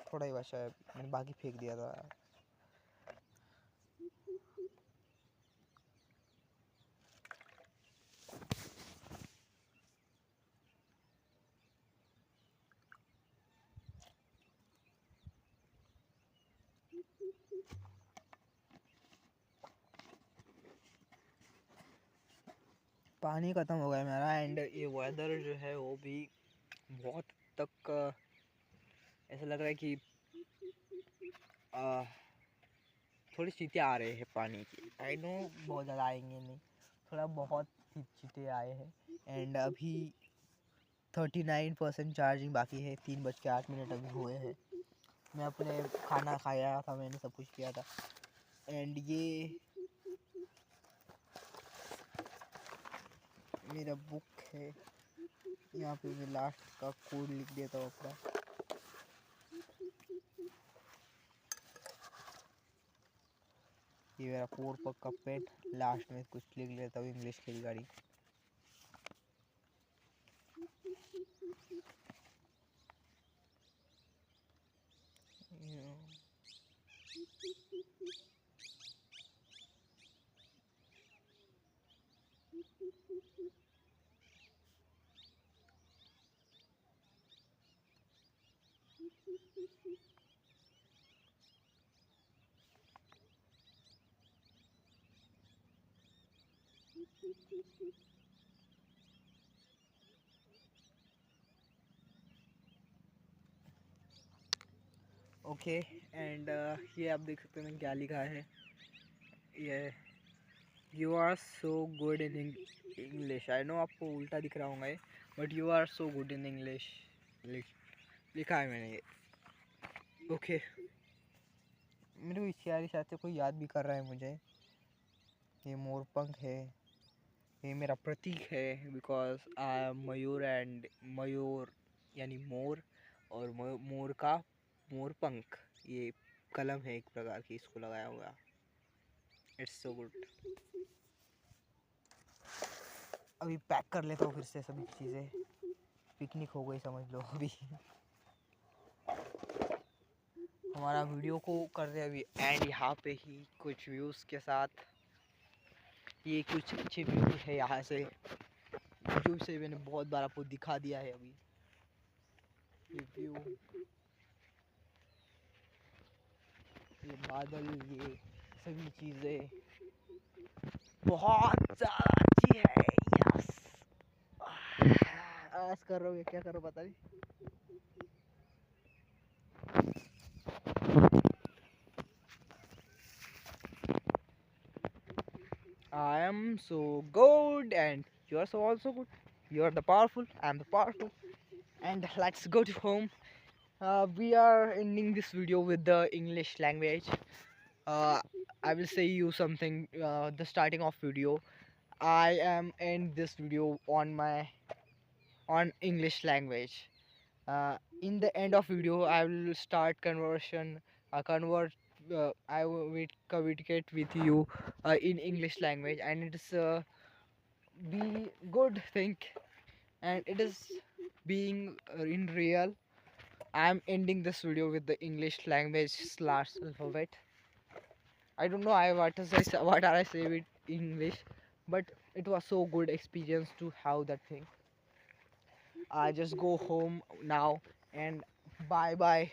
थोड़ा ही बचा है, मैंने बाकी फेंक दिया था। पानी ख़त्म हो गया मेरा। एंड ये वेदर जो है वो भी बहुत तक ऐसा लग रहा है कि थोड़ी चीते आ रहे हैं पानी की। आई नो बहुत ज़्यादा आएंगे नहीं, थोड़ा बहुत ही चीते आए हैं। एंड अभी 39% चार्जिंग बाकी है। 3:08 अभी हुए हैं। मैं अपने खाना खाया था, मैंने सब कुछ किया था। एंड ये मेरा बुक है, यहाँ पे मैं लास्ट का कोड लिख देता हूँ अपना। ये मेरा 4 पक का पेन, लास्ट में कुछ लिख लेता हूँ इंग्लिश के रिगार्डिंग। ओके, एंड ये आप देख सकते हैं क्या लिखा है। ये you are so good in English. I know आपको उल्टा दिख रहा होगा ये, but you are so good in English लिखा है मैंने ये। ओके, मेरे को इसके यार शायद से कोई याद भी कर रहा है मुझे। ये मोरपंख है, ये मेरा प्रतीक है, because I am Mayur. And Mayur यानी मोर, और मोर का मोरपंख, ये कलम है एक प्रकार की, इसको लगाया हुआ। It's so good. अभी पैक कर लेता हूँ फिर से सभी चीज़ें। पिकनिक हो गई समझ लो अभी। हमारा वीडियो को कर रहे अभी एंड यहाँ पे ही कुछ व्यूज़ के साथ। ये कुछ अच्छे व्यू है यहाँ से, यूट्यूब से मैंने बहुत बार आपको दिखा दिया है अभी ये व्यू, ये बादल, ये सभी चीज़ें बहुत ज़्यादा अच्छी है। यस, आज कर रहा हूँ, क्या कर रहा हूँ पता नहीं। I am so good and you are so also good. You are the powerful, I am the powerful. And let's go to home. We are ending this video with the English language. uh, I will say you something, the starting of video. I am end this video on English language. In the end of video I will start conversion, convert, I will communicate with you in English language, and it's be good thing, and it is being in real. I'm ending this video with the English language slash alphabet. I don't know what are I say with English, but it was so good experience to have that thing. I just go home now and bye bye,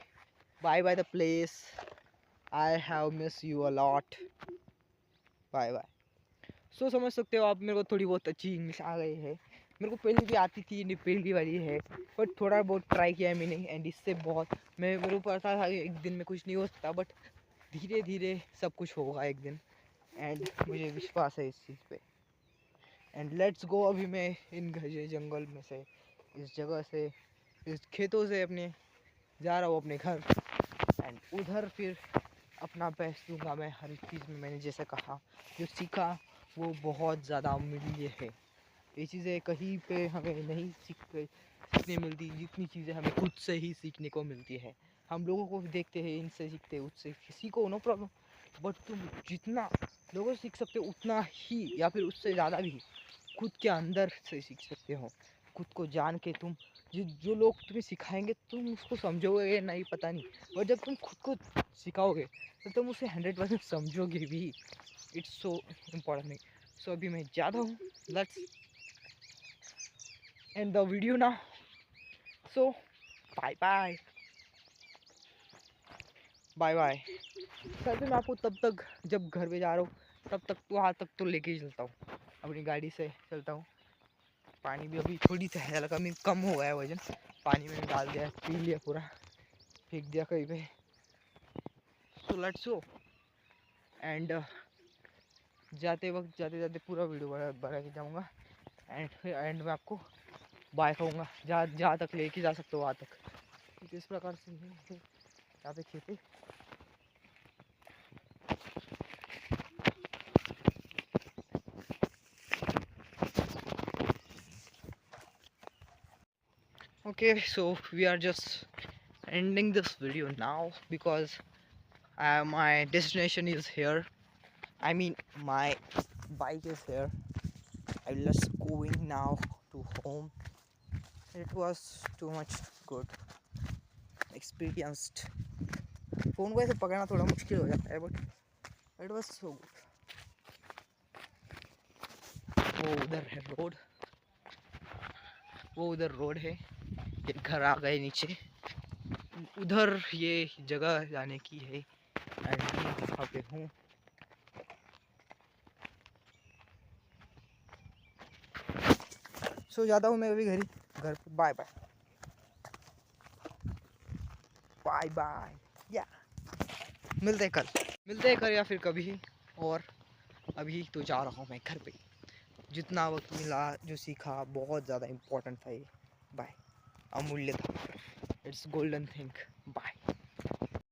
bye bye the place. I have miss you a lot. Bye bye. So समझ सकते हो आप, मेरे को थोड़ी बहुत अच्छी English आ गई है। मेरे को पहले भी आती थी, नहीं पहली वाली है, बट थोड़ा बहुत ट्राई किया है मैंने, एंड इससे बहुत मेरे को पता था कि एक दिन में कुछ नहीं हो सकता, बट धीरे धीरे सब कुछ होगा एक दिन, एंड मुझे विश्वास है इस चीज़ पे। एंड लेट्स गो, अभी मैं इन जंगल में से, इस जगह से, इस खेतों से अपने जा रहा हूँ अपने घर, एंड उधर फिर अपना बेस्ट दूंगा मैं हर एक चीज़ में। मैंने जैसे कहा, जो सीखा वो बहुत ज़्यादा मूल्य है। ये चीज़ें कहीं पे हमें नहीं सीखने मिलती, जितनी चीज़ें हमें खुद से ही सीखने को मिलती है। हम लोगों को देखते हैं, इनसे सीखते, उससे सीखो, नो प्रॉब्लम, बट तुम जितना लोगों से सीख सकते हो उतना ही या फिर उससे ज़्यादा भी खुद के अंदर से सीख सकते हो। खुद को जान के तुम जो लोग तुम्हें सिखाएंगे तुम उसको समझोगे या नहीं पता नहीं, और जब तुम खुद को सिखाओगे तो तुम उसे 100% समझोगे भी। It's so important thing. So अभी मैं ज़्यादा हूँ, let's end the video now. So bye bye, bye bye. शायद मैं आपको तब तक, जब घर पे जा रहा हूँ तब तक वहाँ तक तो लेके ही चलता हूँ, अपनी गाड़ी से चलता हूँ। पानी भी अभी थोड़ी सी हल्का में कम हो गया है वजन, पानी में डाल दिया, पी लिया पूरा, फेंक दिया कहीं पे। सो लेट्स गो, एंड जाते वक्त जाते जाते पूरा वीडियो बना के जाऊँगा, एंड फिर एंड में आपको बाय कहूँगा, जहाँ तक लेके जा सकते हो वहाँ तक। कुछ इस प्रकार से यहाँ पे खेती। Okay, so we are just ending this video now because my destination is here. I mean, my bike is here. I'm just going now to home. It was too much good experienced. Phone को ऐसे पकड़ना थोड़ा मुश्किल हो जाता है, but it was so good. वो उधर है रोड, वो उधर रोड है, ये घर आ गए नीचे, उधर ये जगह जाने की है, एंड यहाँ पे हूँ। सो जाता हूँ मैं अभी घर पे। बाय बाय, बाय बाय, या मिलते हैं कल या फिर कभी। और अभी तो जा रहा हूँ मैं घर पे। जितना वक्त मिला, जो सीखा, बहुत ज़्यादा इम्पोर्टेंट था ये। बाय, अमूल्य था, इट्स गोल्डन थिंग। बाय।